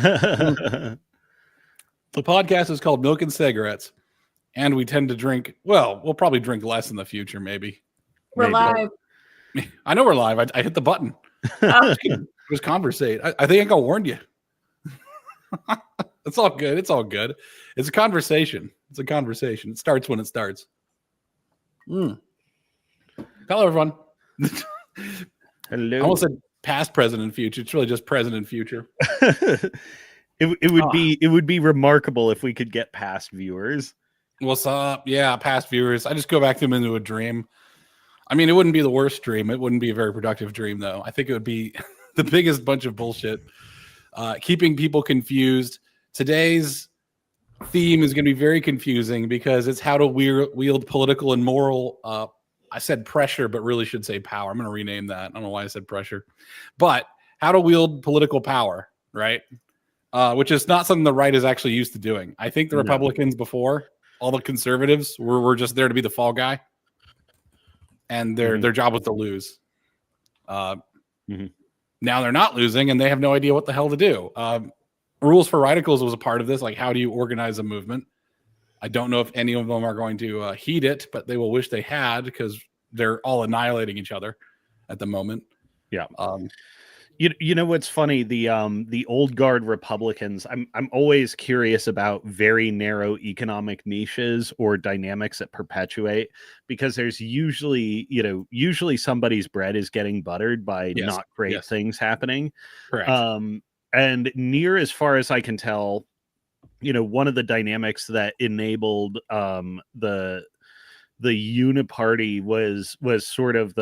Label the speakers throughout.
Speaker 1: The podcast is called Milk and Cigarettes, and we tend to drink. Well, we'll probably drink less in the future, maybe.
Speaker 2: We're live.
Speaker 1: I know we're live. I hit the button. Just conversate. I think I warned you. It's all good. It's all good. It's a conversation. It's a conversation. It starts when it starts. Hello, everyone.
Speaker 3: Hello.
Speaker 1: I almost said past, present, and future. It's really just present and future.
Speaker 3: It would be remarkable if we could get past viewers.
Speaker 1: What's up? Yeah, past viewers. I just go back to them into a dream. I mean, it wouldn't be the worst dream. It wouldn't be a very productive dream, though. I think it would be the biggest bunch of bullshit. Keeping people confused. Today's theme is going to be very confusing because it's how to wield political and moral. I said pressure, but really should say power. I'm going to rename that. I don't know why I said pressure, but how to wield political power, right? Which is not something the right is actually used to doing. I think the Republicans before, all the conservatives were just there to be the fall guy, and their job was to lose. Now they're not losing, and they have no idea what the hell to do. Rules for Radicals was a part of this. Like, how do you organize a movement? I don't know if any of them are going to heed it, but they will wish they had because they're all annihilating each other at the moment.
Speaker 3: Yeah. You know what's funny? The old guard Republicans. I'm always curious about very narrow economic niches or dynamics that perpetuate, because there's usually somebody's bread is getting buttered by not great things happening.
Speaker 1: Correct.
Speaker 3: And near as far as I can tell, one of the dynamics that enabled the uniparty was sort of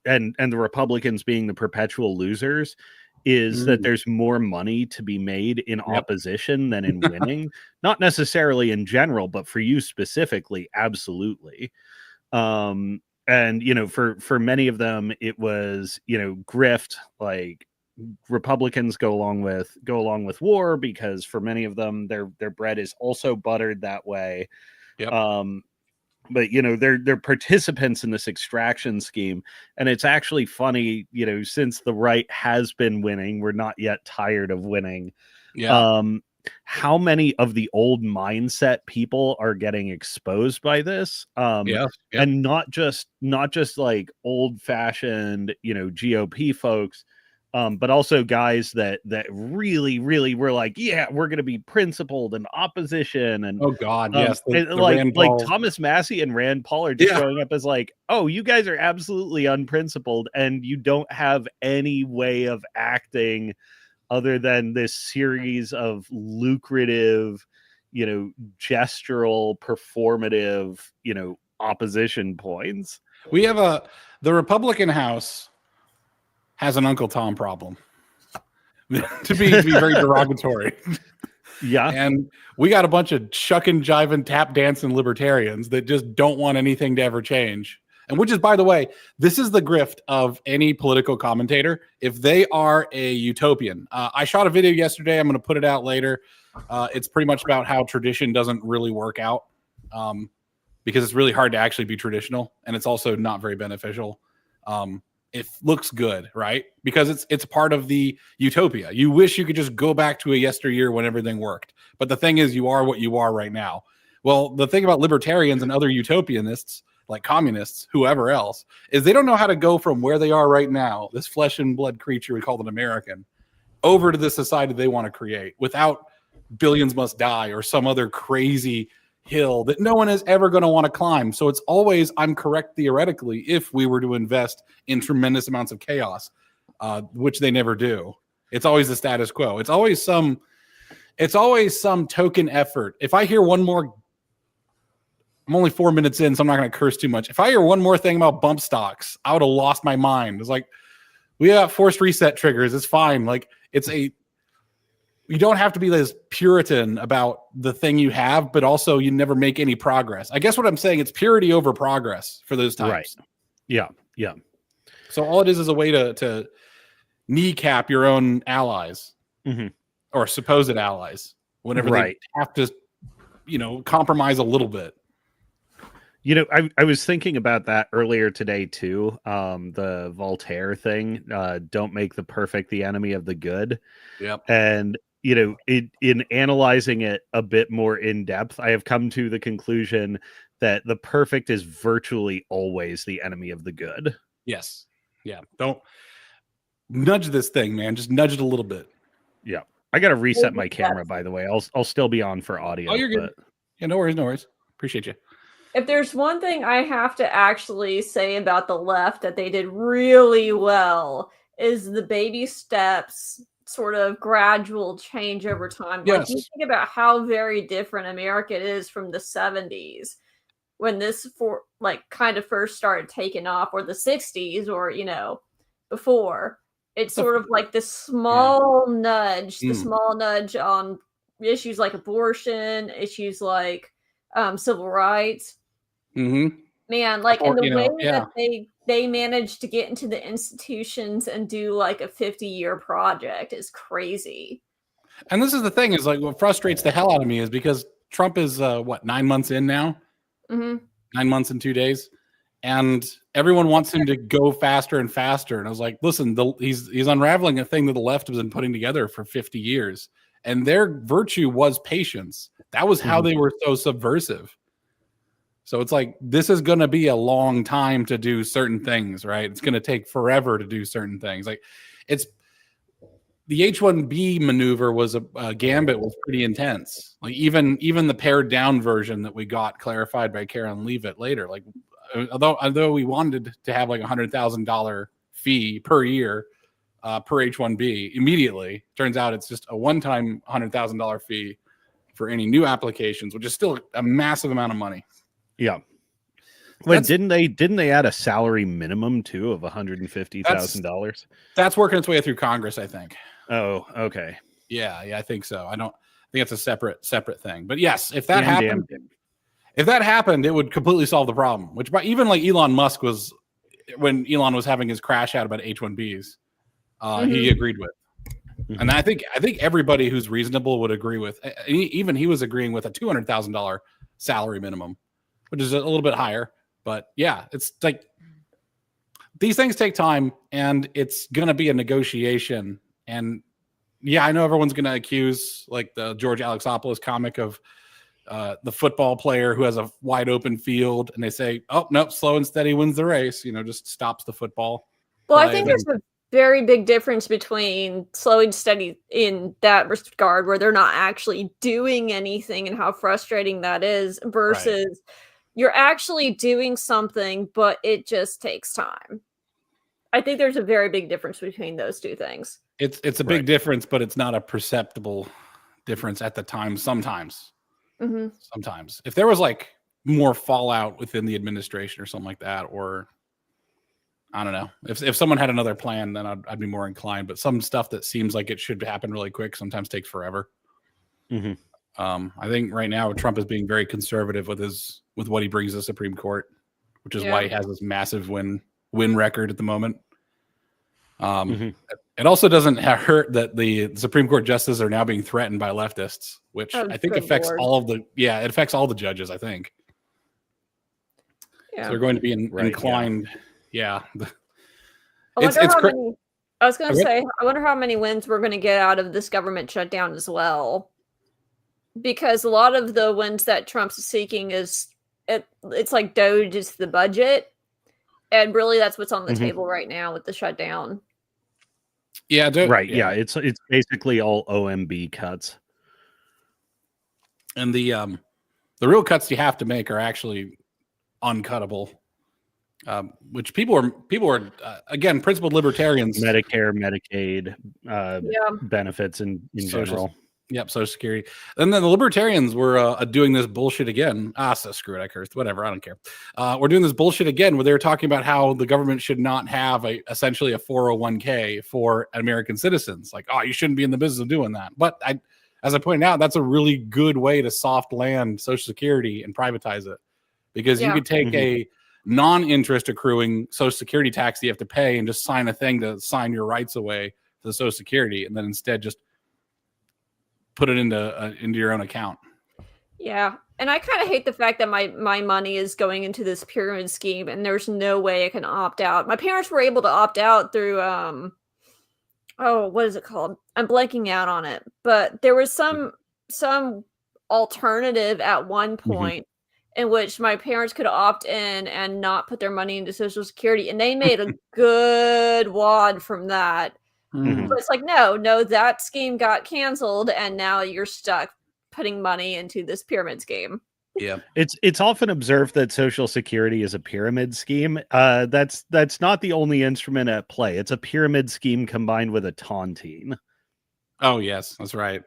Speaker 3: and the Republicans being the perpetual losers is that there's more money to be made in opposition than in winning. Not necessarily in general, but for you specifically, absolutely. And for many of them it was grift. Like, Republicans go along with war because for many of them their bread is also buttered that way. But they're participants in this extraction scheme, and it's actually funny. Since the right has been winning, we're not yet tired of winning. How many of the old mindset people are getting exposed by this? And not just like old fashioned GOP folks. But also guys that really, really were like, we're going to be principled and opposition. And like Thomas Massey and Rand Paul are just showing up as like, oh, you guys are absolutely unprincipled and you don't have any way of acting other than this series of lucrative, gestural, performative, opposition points.
Speaker 1: We have the Republican House has an Uncle Tom problem, to be very derogatory. And we got a bunch of shucking, jiving, tap dancing libertarians that just don't want anything to ever change. And which is, by the way, this is the grift of any political commentator. If they are a utopian, I shot a video yesterday. I'm going to put it out later. It's pretty much about how tradition doesn't really work out because it's really hard to actually be traditional. And it's also not very beneficial. It looks good, right? Because it's part of the utopia. You wish you could just go back to a yesteryear when everything worked. But the thing is, you are what you are right now. Well, the thing about libertarians and other utopianists, like communists, whoever else, is they don't know how to go from where they are right now, this flesh and blood creature we call an American, over to the society they want to create without billions must die or some other crazy hill that no one is ever going to want to climb. So it's always, I'm correct theoretically, if we were to invest in tremendous amounts of chaos, which they never do. It's always the status quo. It's always some token effort. If I hear one more, I'm only 4 minutes in, so I'm not going to curse too much. If I hear one more thing about bump stocks, I would have lost my mind. It's like, we have forced reset triggers. It's fine. Like, you don't have to be this Puritan about the thing you have, but also you never make any progress. I guess what I'm saying, it's purity over progress for those types.
Speaker 3: Right. Yeah.
Speaker 1: So all it is a way to kneecap your own allies or supposed allies whenever they have to, compromise a little bit.
Speaker 3: I was thinking about that earlier today too. The Voltaire thing, don't make the perfect the enemy of the good.
Speaker 1: Yep.
Speaker 3: And in analyzing it a bit more in depth, I have come to the conclusion that the perfect is virtually always the enemy of the good.
Speaker 1: Yes. Yeah. Don't nudge this thing, man. Just nudge it a little bit.
Speaker 3: Yeah. I got to reset my camera, by the way. I'll still be on for audio.
Speaker 1: Oh, you're good. Yeah, no worries, no worries. Appreciate you.
Speaker 2: If there's one thing I have to actually say about the left that they did really well is the baby steps, sort of gradual change over time.
Speaker 1: Yes.
Speaker 2: Like, you think about how very different America is from the 70s when this kind of first started taking off, or the 60s, or before. It's sort of like the small nudge, the small nudge on issues like abortion, issues like civil rights.
Speaker 1: Mm-hmm.
Speaker 2: Man, like, and the way that they managed to get into the institutions and do like a 50-year project is crazy.
Speaker 1: And this is the thing, is like what frustrates the hell out of me is because Trump is 9 months in now?
Speaker 2: Mm-hmm.
Speaker 1: 9 months and 2 days. And everyone wants him to go faster and faster. And I was like, listen, he's unraveling a thing that the left has been putting together for 50 years. And their virtue was patience. That was how they were so subversive. So it's like, this is going to be a long time to do certain things, right? It's going to take forever to do certain things. Like, it's the H-1B maneuver was a gambit was pretty intense. Like even the pared down version that we got clarified by Karen Leavitt later, like although we wanted to have like $100,000 fee per year per H-1B immediately, turns out it's just a one-time $100,000 fee for any new applications, which is still a massive amount of money.
Speaker 3: Yeah. But didn't they add a salary minimum too of $150,000?
Speaker 1: That's working its way through Congress, I think.
Speaker 3: Oh, okay.
Speaker 1: Yeah, I think so. I think it's a separate thing. But yes, if that happened, it would completely solve the problem. Which, even like Elon Musk was, when Elon was having his crash out about H-1Bs, he agreed with. Mm-hmm. And I think everybody who's reasonable would agree with. Even he was agreeing with a $200,000 salary minimum, which is a little bit higher. But yeah, it's like these things take time, and it's gonna be a negotiation. And yeah, I know everyone's gonna accuse like the George Alexopoulos comic of the football player who has a wide open field, and they say, "Oh nope, slow and steady wins the race." Just stops the football.
Speaker 2: Well, I think there's a very big difference between slow and steady in that regard, where they're not actually doing anything, and how frustrating that is, versus you're actually doing something, but it just takes time. I think there's a very big difference between those two things.
Speaker 1: It's a big difference, but it's not a perceptible difference at the time. Sometimes, sometimes if there was like more fallout within the administration or something like that, or I don't know, if someone had another plan, then I'd be more inclined. But some stuff that seems like it should happen really quick sometimes takes forever. Mm-hmm. I think right now Trump is being very conservative with what he brings to the Supreme Court, which is why he has this massive win record at the moment. It also doesn't hurt that the Supreme Court justices are now being threatened by leftists, which I think affects it affects all the judges, I think. Yeah. So they're going to be inclined. Yeah.
Speaker 2: I wonder how many wins we're going to get out of this government shutdown as well. Because a lot of the wins that Trump's seeking it's like Doge is the budget. And really that's what's on the table right now with the shutdown.
Speaker 3: Yeah, it's basically all OMB cuts.
Speaker 1: And the real cuts you have to make are actually uncuttable. Which people are again, principled libertarians.
Speaker 3: Medicare, Medicaid, benefits in general.
Speaker 1: Yep, Social Security. And then the libertarians were doing this bullshit again. So screw it, I cursed. Whatever, I don't care. We're doing this bullshit again where they were talking about how the government should not have essentially a 401k for American citizens. Like, you shouldn't be in the business of doing that. But as I pointed out, that's a really good way to soft land Social Security and privatize it. Because you could take a non-interest accruing Social Security tax that you have to pay and just sign a thing to sign your rights away to the Social Security, and then instead just put it into your own account.
Speaker 2: Yeah. And I kind of hate the fact that my money is going into this pyramid scheme and there's no way I can opt out. My parents were able to opt out through oh, what is it called? I'm blanking out on it. But there was some alternative at one point in which my parents could opt in and not put their money into Social Security, and they made a good wad from that. But it's like, no, that scheme got canceled, and now you're stuck putting money into this pyramid scheme.
Speaker 1: Yeah,
Speaker 3: it's often observed that Social Security is a pyramid scheme. That's not the only instrument at play. It's a pyramid scheme combined with a tontine.
Speaker 1: Oh yes, that's right.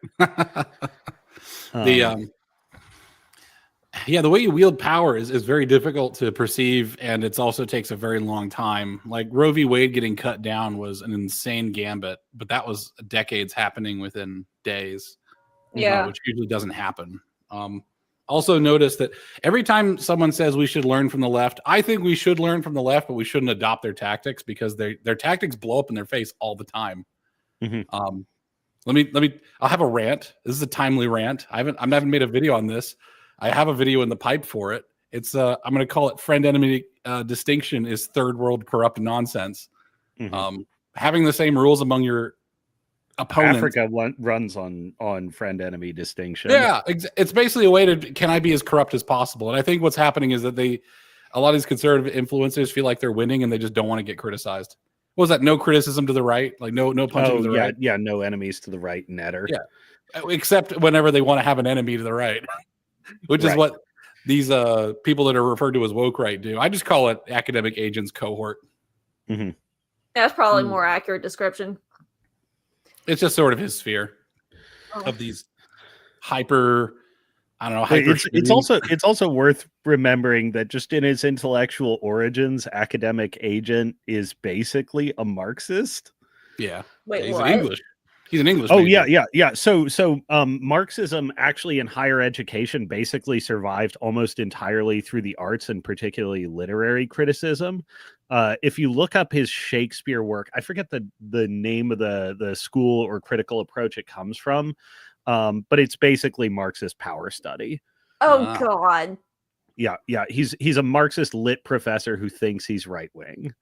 Speaker 1: The way you wield power is very difficult to perceive, and it also takes a very long time. Like Roe v. Wade getting cut down was an insane gambit, but that was decades happening within days.
Speaker 2: Yeah,
Speaker 1: which usually doesn't happen. Also notice that every time someone says we should learn from the left, I think we should learn from the left, but we shouldn't adopt their tactics because their tactics blow up in their face all the time. I'll have a rant. This is a timely rant. I haven't made a video on this. I have a video in the pipe for it. It's I'm going to call it friend enemy distinction is third world corrupt nonsense. Having the same rules among your opponents.
Speaker 3: Africa runs on friend enemy distinction.
Speaker 1: Yeah, it's basically a way to can I be as corrupt as possible. And I think what's happening is that a lot of these conservative influencers feel like they're winning and they just don't want to get criticized. What was that? No criticism to the right, like no punching to the right.
Speaker 3: Yeah, no enemies to the right, netter.
Speaker 1: Yeah, except whenever they want to have an enemy to the right. Which is what these people that are referred to as woke right do. I just call it academic agents cohort.
Speaker 2: That's probably more accurate description.
Speaker 1: It's just sort of his sphere of these hyper. I don't know.
Speaker 3: It's also worth remembering that just in its intellectual origins, academic agent is basically a Marxist.
Speaker 1: Yeah.
Speaker 2: Wait,
Speaker 1: he's
Speaker 2: what?
Speaker 1: English. He's an English.
Speaker 3: Oh,
Speaker 1: major.
Speaker 3: yeah. So Marxism actually in higher education basically survived almost entirely through the arts and particularly literary criticism. If you look up his Shakespeare work, I forget the name of the school or critical approach it comes from, but it's basically Marxist power study.
Speaker 2: Oh God.
Speaker 3: Yeah. He's a Marxist lit professor who thinks he's right wing.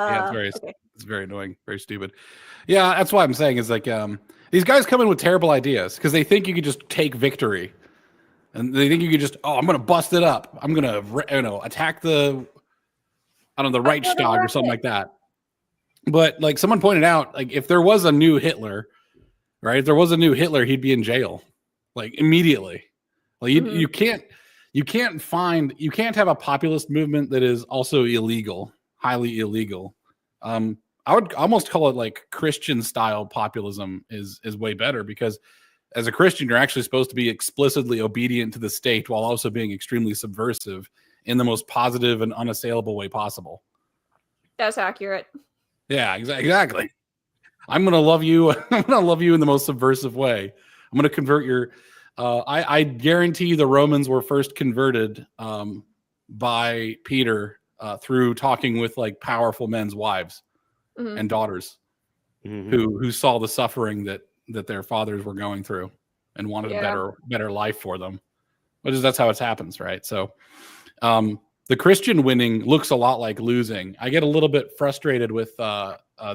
Speaker 1: Yeah, it's very annoying, very stupid. Yeah, that's why I'm saying is like these guys come in with terrible ideas because they think you could just take victory, and they think you could just I'm gonna bust it up. I'm gonna attack the Reichstag or something like that. But like someone pointed out, like if there was a new Hitler, right? If there was a new Hitler, he'd be in jail, like immediately. Like you can't have a populist movement that is also illegal, highly illegal. I would almost call it like Christian style populism is way better because as a Christian, you're actually supposed to be explicitly obedient to the state while also being extremely subversive in the most positive and unassailable way possible.
Speaker 2: That's accurate.
Speaker 1: Yeah, exactly. I'm going to love you. I'm going to love you in the most subversive way. I'm going to convert your I guarantee the Romans were first converted by Peter through talking with like powerful men's wives and daughters who saw the suffering that their fathers were going through and wanted a better life for them. That's how it happens, right? So the Christian winning looks a lot like losing. I get a little bit frustrated with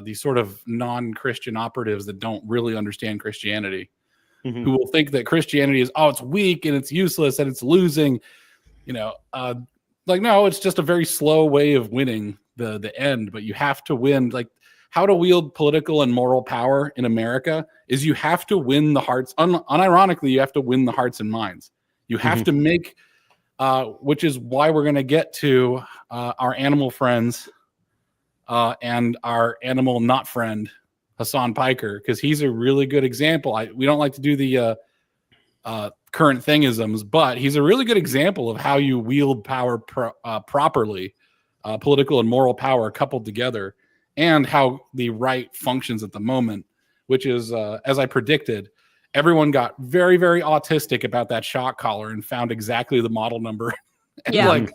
Speaker 1: these sort of non-Christian operatives that don't really understand Christianity. Who will think that Christianity is, it's weak and it's useless and it's losing, no, it's just a very slow way of winning the end, but you have to win. Like how to wield political and moral power in America is you have to win the hearts. Unironically, you have to win the hearts and minds. You have to make, which is why we're going to get to our animal friends and our animal not friend, Hassan Piker, because he's a really good example. We don't like to do the current thingisms, but he's a really good example of how you wield power properly, political and moral power coupled together, and how the right functions at the moment, which is, as I predicted, everyone got very, very autistic about that shock collar and found exactly the model number. And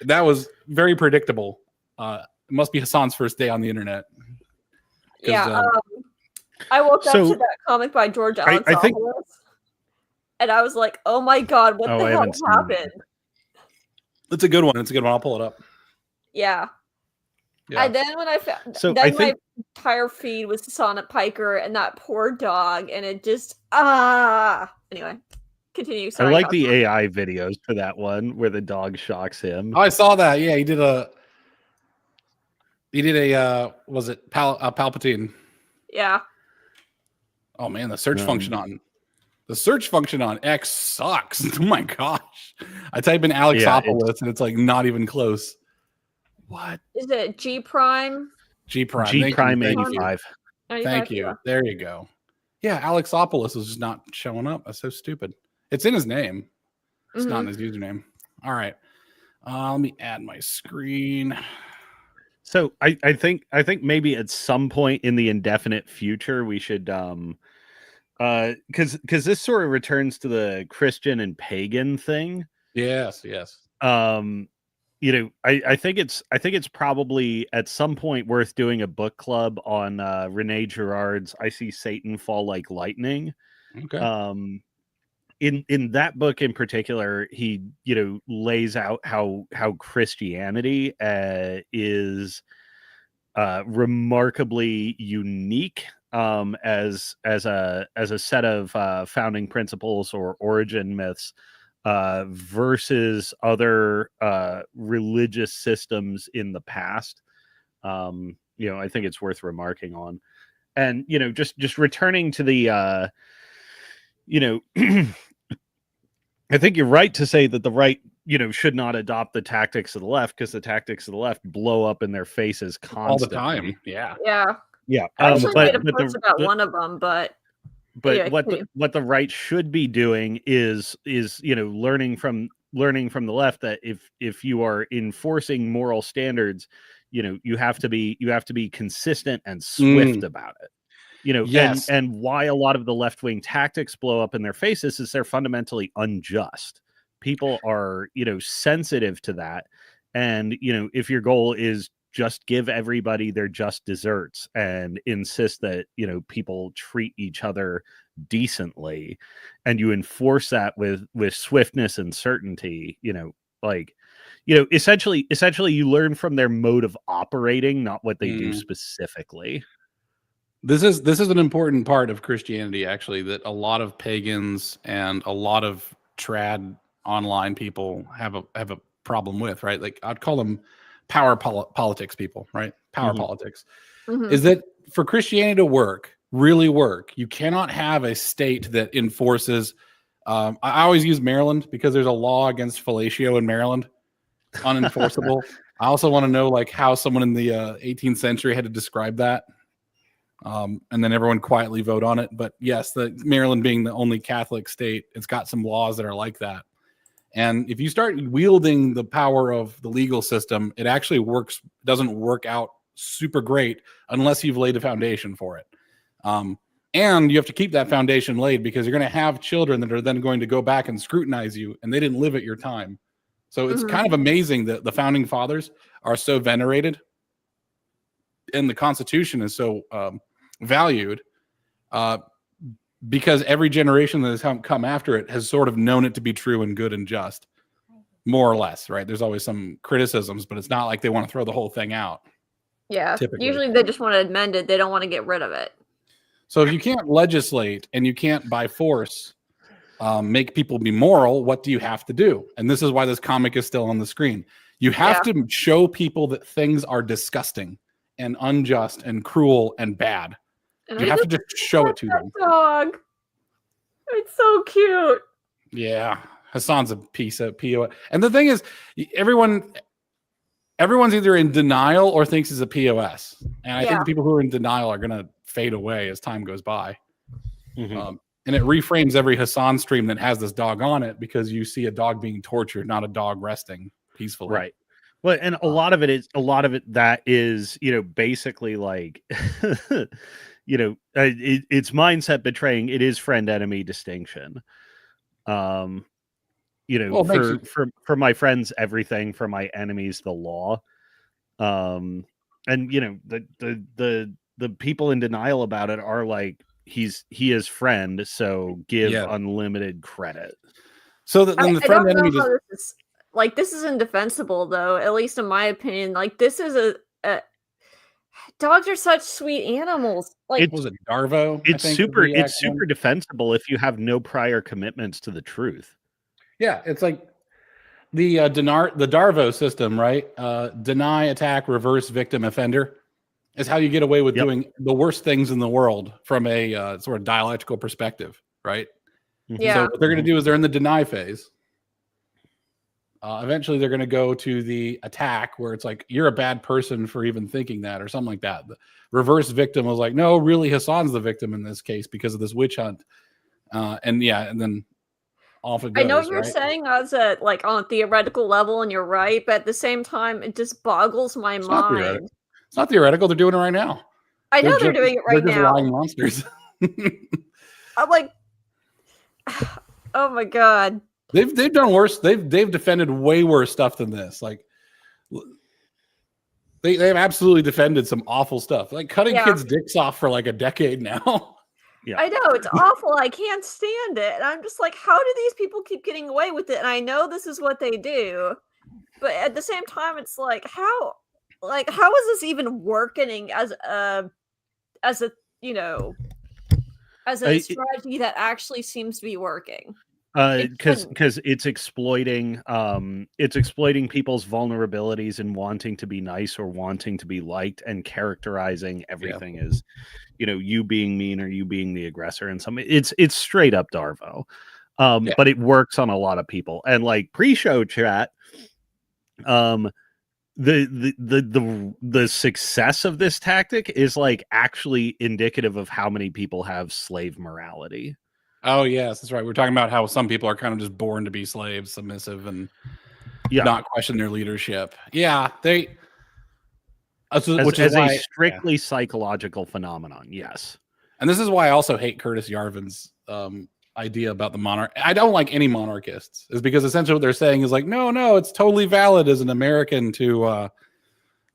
Speaker 1: that was very predictable. It must be Hassan's first day on the internet.
Speaker 2: Yeah, I woke up to that comic by George Alexopoulos, and I was like, "Oh my God, what the hell happened?"
Speaker 1: It's a good one. I'll pull it up.
Speaker 2: Yeah,
Speaker 1: Yeah.
Speaker 2: And then when I found,
Speaker 3: So
Speaker 2: then
Speaker 3: I think
Speaker 2: my entire feed was Sonic Piker and that poor dog, and it just Anyway, continue.
Speaker 3: I
Speaker 2: Sorry,
Speaker 3: like
Speaker 2: dog.
Speaker 3: the AI videos for that one where the dog shocks him.
Speaker 1: Oh, I saw that. Yeah, he did a was it Palpatine?
Speaker 2: Yeah.
Speaker 1: Oh man, the search function on X sucks. Oh my gosh. I type in Alexopoulos and it's like not even close. What?
Speaker 2: Is it G Prime?
Speaker 1: G Prime.
Speaker 3: G Prime
Speaker 1: Thank you.
Speaker 3: 85.
Speaker 1: Thank you. There you go. Yeah, Alexopoulos is just not showing up. That's so stupid. It's in his name. It's not in his username. All right. Let me add my screen.
Speaker 3: So I think maybe at some point in the indefinite future we should because this sort of returns to the Christian and pagan thing.
Speaker 1: Yes.
Speaker 3: You know, I think it's probably at some point worth doing a book club on Rene Girard's I See Satan Fall Like Lightning.
Speaker 1: Okay.
Speaker 3: In that book in particular, he, you know, lays out how Christianity is remarkably unique as a set of founding principles or origin myths versus other religious systems in the past. You know, I think it's worth remarking on. And, you know, just returning to the you know, I think you're right to say that the right, you know, should not adopt the tactics of the left, because the tactics of the left blow up in their faces constantly.
Speaker 1: All the time. Yeah.
Speaker 3: Yeah.
Speaker 2: I actually made a post about one of them, but
Speaker 3: yeah, what the right should be doing is you know, learning from the left that if you are enforcing moral standards, you know, you have to be consistent and swift about it. You know,
Speaker 1: yes.
Speaker 3: and why a lot of the left-wing tactics blow up in their faces is they're fundamentally unjust. People are, you know, sensitive to that. And, you know, if your goal is just give everybody their just desserts and insist that, you know, people treat each other decently, and you enforce that with swiftness and certainty, you know, like, you know, essentially you learn from their mode of operating, not what they do specifically.
Speaker 1: This is an important part of Christianity, actually, that a lot of pagans and a lot of trad online people have a problem with, right? Like I'd call them power politics people, right? Power politics. Is that for Christianity to really work, you cannot have a state that enforces. I always use Maryland because there's a law against fellatio in Maryland, unenforceable. I also want to know like how someone in the 18th century had to describe that. And then everyone quietly vote on it. But yes, the Maryland being the only Catholic state, it's got some laws that are like that. And if you start wielding the power of the legal system, it actually doesn't work out super great unless you've laid a foundation for it. And you have to keep that foundation laid because you're going to have children that are then going to go back and scrutinize you, and they didn't live at your time. So it's kind of amazing that the founding fathers are so venerated and the Constitution is so valued because every generation that has come after it has sort of known it to be true and good and just, more or less, right? There's always some criticisms, but it's not like they want to throw the whole thing out.
Speaker 2: Yeah,
Speaker 1: typically.
Speaker 2: Usually they just want to amend it. They don't want to get rid of it.
Speaker 1: So if you can't legislate and you can't by force make people be moral, what do you have to do? And this is why this comic is still on the screen. You have to show people that things are disgusting and unjust and cruel and bad. And you have to just show it to them.
Speaker 2: Dog. It's so cute.
Speaker 1: Yeah. Hassan's a piece of POS. And the thing is, everyone's either in denial or thinks he's a POS. And I think the people who are in denial are going to fade away as time goes by. And it reframes every Hassan stream that has this dog on it because you see a dog being tortured, not a dog resting peacefully.
Speaker 3: Right. Well, and a lot of it that is, you know, basically like, you know, it's mindset betraying. It is friend enemy distinction. You know, for my friends, everything, for my enemies, the law. And you know, the people in denial about it are like, he is friend, so give unlimited credit.
Speaker 1: So then the friend enemy
Speaker 2: this is indefensible, though, at least in my opinion. Like, this is Dogs are such sweet animals. Like,
Speaker 1: was it Darvo?
Speaker 3: It's super defensible if you have no prior commitments to the truth.
Speaker 1: Yeah, it's like the Darvo system, right? Deny, attack, reverse, victim, offender is how you get away with doing the worst things in the world from a sort of dialectical perspective, right?
Speaker 2: yeah.
Speaker 1: So what they're going to do is they're in the deny phase. Eventually, they're going to go to the attack, where it's like, you're a bad person for even thinking that, or something like that. The reverse victim was like, no, really, Hassan's the victim in this case because of this witch hunt. And then off it goes.
Speaker 2: I know you're saying us at like on a theoretical level, and you're right, but at the same time, it just boggles my mind.
Speaker 1: It's not theoretical. They're doing it right now.
Speaker 2: I know they're doing it right now.
Speaker 1: They're just lying monsters.
Speaker 2: I'm like, oh my god.
Speaker 1: They've done worse. They've defended way worse stuff than this. Like they've absolutely defended some awful stuff, like cutting kids' dicks off for like a decade now.
Speaker 3: Yeah,
Speaker 2: I know, it's awful. I can't stand it. And I'm just like, how do these people keep getting away with it? And I know this is what they do, but at the same time, it's like, how is this even working as a strategy that actually seems to be working?
Speaker 3: Because it's exploiting people's vulnerabilities and wanting to be nice or wanting to be liked, and characterizing everything as, you being mean or you being the aggressor. And it's straight up Darvo. But it works on a lot of people. And like pre-show chat, the success of this tactic is like actually indicative of how many people have slave morality.
Speaker 1: Oh yes, that's right. We're talking about how some people are kind of just born to be slaves, submissive, and not question their leadership. Yeah, which is a
Speaker 3: strictly psychological phenomenon. Yes,
Speaker 1: and this is why I also hate Curtis Yarvin's idea about the monarch. I don't like any monarchists, is because essentially what they're saying is like, no, it's totally valid as an American to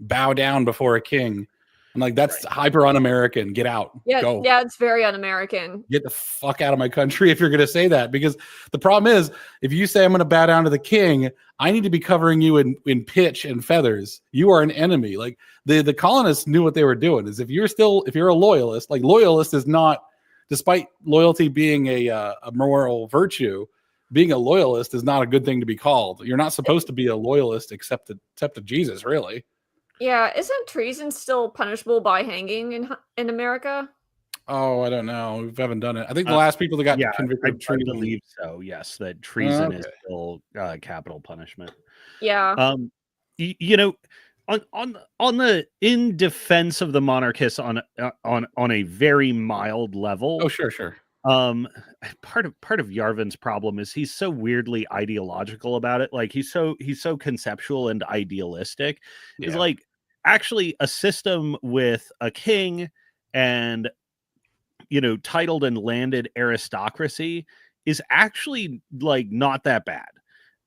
Speaker 1: bow down before a king. I'm like, that's hyper un-American. Get out.
Speaker 2: Yeah,
Speaker 1: go.
Speaker 2: Yeah, it's very un-American.
Speaker 1: Get the fuck out of my country if you're going to say that. Because the problem is, if you say I'm going to bow down to the king, I need to be covering you in pitch and feathers. You are an enemy. Like the colonists knew what they were doing. Is if you're a loyalist, like loyalist is not, despite loyalty being a moral virtue, being a loyalist is not a good thing to be called. You're not supposed to be a loyalist except to Jesus, really.
Speaker 2: Yeah, isn't treason still punishable by hanging in America?
Speaker 1: Oh, I don't know. We haven't done it. I think the last people that got convicted of treason,
Speaker 3: I believe so. Yes, that treason is still capital punishment.
Speaker 2: Yeah.
Speaker 3: On the in defense of the monarchists on a very mild level.
Speaker 1: Oh, sure.
Speaker 3: Part of Yarvin's problem is he's so weirdly ideological about it. Like he's so conceptual and idealistic. It's like actually a system with a king and titled and landed aristocracy is actually like not that bad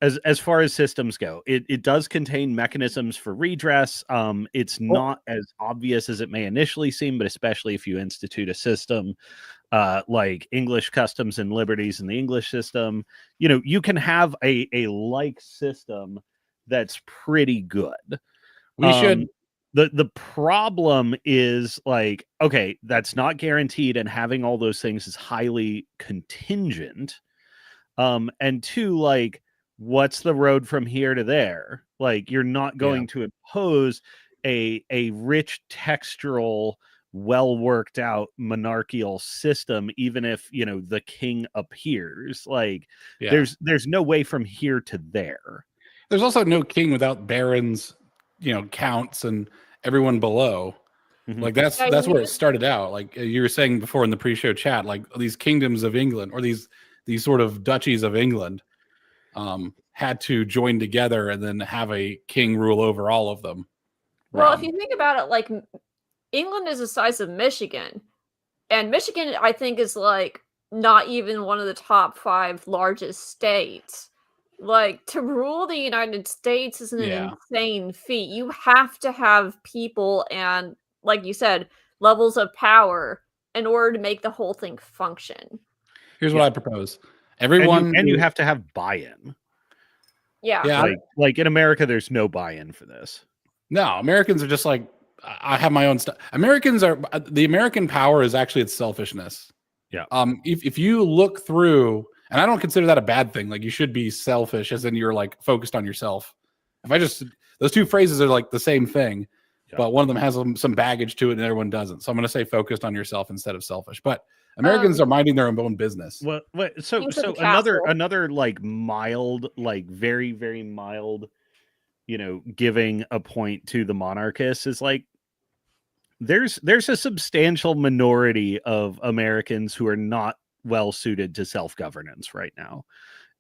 Speaker 3: as far as systems go. It does contain mechanisms for redress. It's not as obvious as it may initially seem, but especially if you institute a system like English customs and liberties in the English system, you can have a like system that's pretty good.
Speaker 1: We should.
Speaker 3: The problem is like, okay, that's not guaranteed, and having all those things is highly contingent. And two, like, what's the road from here to there? Like, you're not going to impose a rich textural, well worked out monarchical system, even if the king appears. Like, there's no way from here to there.
Speaker 1: There's also no king without barons, counts and everyone below. Mm-hmm. Like that's where it started out. Like you were saying before in the pre-show chat, like these kingdoms of England, or these sort of duchies of England, had to join together and then have a king rule over all of them.
Speaker 2: Well, if you think about it, like England is the size of Michigan, and Michigan, I think, is like not even one of the top 5 largest states. Like, to rule the United States is an insane feat. You have to have people and, like you said, levels of power in order to make the whole thing function.
Speaker 1: Here's what I propose. Everyone...
Speaker 3: And you have to have buy-in.
Speaker 2: Yeah.
Speaker 3: Like in America, there's no buy-in for this.
Speaker 1: No, Americans are just like, I have my own stuff. The American power is actually its selfishness.
Speaker 3: Yeah.
Speaker 1: If you look through, and I don't consider that a bad thing. Like you should be selfish, as in you're like focused on yourself. Those two phrases are like the same thing, but one of them has some baggage to it, and everyone doesn't. So I'm going to say focused on yourself instead of selfish. But Americans are minding their own business.
Speaker 3: Well, so another like mild, like very, very mild, giving a point to the monarchists is like there's a substantial minority of Americans who are not well suited to self-governance right now.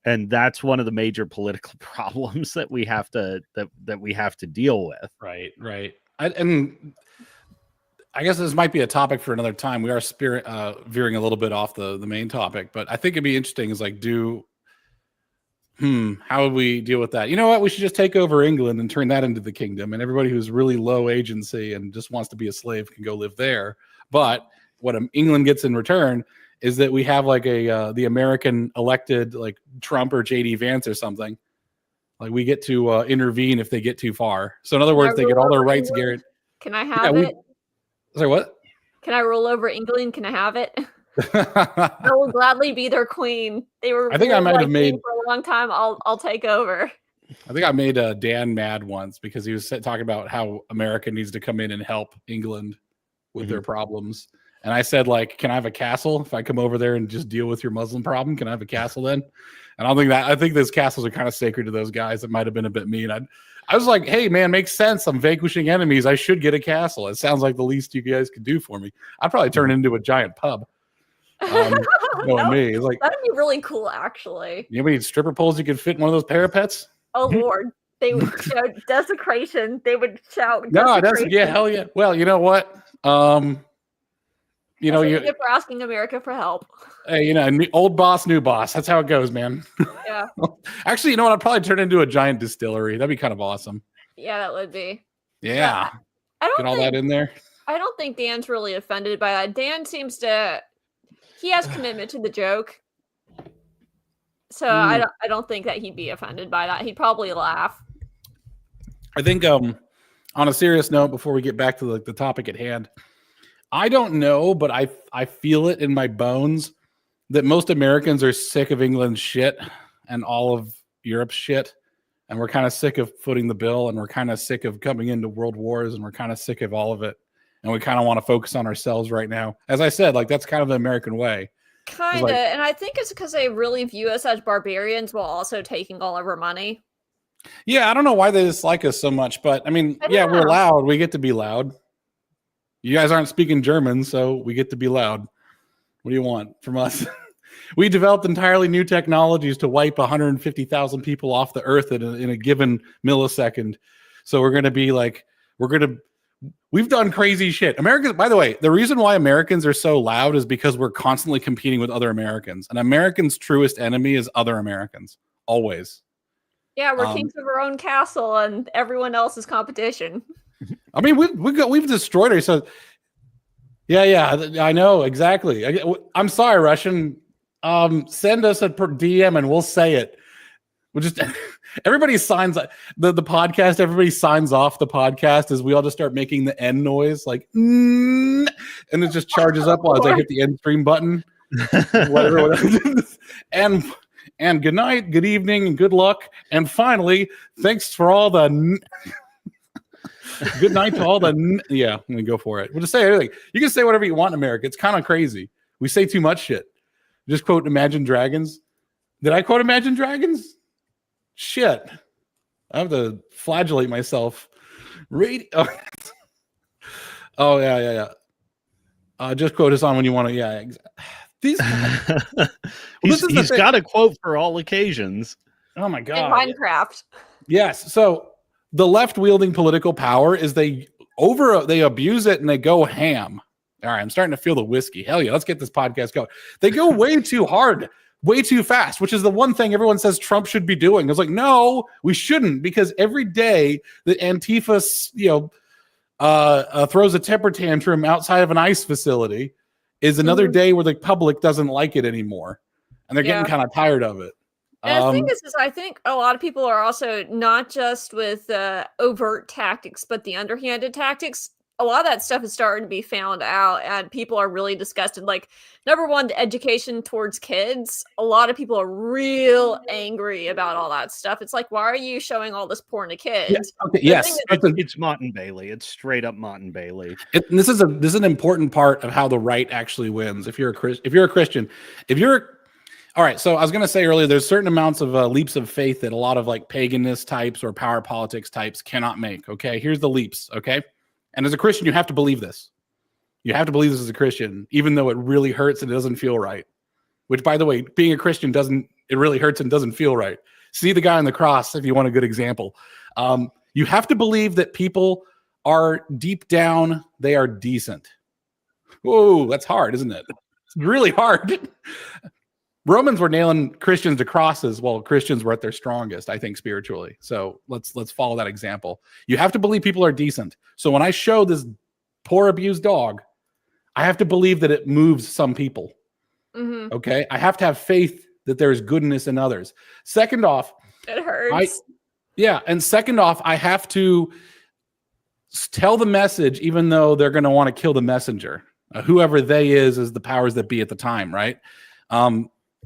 Speaker 3: And that's one of the major political problems that we have to that we have to deal with.
Speaker 1: Right. And I guess this might be a topic for another time. We are veering a little bit off the main topic, but I think it'd be interesting is like how would we deal with that? You know what? We should just take over England and turn that into the kingdom, and everybody who's really low agency and just wants to be a slave can go live there. But what England gets in return is that we have like the American elected like Trump or JD Vance or something. Like we get to intervene if they get too far. So in other words, they get all their rights guaranteed.
Speaker 2: Can I have it?
Speaker 1: Sorry, what?
Speaker 2: Can I roll over England? Can I have it? I will gladly be their queen. They were.
Speaker 1: I think I might have made
Speaker 2: for a long time. I'll take over.
Speaker 1: I think I made Dan mad once because he was talking about how America needs to come in and help England with their problems. And I said, like, can I have a castle if I come over there and just deal with your Muslim problem? Can I have a castle then? And I think those castles are kind of sacred to those guys. It might have been a bit mean. I was like, hey, man, makes sense. I'm vanquishing enemies. I should get a castle. It sounds like the least you guys could do for me. I'd probably turn it into a giant pub. Knowing me, it's like
Speaker 2: that'd be really cool, actually.
Speaker 1: You know how many stripper poles you could fit in one of those parapets?
Speaker 2: Oh Lord, they would shout desecration. They would shout.
Speaker 1: No, hell yeah. Well, you know what?
Speaker 2: You're for asking America for help.
Speaker 1: Hey, old boss, new boss. That's how it goes, man.
Speaker 2: Yeah.
Speaker 1: Actually, you know what? I'd probably turn it into a giant distillery. That'd be kind of awesome.
Speaker 2: Yeah, that would be.
Speaker 1: Yeah.
Speaker 2: I don't
Speaker 1: get all that in there.
Speaker 2: I don't think Dan's really offended by that. Dan seems to. He has commitment to the joke. So I don't think that he'd be offended by that. He'd probably laugh.
Speaker 1: I think on a serious note, before we get back to the topic at hand, I don't know, but I feel it in my bones that most Americans are sick of England's shit and all of Europe's shit. And we're kind of sick of footing the bill, and we're kind of sick of coming into world wars, and we're kind of sick of all of it. And we kind of want to focus on ourselves right now. As I said, like that's kind of the American way.
Speaker 2: Kind of. And I think it's because they really view us as barbarians while also taking all of our money.
Speaker 1: Yeah, I don't know why they dislike us so much, but I mean, we're loud. We get to be loud. You guys aren't speaking German, so we get to be loud. What do you want from us? We developed entirely new technologies to wipe 150,000 people off the earth in a given millisecond. So we're going to be like, we've done crazy shit. Americans, by the way, the reason why Americans are so loud is because we're constantly competing with other Americans. And Americans' truest enemy is other Americans, always.
Speaker 2: Yeah, we're kings of our own castle, and everyone else is competition.
Speaker 1: I mean, we've destroyed ourselves. Yeah, I know exactly. I'm sorry, Russian. Send us a DM and we'll say it. We'll just everybody signs the podcast. Everybody signs off the podcast as we all just start making the end noise, like, and it just charges up as I hit the end stream button. Whatever. And good night, good evening, and good luck. And finally, thanks for all the. Good night to all the. Yeah, I'm gonna go for it. We'll just say everything. You can say whatever you want in America. It's kind of crazy. We say too much shit. Just quote Imagine Dragons. Did I quote Imagine Dragons? Shit. I have to flagellate myself. Oh yeah. Just quote us on when you want to. Yeah. These.
Speaker 3: He's got a quote for all occasions.
Speaker 1: Oh my god.
Speaker 2: In Minecraft.
Speaker 1: Yes. So the left wielding political power is they abuse it and they go ham. All right, I'm starting to feel the whiskey. Hell yeah, let's get this podcast going. They go way too hard, way too fast, which is the one thing everyone says Trump should be doing. It's like, no, we shouldn't, because every day that Antifa, throws a temper tantrum outside of an ICE facility is another day where the public doesn't like it anymore, and they're getting kind of tired of it.
Speaker 2: And the thing is I think a lot of people are also not just with overt tactics, but the underhanded tactics. a lot of that stuff is starting to be found out, and people are really disgusted. Like, number one, the education towards kids. A lot of people are real angry about all that stuff. It's like, why are you showing all this porn to kids?
Speaker 1: Yeah. Okay, yes,
Speaker 3: it's Mott and Bailey. It's straight up Mott and Bailey.
Speaker 1: This is an important part of how the right actually wins. If you're a Christian, all right. So I was going to say earlier, there's certain amounts of leaps of faith that a lot of like paganist types or power politics types cannot make. Okay, here's the leaps. Okay. And as a Christian, you have to believe this. You have to believe this as a Christian, even though it really hurts and it doesn't feel right. Which, by the way, being a Christian it really hurts and doesn't feel right. See the guy on the cross if you want a good example. You have to believe that people are deep down, they are decent. Whoa, that's hard, isn't it? It's really hard. Romans were nailing Christians to crosses while Christians were at their strongest, I think, spiritually. So let's follow that example. You have to believe people are decent. So when I show this poor abused dog, I have to believe that it moves some people.
Speaker 2: Mm-hmm.
Speaker 1: Okay? I have to have faith that there's goodness in others. Second off,
Speaker 2: it hurts.
Speaker 1: And second off, I have to tell the message even though they're going to want to kill the messenger. Whoever they is the powers that be at the time, right?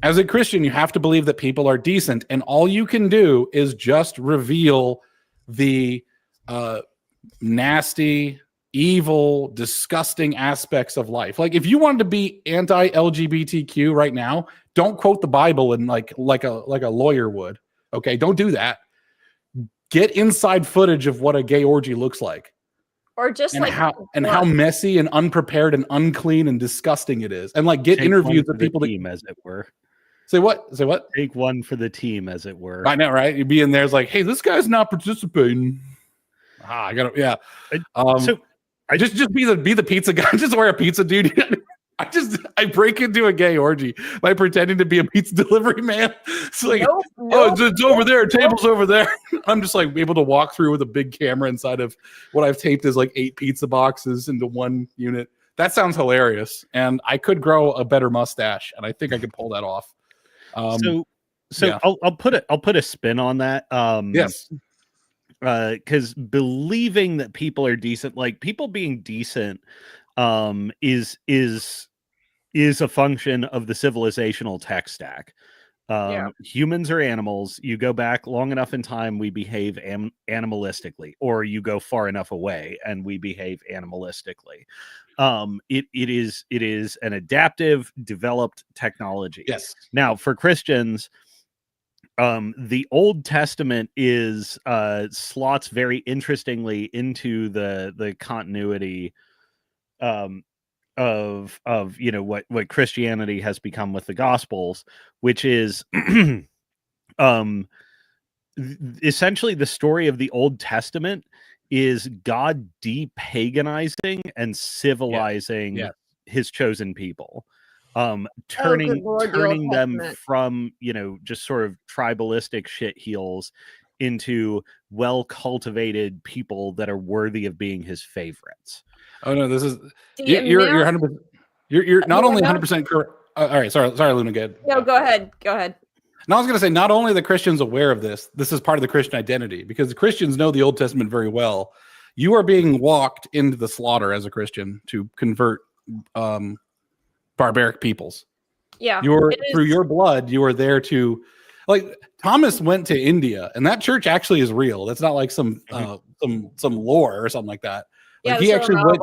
Speaker 1: As a Christian, you have to believe that people are decent, and all you can do is just reveal the nasty, evil, disgusting aspects of life. Like, if you wanted to be anti-LGBTQ right now, don't quote the Bible and like a lawyer would. Okay, don't do that. Get inside footage of what a gay orgy looks like.
Speaker 2: Or just
Speaker 1: and how messy and unprepared and unclean and disgusting it is, and like get interviews with people
Speaker 3: team, as it were.
Speaker 1: Say what?
Speaker 3: Take one for the team, as it were.
Speaker 1: I know, right? You'd be in there, it's like, hey, this guy's not participating. I gotta, yeah. So I just be the pizza guy. Just wear a pizza dude. I break into a gay orgy by pretending to be a pizza delivery man. It's like, it's over there. Table's over there. I'm just like able to walk through with a big camera inside of what I've taped as like 8 pizza boxes into one unit. That sounds hilarious. And I could grow a better mustache, and I think I could pull that off.
Speaker 3: So yeah. I'll put a spin on that.
Speaker 1: Yes.
Speaker 3: Because believing that people are decent, like people being decent, is a function of the civilizational tech stack. Humans are animals. You go back long enough in time, we behave animalistically, or you go far enough away and we behave animalistically. It is an adaptive, developed technology.
Speaker 1: Yes.
Speaker 3: Now, for Christians, the Old Testament is slots very interestingly into the continuity of what Christianity has become with the Gospels, which is essentially the story of the Old Testament is God de-paganizing and civilizing his chosen people, turning them from just sort of tribalistic shit-heels into well-cultivated people that are worthy of being his favorites.
Speaker 1: Oh no, this is you're 100%. You're not only 100% correct. All right, sorry, Luna. Good.
Speaker 2: No, go ahead.
Speaker 1: Now I was going to say, not only are the Christians aware of this is part of the Christian identity, because the Christians know the Old Testament very well. You are being walked into the slaughter as a Christian to convert barbaric peoples.
Speaker 2: Yeah,
Speaker 1: through your blood, you are there to, like, Thomas went to India, and that church actually is real. That's not like some lore or something like that. Like, he actually went.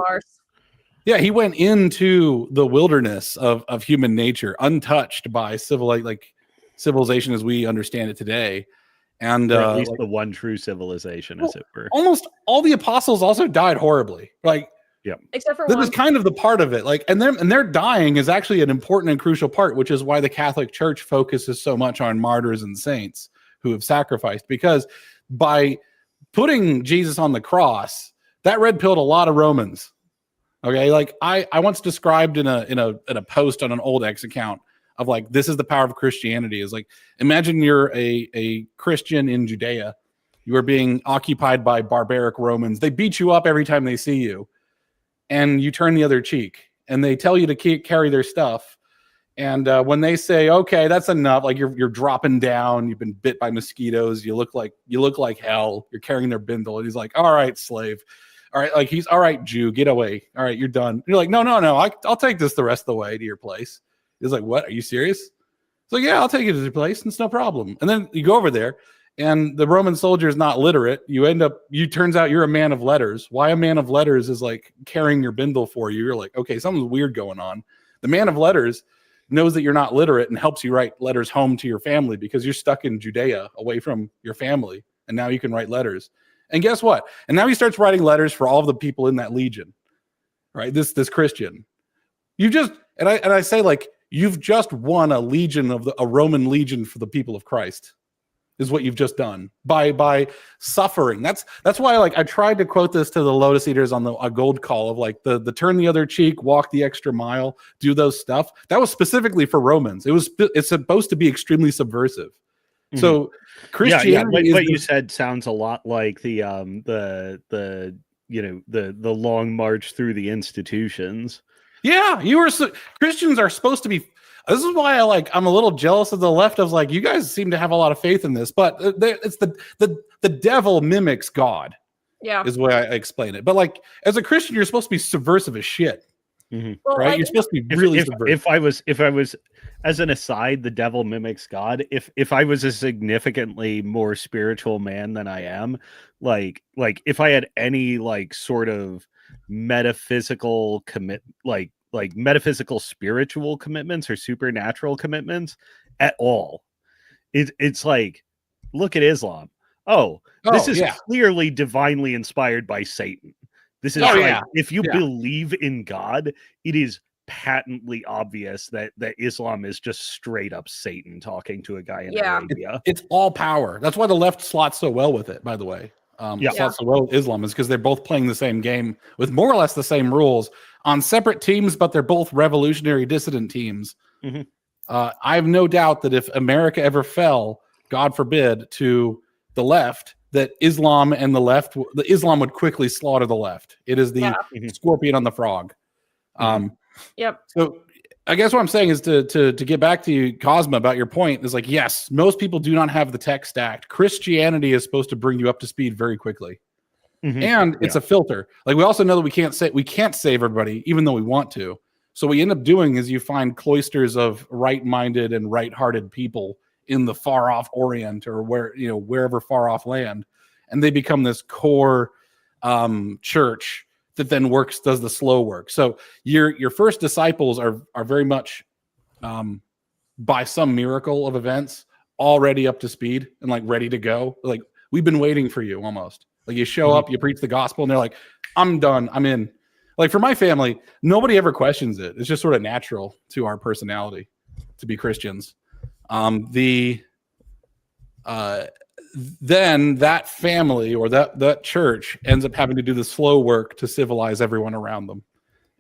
Speaker 1: Yeah, he went into the wilderness of human nature, untouched by civilization as we understand it today, and
Speaker 3: at least the one true civilization, as it were.
Speaker 1: Almost all the apostles also died horribly.
Speaker 2: Except for
Speaker 1: that was kind of the part of it. Like, and their dying is actually an important and crucial part, which is why the Catholic Church focuses so much on martyrs and saints who have sacrificed, because by putting Jesus on the cross, that red pilled a lot of Romans. Okay, like I once described in a post on an old X account of, like, this is the power of Christianity. Is like, imagine you're a Christian in Judea. You are being occupied by barbaric Romans. They beat you up every time they see you, and you turn the other cheek, and they tell you to carry their stuff. And when they say, okay, that's enough, like you're dropping down, you've been bit by mosquitoes, you look like hell, you're carrying their bindle, and he's like, all right, slave. All right, like he's all right, Jew, get away. All right, you're done. You're like, no, I'll take this the rest of the way to your place. He's like, what? Are you serious? It's like, yeah, I'll take you to your place. It's no problem. And then you go over there, and the Roman soldier is not literate. Turns out you're a man of letters. Why a man of letters is like carrying your bindle for you. You're like, okay, something's weird going on. The man of letters knows that you're not literate and helps you write letters home to your family because you're stuck in Judea away from your family. And now you can write letters. And guess what? And now he starts writing letters for all of the people in that legion, right? This Christian. I say, like, you've just won a Roman legion for the people of Christ, is what you've just done by suffering. That's why, like, I tried to quote this to the Lotus Eaters on a gold call of like the turn the other cheek, walk the extra mile, do those stuff. That was specifically for Romans. It's supposed to be extremely subversive. Mm-hmm. So Christianity,
Speaker 3: what you said sounds a lot like the long march through the institutions.
Speaker 1: Yeah, Christians are supposed to be. This is why I'm a little jealous of the left. I was like, you guys seem to have a lot of faith in this, but it's the devil mimics God.
Speaker 2: Yeah,
Speaker 1: is the way I explain it. But like, as a Christian, you're supposed to be subversive as shit,
Speaker 3: mm-hmm.
Speaker 2: Well,
Speaker 1: right? You're supposed to be really subversive.
Speaker 3: If I was, as an aside, the devil mimics God. If I was a significantly more spiritual man than I am, like if I had any like sort of metaphysical metaphysical spiritual commitments or supernatural commitments at all, it's like, look at Islam. This is clearly divinely inspired by Satan. This is if you believe in God, it is patently obvious that Islam is just straight up Satan talking to a guy in Arabia.
Speaker 1: It's all power. That's why the left slots so well with it, by the way. Slots so well with Islam is because they're both playing the same game with more or less the same rules on separate teams, but they're both revolutionary dissident teams. Mm-hmm. I have no doubt that if America ever fell, God forbid, to the left, that Islam would quickly slaughter the left. It is the scorpion on the frog.
Speaker 2: Yep.
Speaker 1: So I guess what I'm saying is to get back to you, Cosma, about your point is like, yes, most people do not have the tech stacked. Christianity is supposed to bring you up to speed very quickly. Mm-hmm. And it's a filter. Like, we also know that we can't save everybody, even though we want to. So what you end up doing is you find cloisters of right-minded and right-hearted people in the far-off Orient or wherever far-off land, and they become this core church that then does the slow work. So your first disciples are very much, by some miracle of events, already up to speed and like ready to go. Like, we've been waiting for you almost. Like, you show up, you preach the gospel, and they're like, I'm done, I'm in. Like, for my family, nobody ever questions it. It's just sort of natural to our personality to be Christians. Then that family or that church ends up having to do the slow work to civilize everyone around them.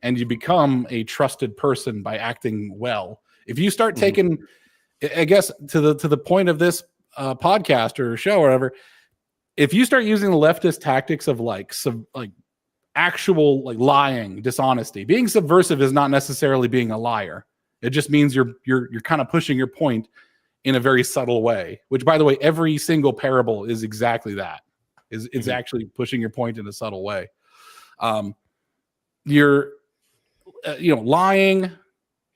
Speaker 1: And you become a trusted person by acting well. If you start taking, I guess, to the point of this podcast or show or whatever, if you start using the leftist tactics of actual lying, dishonesty, being subversive is not necessarily being a liar. It just means you're kind of pushing your point in a very subtle way, which, by the way, every single parable is exactly that. It's actually pushing your point in a subtle way. You're lying,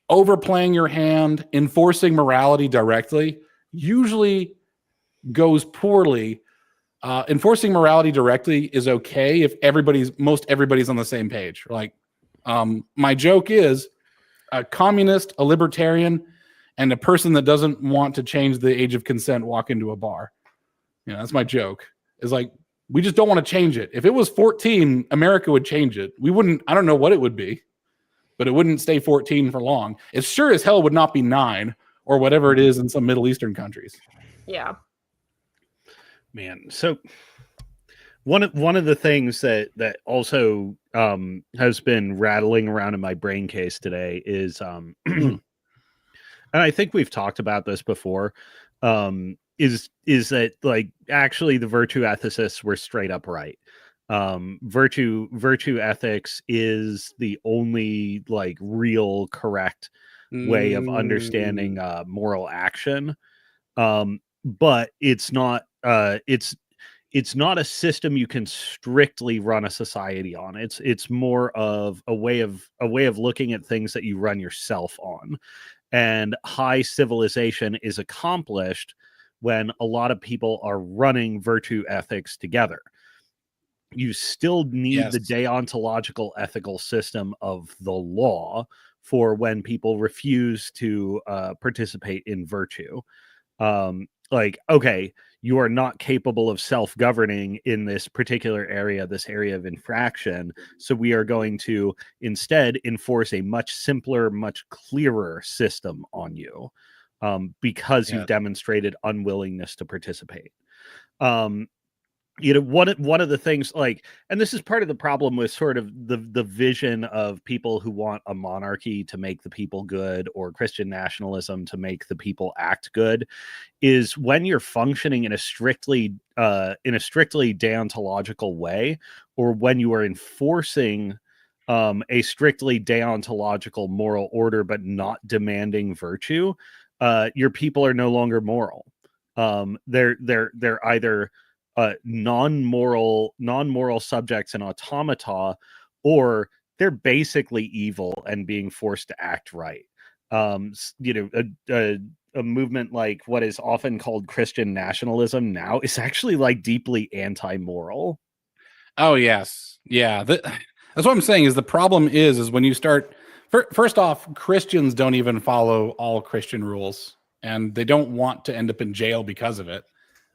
Speaker 1: overplaying your hand, enforcing morality directly usually goes poorly. Enforcing morality directly is okay if most everybody's on the same page. Like, my joke is a communist, a libertarian, and a person that doesn't want to change the age of consent walk into a bar. That's my joke. Is like, we just don't want to change it. If it was 14, America would change it. We wouldn't, I don't know what it would be, but it wouldn't stay 14 for long. It sure as hell would not be 9 or whatever it is in some Middle Eastern countries.
Speaker 2: Yeah.
Speaker 3: Man, so one of the things that also has been rattling around in my brain case today is and I think we've talked about this before, is that, like, actually the virtue ethicists were straight up right. Virtue ethics is the only like real correct way of understanding moral action, but it's not it's not a system you can strictly run a society on. It's more of a way of looking at things that you run yourself on. And high civilization is accomplished when a lot of people are running virtue ethics together. You still need the deontological ethical system of the law for when people refuse to participate in virtue. Like, okay, you are not capable of self-governing in this particular area, this area of infraction. So we are going to instead enforce a much simpler, much clearer system on you because you've demonstrated unwillingness to participate. You know, one of the things, like, and this is part of the problem with sort of the vision of people who want a monarchy to make the people good, or Christian nationalism to make the people act good, is when you're functioning in a strictly deontological way, or when you are enforcing a strictly deontological moral order but not demanding virtue, your people are no longer moral. They're either non-moral subjects and automata, or they're basically evil and being forced to act right. You know, a movement like what is often called Christian nationalism now is actually like deeply anti-moral.
Speaker 1: Oh yes, yeah. That's what I'm saying. Is the problem is when you start. First off, Christians don't even follow all Christian rules, and they don't want to end up in jail because of it.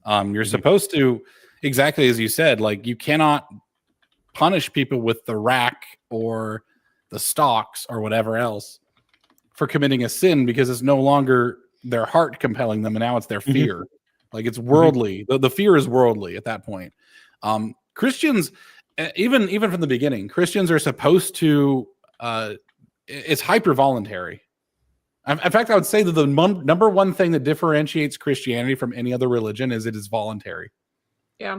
Speaker 1: You're supposed to, exactly as you said, like, you cannot punish people with the rack or the stocks or whatever else for committing a sin, because it's no longer their heart compelling them, and now it's their fear. Like, it's worldly. The fear is worldly at that point. Christians, even from the beginning, Christians are supposed to. It's hyper voluntary. In fact, I would say that the number one thing that differentiates Christianity from any other religion is it is voluntary.
Speaker 2: Yeah.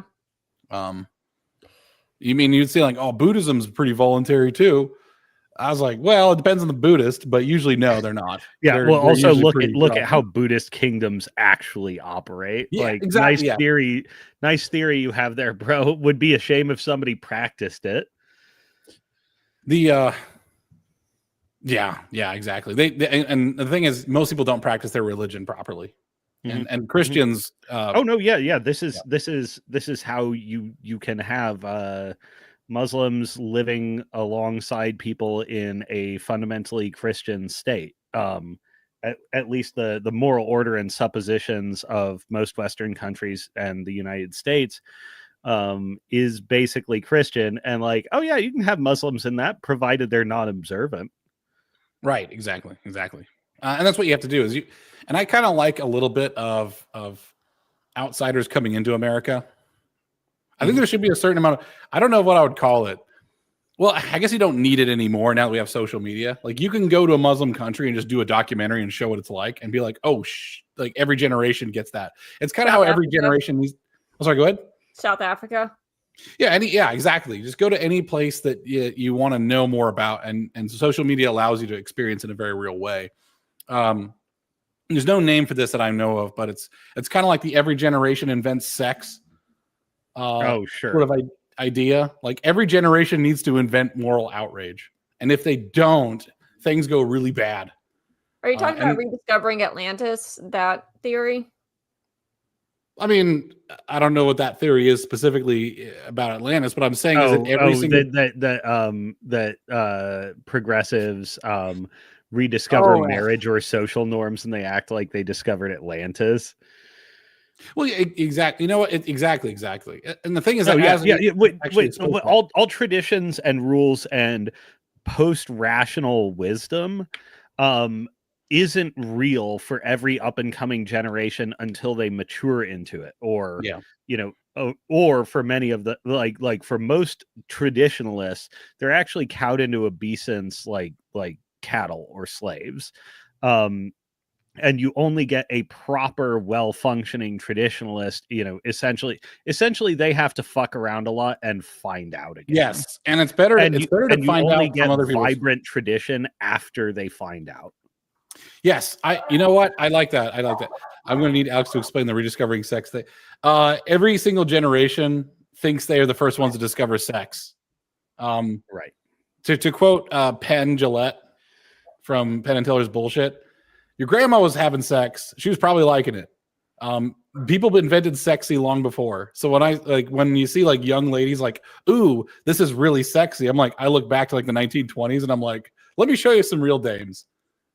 Speaker 1: You mean, you'd say like, oh, Buddhism's pretty voluntary too. I was like, well, it depends on the Buddhist, but usually no, they're not.
Speaker 3: Yeah.
Speaker 1: They're
Speaker 3: also look at how Buddhist kingdoms actually operate.
Speaker 1: Yeah,
Speaker 3: like,
Speaker 1: exactly,
Speaker 3: nice theory you have there, bro. Would be a shame if somebody practiced it.
Speaker 1: Yeah, exactly. They and the thing is, most people don't practice their religion properly, and Christians.
Speaker 3: Oh no, yeah. This is how you can have Muslims living alongside people in a fundamentally Christian state. At least the moral order and suppositions of most Western countries and the United States is basically Christian, and like, oh yeah, you can have Muslims in that, provided they're not observant.
Speaker 1: Right, exactly. And that's what you have to do is and I kind of like a little bit of outsiders coming into America. I think there should be a certain amount of, I don't know what I would call it. Well, I guess you don't need it anymore now that we have social media. Like, you can go to a Muslim country and just do a documentary and show what it's like and be like, oh, like, every generation gets that. It's kind of how every generation needs. Oh, sorry, go ahead.
Speaker 2: South Africa.
Speaker 1: Yeah, exactly. Just go to any place that you want to know more about, and social media allows you to experience in a very real way. There's no name for this that I know of, but it's kind of like the every generation invents sex.
Speaker 3: Sure.
Speaker 1: Sort of idea. Like, every generation needs to invent moral outrage, and if they don't, things go really bad.
Speaker 2: Are you talking about rediscovering Atlantis? That theory?
Speaker 1: I mean, I don't know what that theory is specifically about Atlantis, but I'm saying is that
Speaker 3: progressives rediscover marriage or social norms, and they act like they discovered Atlantis.
Speaker 1: Well, yeah, exactly. You know what? Exactly. And the thing is,
Speaker 3: wait. All traditions and rules and post-rational wisdom isn't real for every up and coming generation until they mature into it, or or for many of the like for most traditionalists, they're actually cowed into obeisance like cattle or slaves. And you only get a proper, well-functioning traditionalist, essentially they have to fuck around a lot and find out again.
Speaker 1: Yes, and it's better to find out from other people.
Speaker 3: Vibrant tradition after they find out.
Speaker 1: Yes, you know what? I like that. I'm going to need Alex to explain the rediscovering sex thing. Every single generation thinks they are the first ones to discover sex.
Speaker 3: Right.
Speaker 1: To quote Penn Jillette from Penn and Teller's Bullshit, your grandma was having sex. She was probably liking it. People invented sexy long before. So when you see like young ladies like, ooh, this is really sexy. I'm like, I look back to like the 1920s and I'm like, let me show you some real dames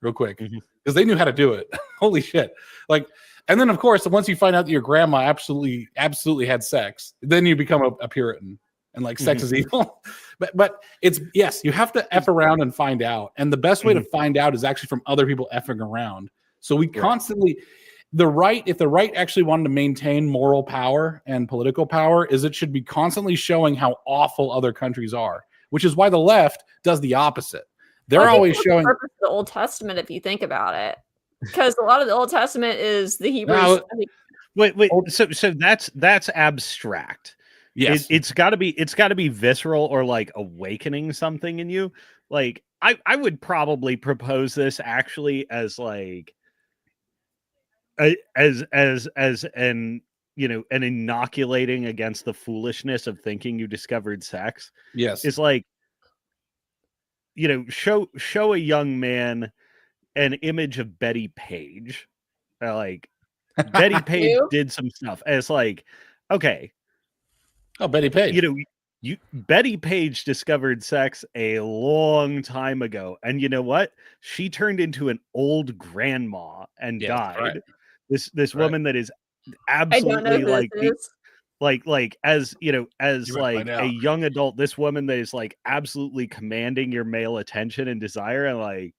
Speaker 1: real quick. Because they knew how to do it. Holy shit. Like, and then of course, once you find out that your grandma absolutely had sex, then you become a Puritan and like sex is evil. But it's, yes, you have to F around and find out. And the best way to find out is actually from other people effing around. So we constantly, if the right actually wanted to maintain moral power and political power, is it should be constantly showing how awful other countries are, which is why the left does the opposite. They're always showing
Speaker 2: the purpose of the Old Testament, if you think about it, because a lot of the Old Testament is the Hebrews.
Speaker 3: Wait. So that's abstract.
Speaker 1: Yes,
Speaker 3: it's got to be visceral or like awakening something in you. Like I would probably propose this actually as like as an an inoculating against the foolishness of thinking you discovered sex.
Speaker 1: Yes,
Speaker 3: it's like, show a young man an image of Betty Page. Like Betty Page did some stuff. And it's like, okay.
Speaker 1: Oh, Betty Page.
Speaker 3: Betty Page discovered sex a long time ago. And you know what? She turned into an old grandma and died.
Speaker 1: Right.
Speaker 3: This woman that is absolutely like as like a young adult, this woman that is like absolutely commanding your male attention and desire, and like,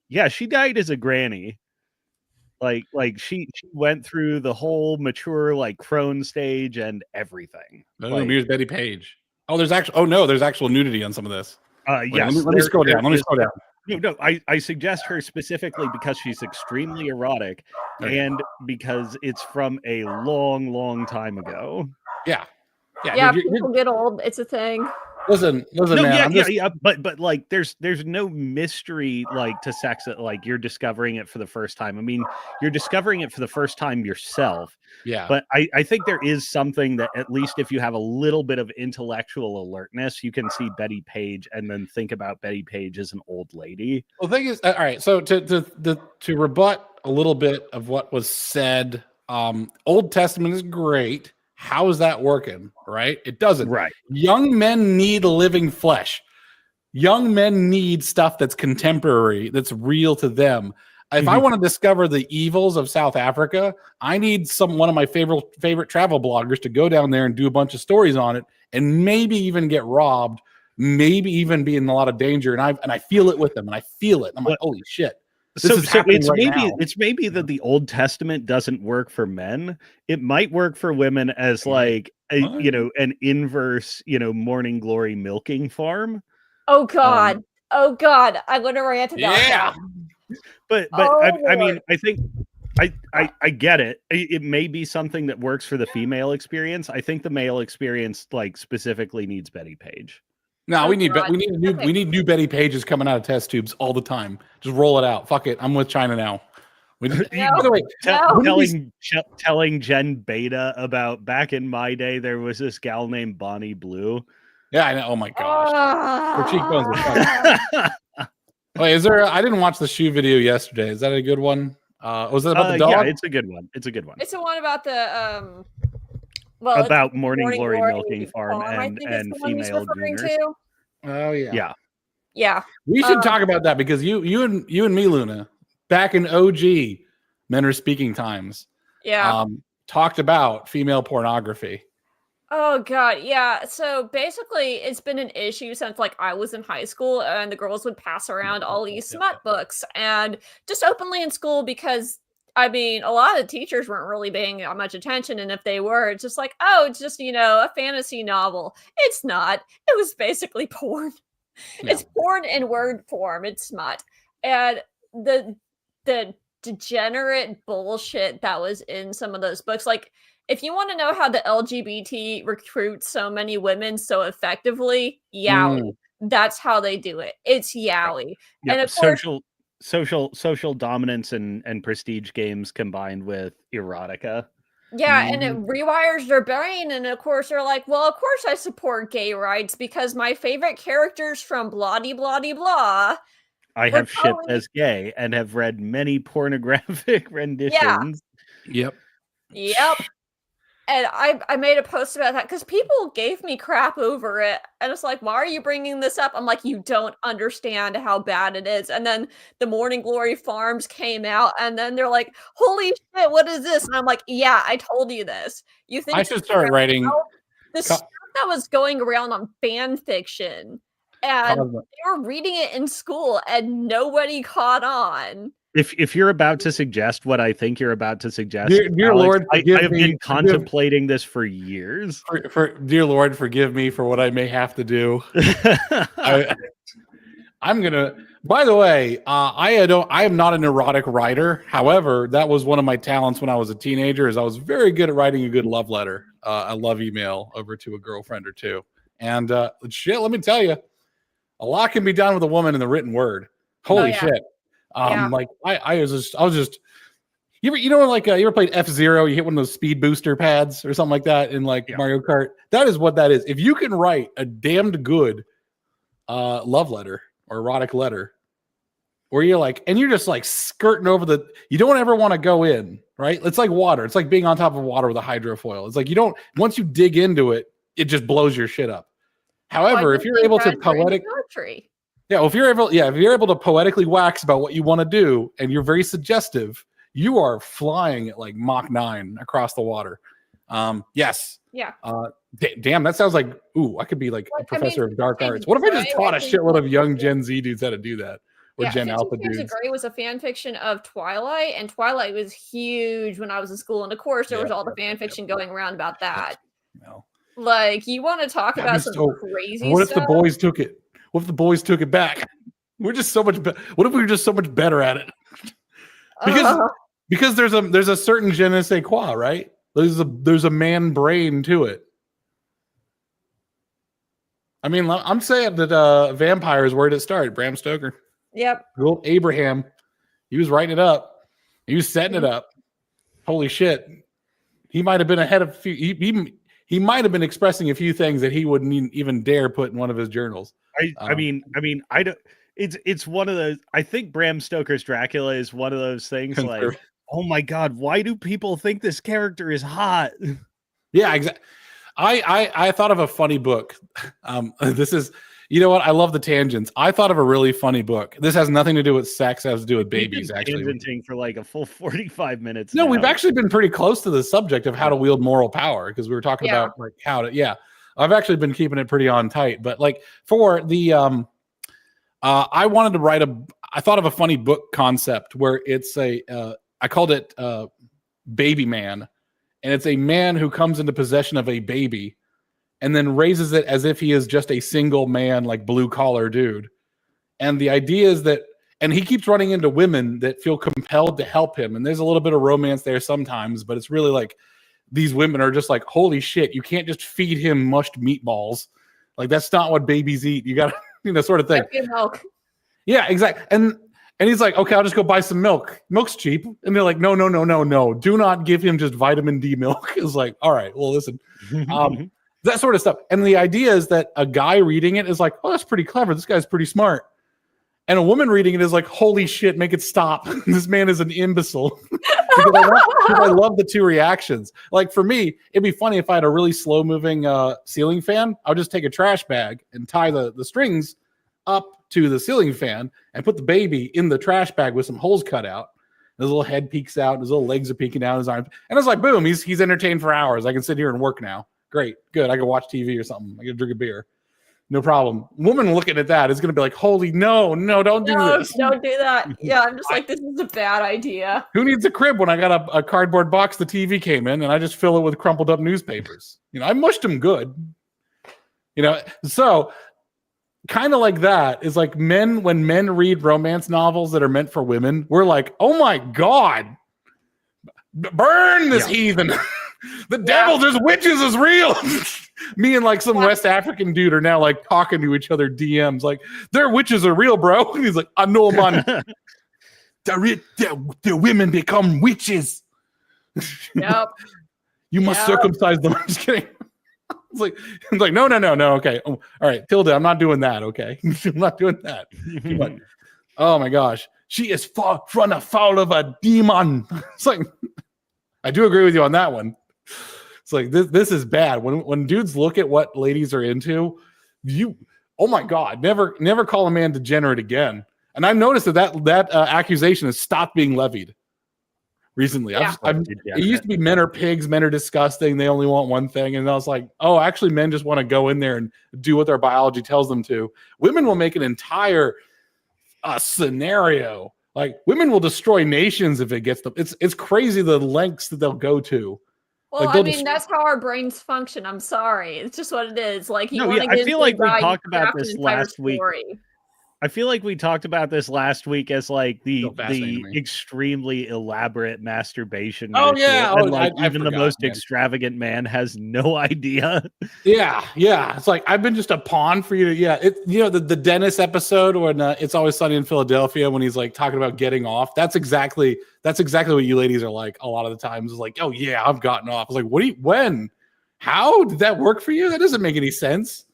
Speaker 3: yeah, she died as a granny. Like she went through the whole mature like crone stage and everything.
Speaker 1: Here's Betty Page. Oh, there's actual nudity on some of this.
Speaker 3: Yes.
Speaker 1: Let me scroll down.
Speaker 3: No, I suggest her specifically because she's extremely erotic, and because it's from a long, long time ago.
Speaker 1: Yeah.
Speaker 2: People get old. It's a thing.
Speaker 1: Listen, man.
Speaker 3: But like, there's no mystery like to sex that like you're discovering it for the first time. I mean, you're discovering it for the first time yourself.
Speaker 1: Yeah.
Speaker 3: But I think there is something that, at least if you have a little bit of intellectual alertness, you can see Betty Page and then think about Betty Page as an old lady.
Speaker 1: Well, the thing is, all right. So to rebut a little bit of what was said, Old Testament is great. How is that working? Right? It doesn't.
Speaker 3: Right.
Speaker 1: Young men need living flesh. Young men need stuff that's contemporary, that's real to them. If I want to discover the evils of South Africa, I need one of my favorite travel bloggers to go down there and do a bunch of stories on it, and maybe even get robbed, maybe even be in a lot of danger. And I feel it with them, and I feel it. And I'm like, holy shit.
Speaker 3: It's maybe that the Old Testament doesn't work for men. It might work for women as like an inverse, Morning Glory milking farm.
Speaker 2: Oh God. I'm going to rant about that.
Speaker 3: But I mean, I think I get it. It may be something that works for the female experience. I think the male experience like specifically needs Betty Page.
Speaker 1: No, we need new Betty Pages coming out of test tubes all the time. Just roll it out. Fuck it. I'm with China now.
Speaker 3: Telling Jen Beta about back in my day, there was this gal named Bonnie Blue.
Speaker 1: Yeah, I know. Oh my gosh. Her cheekbones are fucked. Wait, I didn't watch the shoe video yesterday. Is that a good one? Was it about the dog?
Speaker 3: Yeah, it's a good one. It's
Speaker 2: the one about the
Speaker 3: about Morning Glory milking farm and female gooners.
Speaker 1: Oh yeah.
Speaker 2: Yeah.
Speaker 1: We should talk about that, because you and me, Luna, back in OG Men Are Speaking times, talked about female pornography.
Speaker 2: Oh God, yeah. So basically, it's been an issue since like I was in high school, and the girls would pass around all these smut books, and just openly in school, because I mean, a lot of the teachers weren't really paying that much attention, and if they were, it's just like, oh, it's just a fantasy novel. It's not. It was basically porn. Yeah. It's porn in word form. It's smut, and the degenerate bullshit that was in some of those books, like. If you want to know how the LGBT recruits so many women so effectively, yaoi. That's how they do it. It's yaoi.
Speaker 3: Yeah,
Speaker 2: and of
Speaker 3: social social dominance and prestige games combined with erotica.
Speaker 2: Yeah, and it rewires their brain, and of course they're like, well, of course I support gay rights because my favorite characters from blah de blah de blah.
Speaker 3: I have shipped as gay and have read many pornographic renditions.
Speaker 1: Yeah.
Speaker 2: Yep. And I made a post about that because people gave me crap over it. And it's like, why are you bringing this up? I'm like, you don't understand how bad it is. And then the Morning Glory Farms came out, and then they're like, holy shit, what is this? And I'm like, yeah, I told you this. You think
Speaker 1: I should start writing
Speaker 2: the stuff that was going around on fan fiction, and they were reading it in school, and nobody caught on.
Speaker 3: If you're about to suggest what I think you're about to suggest,
Speaker 1: dear
Speaker 3: Alex,
Speaker 1: Lord,
Speaker 3: I have been contemplating this for years.
Speaker 1: Dear Lord, forgive me for what I may have to do. I'm gonna. By the way, I am not an erotic writer. However, that was one of my talents when I was a teenager. Is I was very good at writing a good love letter, a love email over to a girlfriend or two. And shit, let me tell you, a lot can be done with a woman in the written word. Holy shit. Like I was just you know like you ever played F-Zero, you hit one of those speed booster pads or something like that in like Mario Kart. That is what that is. If you can write a damned good love letter or erotic letter where you're like, and you're just like skirting over you don't ever want to go in, right? It's like water. It's like being on top of water with a hydrofoil. It's like once you dig into it, it just blows your shit up. However, if you're able to if you're able to poetically wax about what you want to do and you're very suggestive, you are flying at like Mach 9 across the water. Yes.
Speaker 2: Yeah.
Speaker 1: Damn, that sounds like, I could be like a professor of dark arts. What if I just taught a shitload of young Gen Z dudes how to do that? Or Gen Alpha dudes. 50 Shades of Grey
Speaker 2: was a fan fiction of Twilight, and Twilight was huge when I was in school. And of course, there was all the fan fiction going around about that.
Speaker 1: No.
Speaker 2: Like, you want to talk about some crazy stuff?
Speaker 1: What if the boys took it? What if the boys took it back? We're just so much better. What if we were just so much better at it? Because there's a certain je ne sais quoi, right? There's a man brain to it. I mean, I'm saying that vampires, where did it start? Bram Stoker.
Speaker 2: Yep.
Speaker 1: Old Abraham. He was writing it up. He was setting it up. Holy shit. He might have been ahead of he might have been expressing a few things that he wouldn't even dare put in one of his journals.
Speaker 3: I mean, I don't. It's one of those. I think Bram Stoker's Dracula is one of those things. Like, oh my god, why do people think this character is hot?
Speaker 1: Yeah, exactly. I thought of a funny book. This is, you know what? I love the tangents. I thought of a really funny book. This has nothing to do with sex. It has to do with babies. Actually,
Speaker 3: tangenting for like a full 45 minutes.
Speaker 1: No, we've actually been pretty close to the subject of how to wield moral power because we were talking about like how to. Yeah, I've actually been keeping it pretty on tight. But like for the, I wanted to write I thought of a funny book concept where it's I called it Baby Man. And it's a man who comes into possession of a baby and then raises it as if he is just a single man, like blue collar dude. And the idea is that, and he keeps running into women that feel compelled to help him. And there's a little bit of romance there sometimes, but it's really like these women are just like, holy shit, you can't just feed him mushed meatballs. Like that's not what babies eat. You got to, sort of thing.
Speaker 2: Milk.
Speaker 1: Yeah, exactly. And he's like, okay, I'll just go buy some milk. Milk's cheap. And they're like, no. Do not give him just vitamin D milk. It's like, all right, well, listen. That sort of stuff. And the idea is that a guy reading it is like, oh, that's pretty clever. This guy's pretty smart. And a woman reading it is like, holy shit, make it stop. This man is an imbecile. because I love the two reactions. Like for me, it'd be funny if I had a really slow-moving ceiling fan. I would just take a trash bag and tie the strings up to the ceiling fan and put the baby in the trash bag with some holes cut out. His little head peeks out, his little legs are peeking out, his arms. And it's like, boom, he's entertained for hours. I can sit here and work now. Great, good. I can watch TV or something. I can drink a beer. No problem. Woman looking at that is going to be like, holy, no, don't do this.
Speaker 2: Don't do that. Yeah, I'm just like, this is a bad idea.
Speaker 1: Who needs a crib when I got a cardboard box the TV came in and I just fill it with crumpled up newspapers? I mushed them good. So kind of like that is like when men read romance novels that are meant for women, we're like, oh my God, burn this heathen. The devil, there's witches is real. Me and like some West African dude are now like talking to each other DMs like, their witches are real, bro. And he's like, I know, man. the women become witches.
Speaker 2: Yep.
Speaker 1: You must circumcise them. I'm just kidding. It's like no. Okay. Oh, all right, Tilda, I'm not doing that. Okay. I'm not doing that. Oh my gosh. She is from a foul of a demon. It's like, I do agree with you on that one. It's like, this is bad. When dudes look at what ladies are into, oh my God, never call a man degenerate again. And I've noticed that accusation has stopped being levied recently.
Speaker 2: Yeah.
Speaker 1: It used to be men are pigs, men are disgusting, they only want one thing. And I was like, oh, actually, men just want to go in there and do what their biology tells them to. Women will make an entire scenario. Like, women will destroy nations if it gets them. It's crazy the lengths that they'll go to.
Speaker 2: Well,
Speaker 1: like,
Speaker 2: I mean, that's how our brains function. I'm sorry. It's just what it is. Like, I
Speaker 3: feel like we talked about this last week. I feel like we talked about this last week as like the extremely elaborate masturbation.
Speaker 1: Oh yeah,
Speaker 3: and like even the most extravagant man has no idea.
Speaker 1: Yeah. It's like, I've been just a pawn for you to. Yeah, the Dennis episode when It's Always Sunny in Philadelphia, when he's like talking about getting off. That's exactly what you ladies are like a lot of the times. It's like, oh yeah, I've gotten off. It's like, when, how did that work for you? That doesn't make any sense.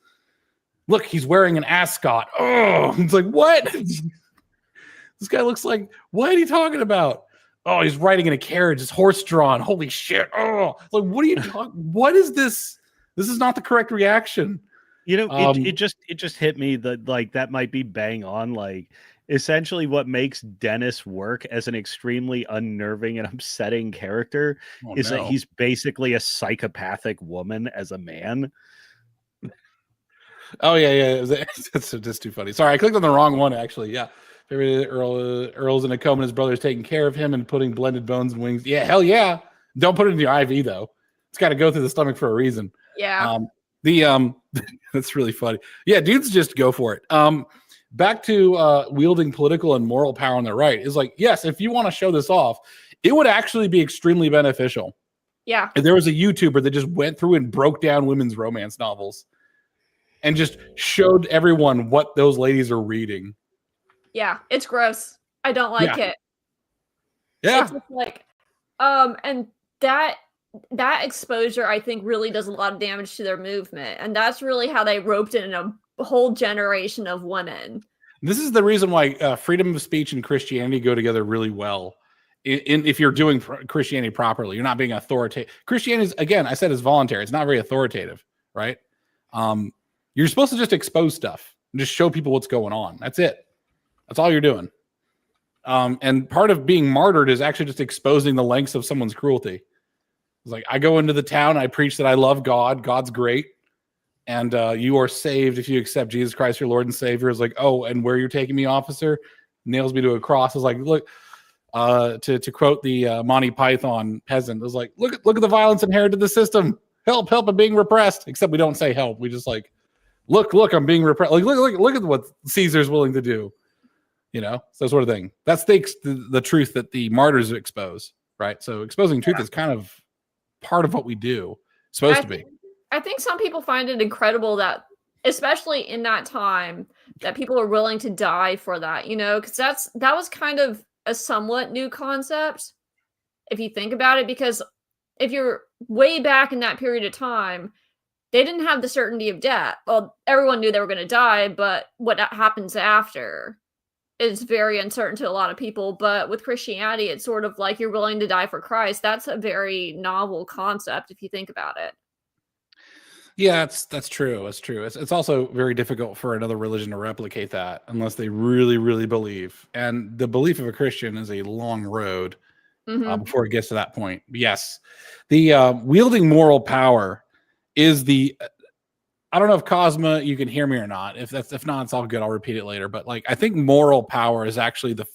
Speaker 1: Look, he's wearing an ascot. Oh, it's like, what? This guy looks like, what are you talking about? Oh, he's riding in a carriage. It's horse drawn. Holy shit. Oh, like, what are you talking? What is this? This is not the correct reaction.
Speaker 3: It just hit me that like that might be bang on. Like, essentially what makes Dennis work as an extremely unnerving and upsetting character that he's basically a psychopathic woman as a man.
Speaker 1: Oh yeah. That's too funny. Sorry, I clicked on the wrong one. Actually, yeah. Earl's in a coma. And his brother's taking care of him and putting blended bones and wings. Yeah, hell yeah. Don't put it in your IV though. It's got to go through the stomach for a reason.
Speaker 2: Yeah.
Speaker 1: That's really funny. Yeah, dudes just go for it. Back to wielding political and moral power on the right is like, yes, if you want to show this off, it would actually be extremely beneficial.
Speaker 2: Yeah.
Speaker 1: If there was a YouTuber that just went through and broke down women's romance novels and just showed everyone what those ladies are reading.
Speaker 2: Yeah, it's gross. I don't like it.
Speaker 1: Yeah.
Speaker 2: It's just like, and that exposure, I think, really does a lot of damage to their movement. And that's really how they roped in a whole generation of women.
Speaker 1: This is the reason why freedom of speech and Christianity go together really well. If you're doing Christianity properly, you're not being authoritative. Christianity is, again, I said, is voluntary. It's not very authoritative, right? You're supposed to just expose stuff and just show people what's going on. That's it. That's all you're doing. And part of being martyred is actually just exposing the lengths of someone's cruelty. It's like, I go into the town, I preach that I love God. God's great. And you are saved if you accept Jesus Christ, your Lord and Savior. It's like, oh, and where you're taking me, officer? Nails me to a cross. It's like, look, to quote the Monty Python peasant, it was like, look at the violence inherent in the system. Help, I'm being repressed. Except we don't say help. We just like, look, I'm being repressed. Like, look at what Caesar's willing to do. So sort of thing. That stakes the truth that the martyrs expose, right? So exposing truth is kind of part of what we do. It's supposed to be.
Speaker 2: I think some people find it incredible that, especially in that time, that people are willing to die for that, because that was kind of a somewhat new concept, if you think about it, because if you're way back in that period of time, they didn't have the certainty of death. Well, everyone knew they were going to die, but what happens after is very uncertain to a lot of people. But with Christianity, it's sort of like you're willing to die for Christ. That's a very novel concept if you think about it.
Speaker 1: Yeah, that's true. It's true. It's also very difficult for another religion to replicate that unless they really, really believe. And the belief of a Christian is a long road before it gets to that point. Yes, the wielding moral power is the. I don't know if Cosma, you can hear me or not. If not, it's all good. I'll repeat it later. But like, I think moral power is actually the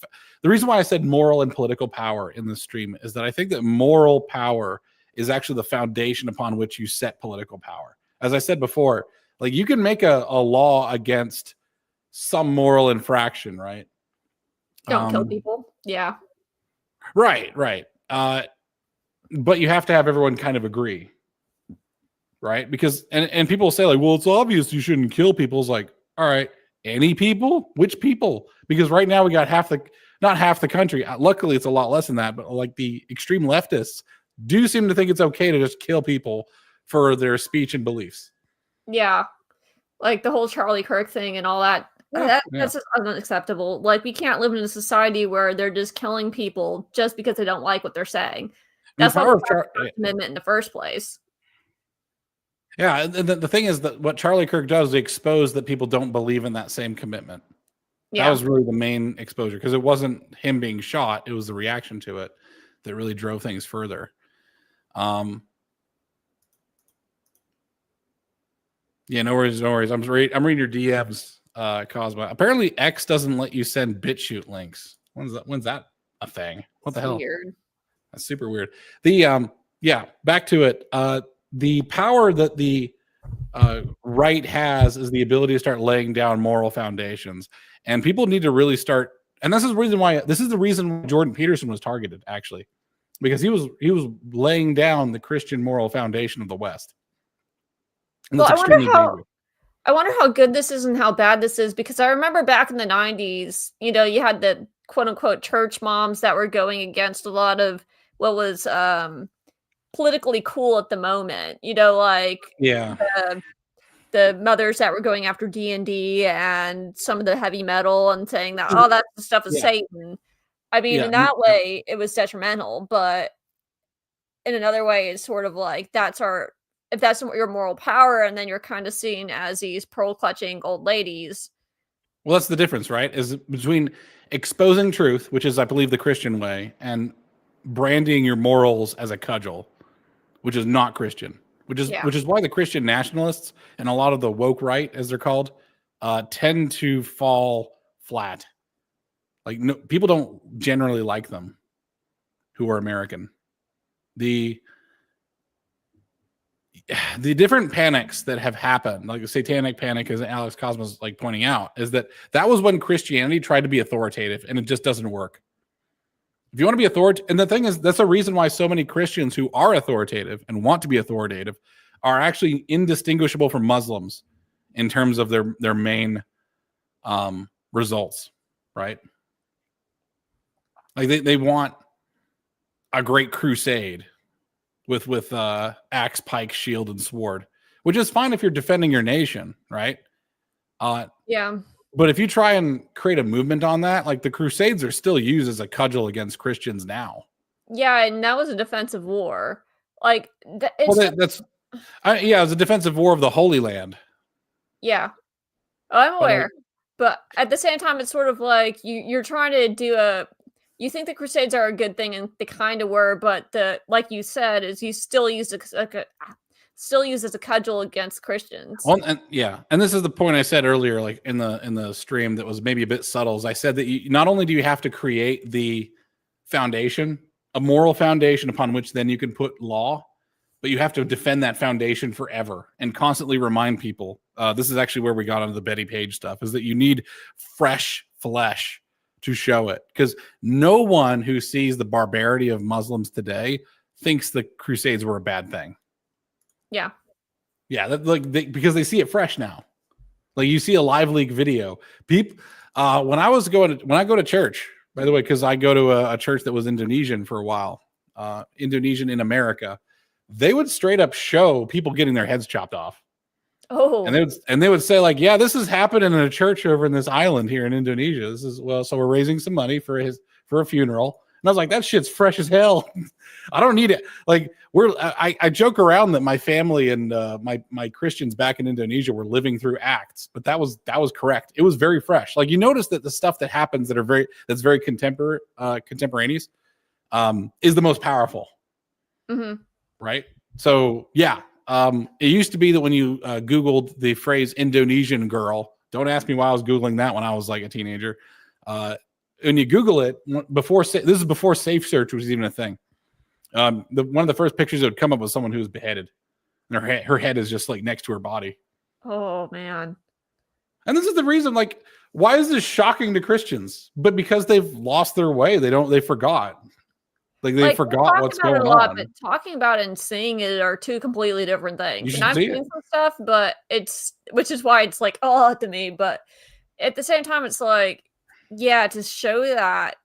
Speaker 1: reason why I said moral and political power in this stream is that I think that moral power is actually the foundation upon which you set political power. As I said before, like, you can make a law against some moral infraction, right?
Speaker 2: Don't kill people. Yeah.
Speaker 1: Right. But you have to have everyone kind of agree. Right? Because and people say like, well, it's obvious you shouldn't kill people. It's like, all right, any people? Which people? Because right now we got half not half the country. Luckily, it's a lot less than that. But like the extreme leftists do seem to think it's okay to just kill people for their speech and beliefs.
Speaker 2: Yeah, like the whole Charlie Kirk thing and all that. That's just unacceptable. Like, we can't live in a society where they're just killing people just because they don't like what they're saying. That's not the commitment in the first place.
Speaker 1: Yeah, and the thing is that what Charlie Kirk does is expose that people don't believe in that same commitment. Yeah. That was really the main exposure, because it wasn't him being shot; it was the reaction to it that really drove things further. Yeah, no worries, no worries. I'm reading your DMs. Cosmo. Apparently X doesn't let you send BitChute links. When's that a thing? What the hell?
Speaker 2: Weird.
Speaker 1: That's super weird. The back to it. The power that the right has is the ability to start laying down moral foundations. And people need to really start, and this is the reason Jordan Peterson was targeted, actually. Because he was laying down the Christian moral foundation of the West. And
Speaker 2: well, I wonder how good this is and how bad this is, because I remember back in the 90s, you had the quote unquote church moms that were going against a lot of what was politically cool at the moment, like the mothers that were going after D&D and some of the heavy metal and saying that, oh, that's the stuff of Satan. I mean, in that way, it was detrimental, but in another way, it's sort of like if that's your moral power, and then you're kind of seen as these pearl-clutching old ladies.
Speaker 1: Well, that's the difference, right? Is between exposing truth, which is, I believe, the Christian way, and branding your morals as a cudgel, which is not Christian. Which is why the Christian nationalists and a lot of the woke right, as they're called, tend to fall flat. Like, people don't generally like them who are American. The different panics that have happened, like the satanic panic, as Alex Cosmos like pointing out, is that was when Christianity tried to be authoritative, and it just doesn't work. If you want to be authoritative, and the thing is, that's a reason why so many Christians who are authoritative and want to be authoritative are actually indistinguishable from Muslims in terms of their main results, right? Like they want a great crusade with axe, pike, shield, and sword, which is fine if you're defending your nation, right?
Speaker 2: Yeah.
Speaker 1: But if you try and create a movement on that, like the Crusades are still used as a cudgel against Christians now.
Speaker 2: Yeah, and that was a defensive war. Like,
Speaker 1: it was a defensive war of the Holy Land.
Speaker 2: Yeah, I'm aware, but at the same time, it's sort of like you're trying to do you think the Crusades are a good thing, and they kind of were, but like you said, is you still used as a cudgel against Christians.
Speaker 1: Well, and this is the point I said earlier, like in the stream, that was maybe a bit subtle. Is I said that not only do you have to create the foundation, a moral foundation upon which then you can put law, but you have to defend that foundation forever and constantly remind people. This is actually where we got onto the Betty Page stuff, is that you need fresh flesh to show it, because no one who sees the barbarity of Muslims today thinks the Crusades were a bad thing.
Speaker 2: Yeah,
Speaker 1: because they see it fresh now. Like, you see a live leak video. People, when I go to church, by the way, because I go to a church that was Indonesian for a while, Indonesian in America, they would straight up show people getting their heads chopped off.
Speaker 2: Oh,
Speaker 1: and they would say, like, yeah, this is happening in a church over in this island here in Indonesia. So we're raising some money for a funeral. And I was like, that shit's fresh as hell. I don't need it. Like, I joke around that my family and my Christians back in Indonesia were living through Acts, but that was correct. It was very fresh. Like, you notice that the stuff that happens that's very contemporaneous is the most powerful.
Speaker 2: Mm-hmm.
Speaker 1: Right. So yeah. It used to be that when you Googled the phrase Indonesian girl, don't ask me why I was Googling that when I was like a teenager. When you Google it, this is before Safe Search was even a thing. One of the first pictures that would come up was someone who was beheaded, and her head is just like next to her body.
Speaker 2: Oh man!
Speaker 1: And this is the reason. Like, why is this shocking to Christians? But because they've lost their way, they forgot. Like, they forgot what's going on.
Speaker 2: But talking about it and seeing it are two completely different things.
Speaker 1: And I've seen
Speaker 2: some stuff, but which is why it's like, oh, to me. But at the same time, it's like, yeah, to show that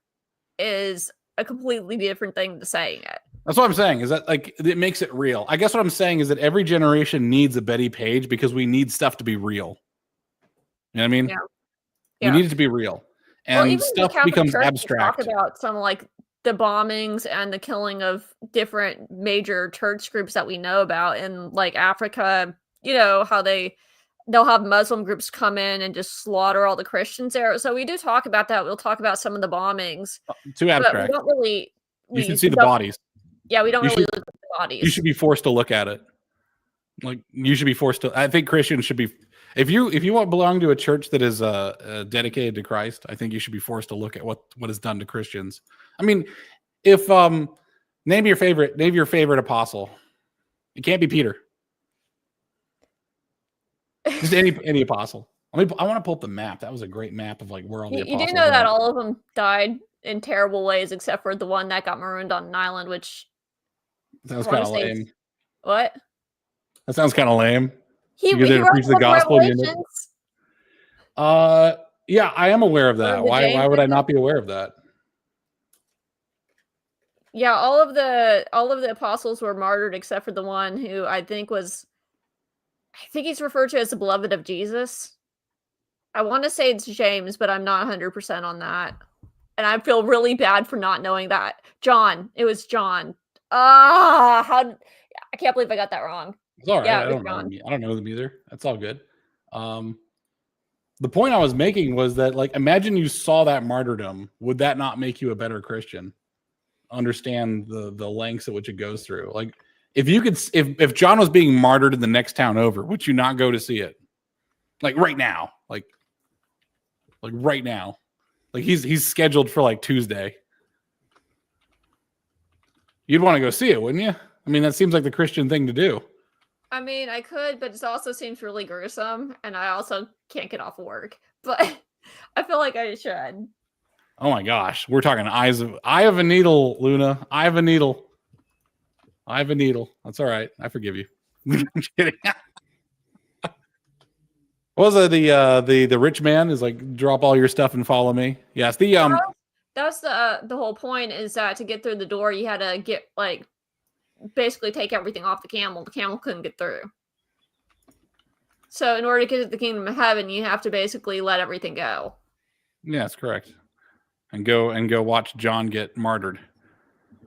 Speaker 2: is a completely different thing to saying it.
Speaker 1: That's what I'm saying, is that like it makes it real. I guess what I'm saying is that every generation needs a Betty Page because we need stuff to be real. You know what I mean?
Speaker 2: Yeah.
Speaker 1: We need it to be real. And
Speaker 2: even
Speaker 1: stuff
Speaker 2: the Catholic
Speaker 1: becomes
Speaker 2: Church,
Speaker 1: abstract.
Speaker 2: Talk about some like the bombings and the killing of different major church groups that we know about in like Africa, you know, how they'll have Muslim groups come in and just slaughter all the Christians there. So we do talk about that. We'll talk about some of the bombings.
Speaker 1: Too abstract.
Speaker 2: But we don't really.
Speaker 1: You should see the bodies.
Speaker 2: Yeah, we don't really look at the bodies.
Speaker 1: You should be forced to look at it. Like you should be forced to. I think Christians should be. If you want to belong to a church that is dedicated to Christ, I think you should be forced to look at what is done to Christians. I mean, if name your favorite apostle. It can't be Peter. Just any apostle. I want to pull up the map. That was a great map of like where all the apostles.
Speaker 2: You do know that all of them died in terrible ways, except for the one that got marooned on an island, which
Speaker 1: sounds kind of lame.
Speaker 2: What?
Speaker 1: That sounds kind of lame.
Speaker 2: He
Speaker 1: there to preach the gospel. Yeah, I am aware of that. Why would I not be aware of that?
Speaker 2: Yeah, all of the apostles were martyred except for the one who I think he's referred to as the beloved of Jesus. I want to say it's James, but I'm not 100% on that. And I feel really bad for not knowing that. John. It was John. I can't believe I got that wrong.
Speaker 1: It's all right. Yeah, I don't know them either. That's all good. The point I was making was that, like, imagine you saw that martyrdom. Would that not make you a better Christian? Understand the lengths at which it goes through. Like, if John was being martyred in the next town over, would you not go to see it? Like right now, like right now, like he's scheduled for like Tuesday. You'd want to go see it, wouldn't you? I mean, that seems like the Christian thing to do.
Speaker 2: I mean, I could, but it also seems really gruesome, and I also can't get off work. But I feel like I should.
Speaker 1: Oh my gosh, we're talking eye of a needle, Luna. Eye of a needle. Eye of a needle. That's all right. I forgive you. I'm kidding. What was it? The rich man is like, drop all your stuff and follow me. Yes.
Speaker 2: That's the whole point, is that to get through the door, you had to get like basically take everything off the camel. The camel couldn't get through. So in order to get to the kingdom of heaven, you have to basically let everything go.
Speaker 1: Yeah, that's correct. And go watch John get martyred.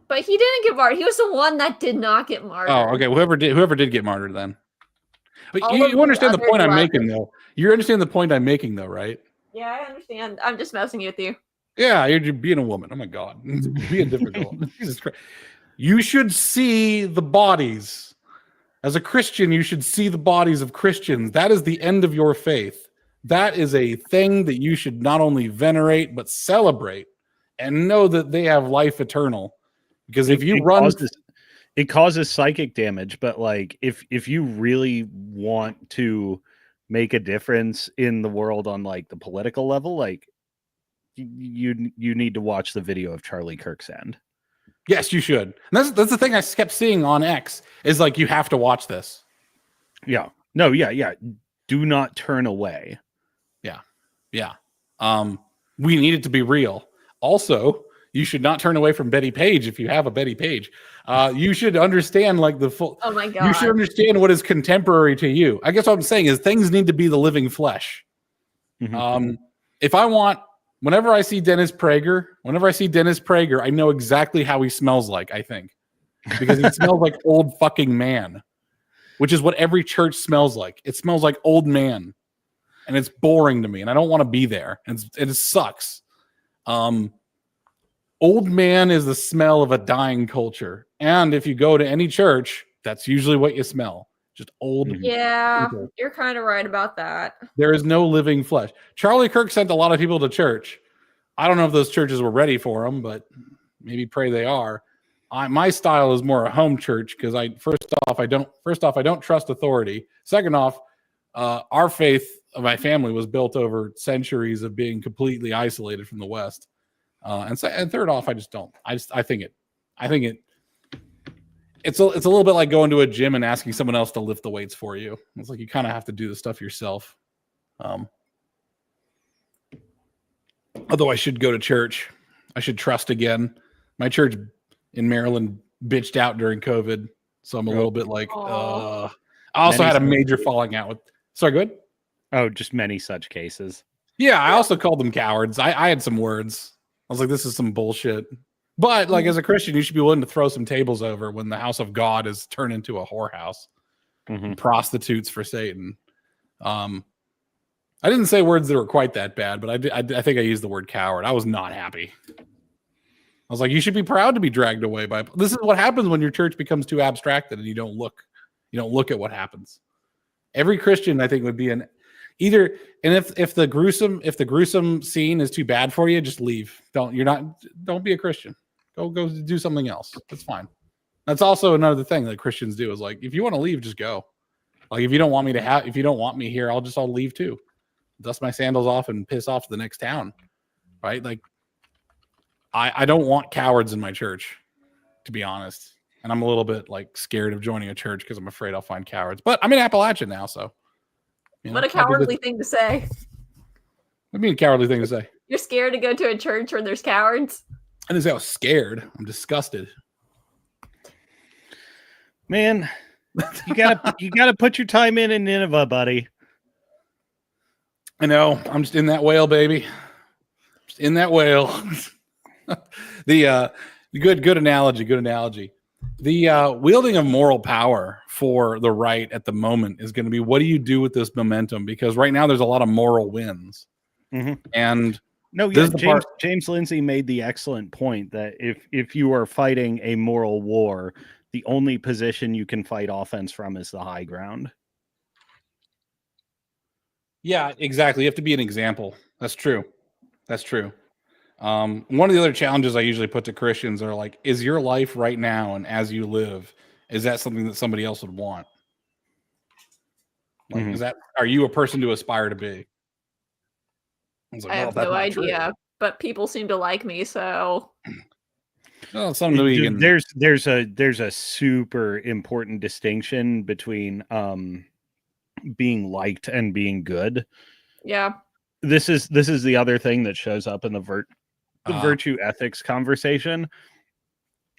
Speaker 2: But he didn't get martyred. He was the one that did not get martyred.
Speaker 1: Oh, okay. Whoever did get martyred then. But you understand the point I'm making, though. You understand the point I'm making, though, right?
Speaker 2: Yeah, I understand. I'm just messing with you.
Speaker 1: Yeah, you're being a woman. Oh my God, being difficult. Jesus Christ. You should see the bodies. As a Christian, you should see the bodies of Christians. That is the end of your faith. That is a thing that you should not only venerate, but celebrate and know that they have life eternal. Because if you run...
Speaker 3: It causes psychic damage, but like if you really want to make a difference in the world on like the political level, like you need to watch the video of Charlie Kirk's end.
Speaker 1: Yes, you should. And that's the thing I kept seeing on X, is like, you have to watch this.
Speaker 3: Yeah. No, yeah. Do not turn away.
Speaker 1: Yeah. We need it to be real. Also, you should not turn away from Betty Page if you have a Betty Page. You should understand like the full.
Speaker 2: Oh my God.
Speaker 1: You should understand what is contemporary to you. I guess what I'm saying is things need to be the living flesh. Mm-hmm. Whenever I see Dennis Prager, I know exactly how he smells like, I think. Because he smells like old fucking man. Which is what every church smells like. It smells like old man. And it's boring to me. And I don't want to be there. And it sucks. Old man is the smell of a dying culture. And if you go to any church, that's usually what you smell. Just old.
Speaker 2: Yeah, people. You're kind of right about that.
Speaker 1: There is no living flesh. Charlie Kirk sent a lot of people to church. I don't know if those churches were ready for him, but maybe pray they are. My style is more a home church because first off, I don't trust authority. Second off, our faith of my family was built over centuries of being completely isolated from the West. And third off, I just don't. I think it's a little bit like going to a gym and asking someone else to lift the weights for you. It's like you kind of have to do the stuff yourself. Although I should go to church. I should trust again. My church in Maryland bitched out during COVID, so I'm a little bit like, I also had a major falling out with. Sorry, good.
Speaker 3: Oh, just many such cases.
Speaker 1: Yeah, I also called them cowards. I had some words. I was like, this is some bullshit. But like as a Christian, you should be willing to throw some tables over when the house of God is turned into a whorehouse. Prostitutes for Satan. I didn't say words that were quite that bad, but I think I used the word coward. I was not happy. I was like, you should be proud to be dragged away by. This is what happens when your church becomes too abstracted and you don't look at what happens. Every Christian, I think, would be an either. And if the gruesome scene is too bad for you, just leave. Don't be a Christian. Go do something else. That's fine. That's also another thing that Christians do is like, if you want to leave, just go. Like if you don't want me here, I'll leave too. Dust my sandals off and piss off to the next town. Right? Like I don't want cowards in my church, to be honest. And I'm a little bit like scared of joining a church because I'm afraid I'll find cowards. But I'm in Appalachia now, so
Speaker 2: what a cowardly thing to say.
Speaker 1: What do you mean a cowardly thing to say?
Speaker 2: You're scared to go to a church where there's cowards?
Speaker 1: I didn't say I was scared. I'm disgusted.
Speaker 3: Man, you gotta put your time in Nineveh, buddy.
Speaker 1: I know. I'm just in that whale, baby. Just in that whale. The good analogy. Good analogy. The wielding of moral power for the right at the moment is going to be, what do you do with this momentum? Because right now there's a lot of moral wins. And
Speaker 3: no, yeah, James Lindsay made the excellent point that if you are fighting a moral war, the only position you can fight offense from is the high ground.
Speaker 1: Yeah, exactly. You have to be an example. That's true. That's true. One of the other challenges I usually put to Christians are like, is your life right now and as you live, is that something that somebody else would want? Like, are you a person to aspire to be?
Speaker 2: I have no idea, but people seem to like me, so.
Speaker 1: Well,
Speaker 3: there's a super important distinction between being liked and being good.
Speaker 2: Yeah.
Speaker 3: This is the other thing that shows up in the virtue ethics conversation.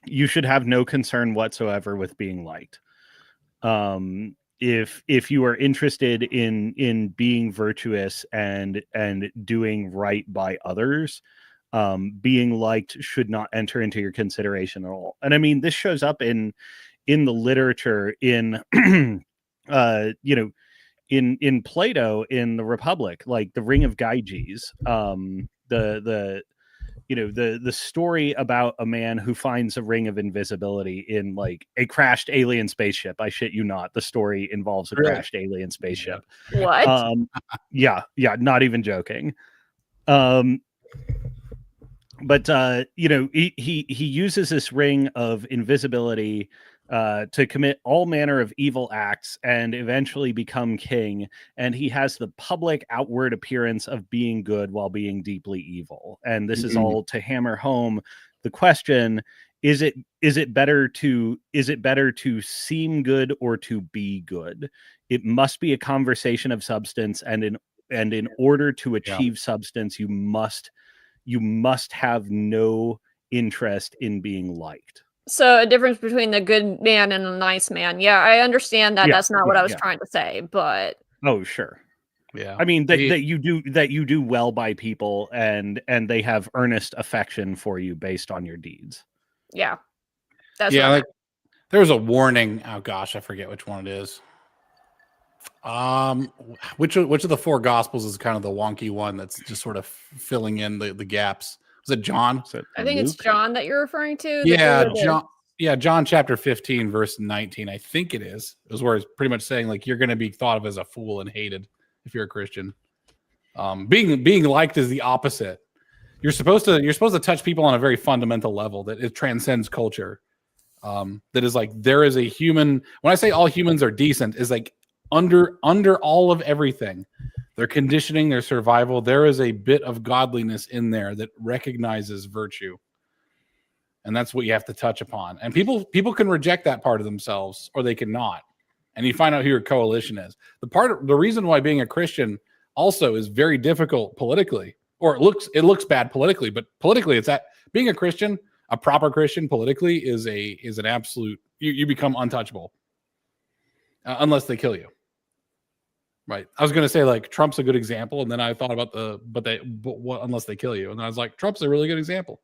Speaker 3: You should have no concern whatsoever with being liked. If you are interested in being virtuous and doing right by others, being liked should not enter into your consideration at all. And I mean, this shows up in the literature, in in Plato, in the Republic, like the Ring of Gyges, the story about a man who finds a ring of invisibility in like a crashed alien spaceship. I shit you not. The story involves a crashed alien spaceship.
Speaker 2: What?
Speaker 3: Yeah, not even joking. But he uses this ring of invisibility to commit all manner of evil acts and eventually become king. And he has the public outward appearance of being good while being deeply evil. And this is all to hammer home the question: is it better to seem good or to be good? It must be a conversation of substance, and in order to achieve substance, you must have no interest in being liked.
Speaker 2: So a difference between the good man and a nice man. Yeah, I understand that. That's not what I was trying to say, but
Speaker 3: oh, sure.
Speaker 1: Yeah.
Speaker 3: I mean that you do well by people and they have earnest affection for you based on your deeds.
Speaker 2: Yeah. That's
Speaker 1: like there was a warning. Oh gosh, I forget which one it is. Which of the four gospels is kind of the wonky one that's just sort of filling in the gaps? Was it John?
Speaker 2: I think it's John that you're referring to.
Speaker 1: John chapter 15 verse 19. I think it is. It was where it's pretty much saying like you're going to be thought of as a fool and hated if you're a Christian. Being liked is the opposite. You're supposed to touch people on a very fundamental level that it transcends culture. That is like there is a human. When I say all humans are decent, is like under all of everything. Their conditioning, their survival, there is a bit of godliness in there that recognizes virtue. And that's what you have to touch upon. And people can reject that part of themselves or they cannot. And you find out who your coalition is. The reason why being a Christian also is very difficult politically, or it looks bad politically, but politically it's being a Christian, a proper Christian politically is an absolute, you become untouchable unless they kill you. Right. I was going to say like Trump's a good example. And then I thought about unless they kill you. And I was like, Trump's a really good example.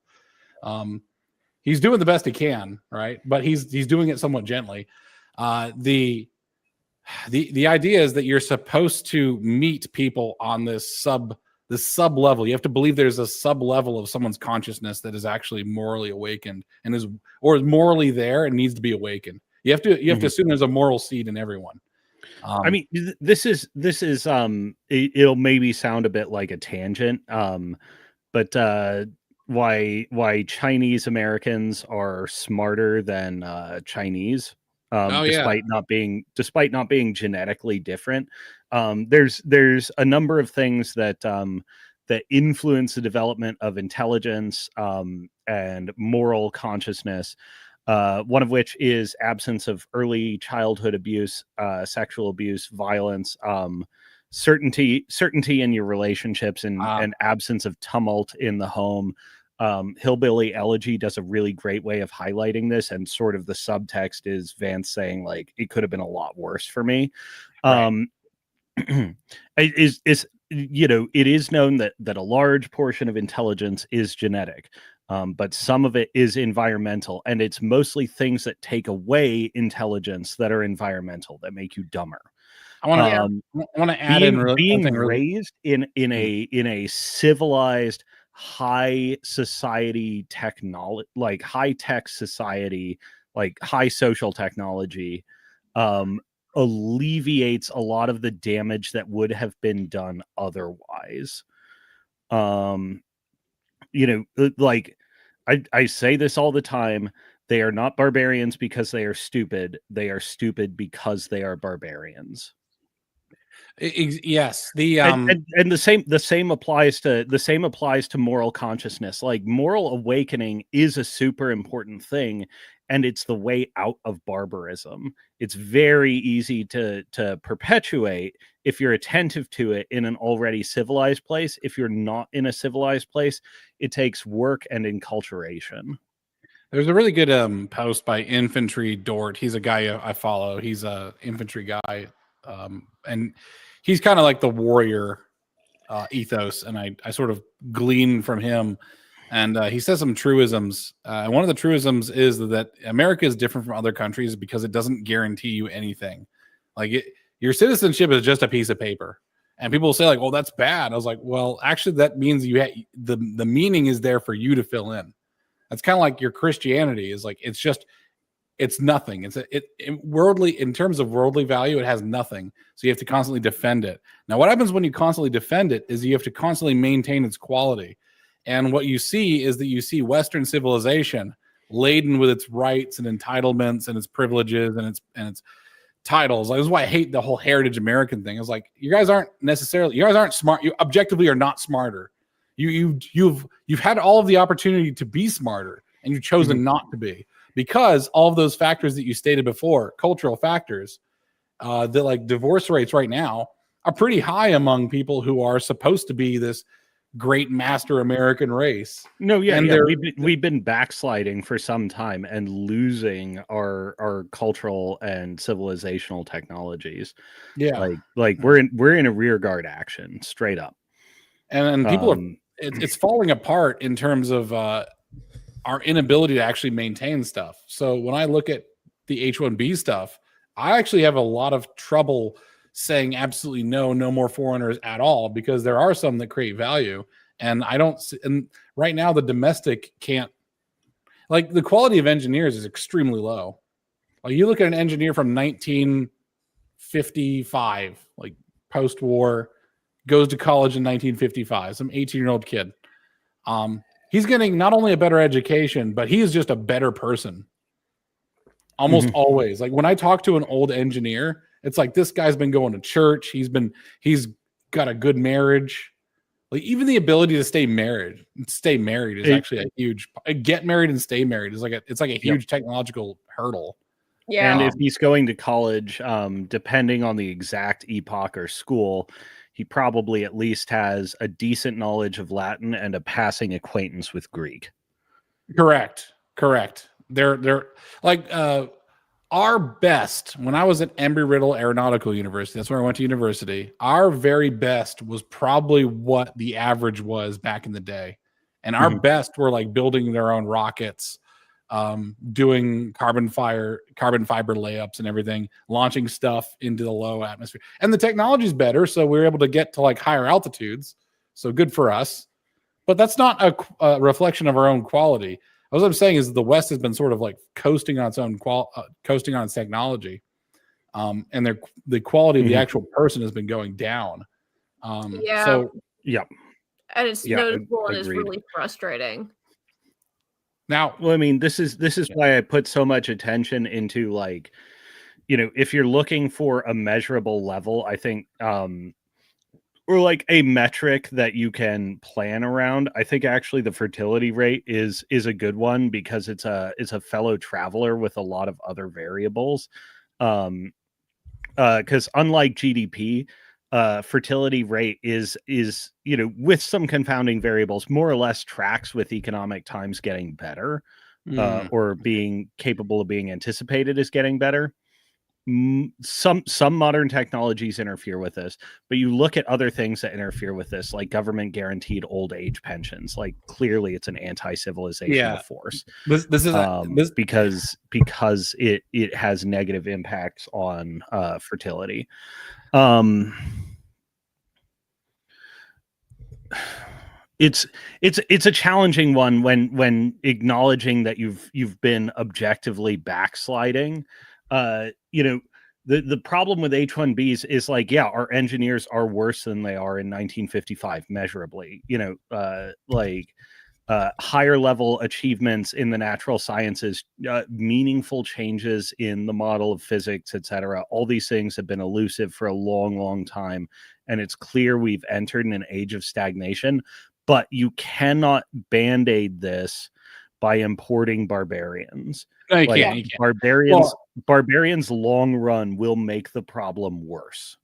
Speaker 1: He's doing the best he can. Right. But he's doing it somewhat gently. The idea is that you're supposed to meet people on this sub level. You have to believe there's a sub level of someone's consciousness that is actually morally awakened and is morally there and needs to be awakened. You have to assume there's a moral seed in everyone.
Speaker 3: I mean, this is it'll maybe sound a bit like a tangent, but why Chinese Americans are smarter than Chinese, despite not being genetically different. There's a number of things that influence the development of intelligence and moral consciousness. One of which is absence of early childhood abuse, sexual abuse, violence, certainty in your relationships, and absence of tumult in the home. Hillbilly Elegy does a really great way of highlighting this, and sort of the subtext is Vance saying like it could have been a lot worse for me. Right. It is known that a large portion of intelligence is genetic. But some of it is environmental, and it's mostly things that take away intelligence that are environmental, that make you dumber.
Speaker 1: I want to add
Speaker 3: being raised in a civilized, high society technology, like high tech society, like high social technology, alleviates a lot of the damage that would have been done otherwise. Like I say this all the time, they are not barbarians because they are stupid. They are stupid because they are barbarians.
Speaker 1: Yes,
Speaker 3: and the same applies to moral consciousness. Like moral awakening is a super important thing, and it's the way out of barbarism. It's very easy to perpetuate if you're attentive to it in an already civilized place. If you're not in a civilized place, it takes work and enculturation.
Speaker 1: There's a really good post by Infantry Dort. He's a guy I follow. He's a infantry guy, and he's kind of like the warrior ethos, and I sort of glean from him. And he says some truisms. And one of the truisms is that America is different from other countries because it doesn't guarantee you anything. Like your citizenship is just a piece of paper. And people will say like, "Well, that's bad." I was like, "Well, actually, that means the meaning is there for you to fill in." That's kind of like your Christianity is like it's nothing. Worldly, in terms of worldly value, it has nothing. So you have to constantly defend it. Now, what happens when you constantly defend it is you have to constantly maintain its quality. And what you see is that you see Western civilization laden with its rights and entitlements and its privileges and its titles. Like, this is why I hate the whole heritage American thing. It's like you guys aren't smart. You objectively are not smarter. You've had all of the opportunity to be smarter, and you've chosen not to be, because all of those factors that you stated before, cultural factors, that like divorce rates right now are pretty high among people who are supposed to be this great master American race.
Speaker 3: No, yeah. We've been backsliding for some time and losing our cultural and civilizational technologies.
Speaker 1: Yeah,
Speaker 3: like we're in a rear guard action, straight up.
Speaker 1: And people it's falling apart in terms of our inability to actually maintain stuff. So when I look at the H-1B stuff, I actually have a lot of trouble saying absolutely no more foreigners at all, because there are some that create value, and and right now the domestic can't, like, the quality of engineers is extremely low. Like, you look at an engineer from 1955, like post-war, goes to college in 1955, some 18-year-old kid. He's getting not only a better education, but he is just a better person. Almost always. Like, when I talk to an old engineer, it's like, this guy's been going to church. He's got a good marriage. Like, even the ability to stay married is actually a huge, get married and stay married is like a huge technological hurdle.
Speaker 2: Yeah.
Speaker 3: And if he's going to college, depending on the exact epoch or school, he probably at least has a decent knowledge of Latin and a passing acquaintance with Greek.
Speaker 1: Correct. They're like our best. When I was at Embry-Riddle Aeronautical University, that's where I went to university. Our very best was probably what the average was back in the day, and our best were like building their own rockets, doing carbon fiber layups and everything, launching stuff into the low atmosphere. And the technology's better, so we were able to get to like higher altitudes. So good for us. But that's not a reflection of our own quality. What I'm saying is the West has been sort of like coasting on its own coasting on its technology, and the quality of the actual person has been going down.
Speaker 2: So and it's noticeable and it's really frustrating.
Speaker 1: Now,
Speaker 3: well, I mean, this is why I put so much attention into, like, if you're looking for a measurable level, I think, or like a metric that you can plan around, I think actually the fertility rate is a good one, because it's a fellow traveler with a lot of other variables. Because unlike GDP, fertility rate is with some confounding variables, more or less tracks with economic times getting better, or being capable of being anticipated as getting better. Some modern technologies interfere with this, but you look at other things that interfere with this, like government guaranteed old age pensions. Like, clearly it's an anti-civilizational force.
Speaker 1: This is
Speaker 3: because it has negative impacts on fertility. It's a challenging one when acknowledging that you've been objectively backsliding. The problem with H-1Bs is like, our engineers are worse than they are in 1955, measurably. Higher level achievements in the natural sciences, meaningful changes in the model of physics, etc. All these things have been elusive for a long, long time, and it's clear we've entered in an age of stagnation. But you cannot band-aid this by importing barbarians.
Speaker 1: No, you can't.
Speaker 3: Barbarians long run will make the problem worse.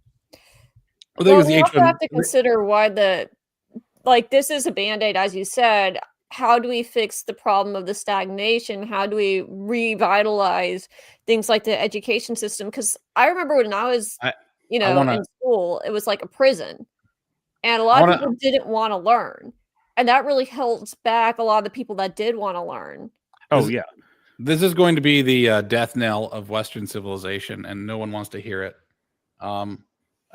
Speaker 2: We also have to consider why this is a band-aid, as you said. How do we fix the problem of the stagnation? How do we revitalize things like the education system? Because I remember when I was, in school, it was like a prison, and a lot of people didn't want to learn, and that really holds back a lot of the people that did want to learn.
Speaker 1: This is going to be the death knell of Western civilization, and no one wants to hear it.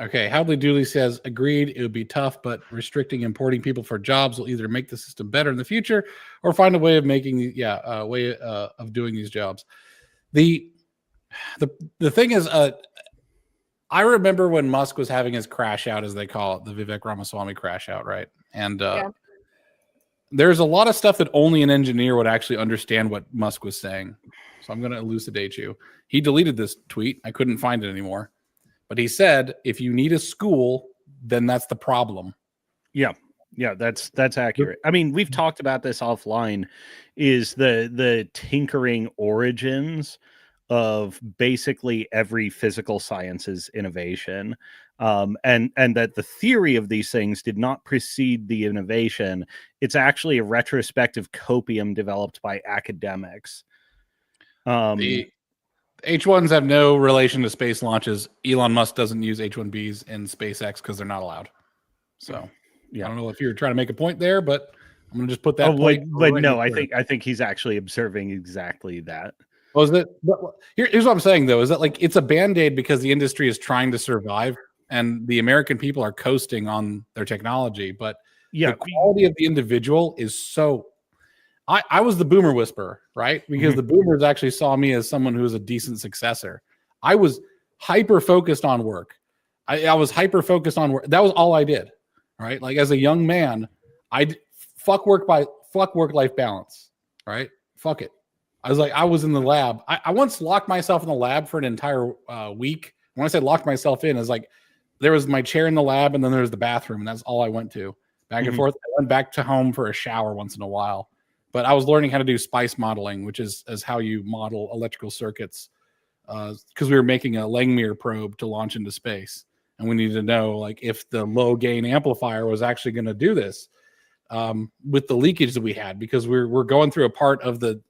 Speaker 1: Okay, Howley Dooley says, agreed, it would be tough, but restricting importing people for jobs will either make the system better in the future or find a way of making of doing these jobs. The thing is, I remember when Musk was having his crash out, as they call it, the Vivek Ramaswamy crash out, right? And there's a lot of stuff that only an engineer would actually understand what Musk was saying. So I'm going to elucidate you. He deleted this tweet. I couldn't find it anymore. But he said, if you need a school, then that's the problem.
Speaker 3: Yeah, that's accurate. I mean, we've talked about this offline, is the tinkering origins of basically every physical sciences innovation. And that the theory of these things did not precede the innovation. It's actually a retrospective copium developed by academics.
Speaker 1: The H-1s have no relation to space launches. Elon Musk doesn't use H-1Bs in SpaceX because they're not allowed. So I don't know if you're trying to make a point there, but I'm going to just put that point.
Speaker 3: But no, I think he's actually observing exactly that.
Speaker 1: Was it? Here's what I'm saying, though, is that like it's a band-aid because the industry is trying to survive and the American people are coasting on their technology. But the quality of the individual is so... I was the boomer whisperer, right? Because the boomers actually saw me as someone who was a decent successor. I was hyper-focused on work. I was hyper-focused on work. That was all I did, right? Like as a young man, fuck work-life balance, right? Fuck it. I was in the lab. I once locked myself in the lab for an entire week. When I say locked myself in, it's like there was my chair in the lab and then there was the bathroom, and that's all I went to. Back and forth. I went back to home for a shower once in a while. But I was learning how to do spice modeling, which is how you model electrical circuits, because we were making a Langmuir probe to launch into space. And we needed to know like if the low gain amplifier was actually going to do this. with the leakage that we had, because we're going through a part of the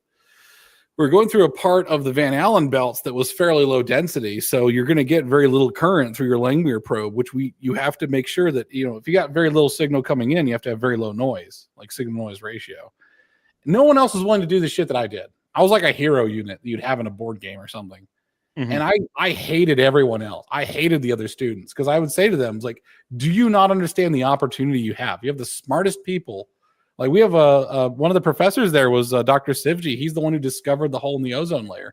Speaker 1: Van Allen belts that was fairly low density. So you're going to get very little current through your Langmuir probe, which you have to make sure that, if you got very little signal coming in, you have to have very low noise, like signal noise ratio. No one else was willing to do the shit that I did. I was like a hero unit that you'd have in a board game or something. Mm-hmm. And I hated everyone else. I hated the other students, because I would say to them, like, do you not understand the opportunity you have? You have the smartest people. Like, we have one of the professors there was Dr. Sivji. He's the one who discovered the hole in the ozone layer.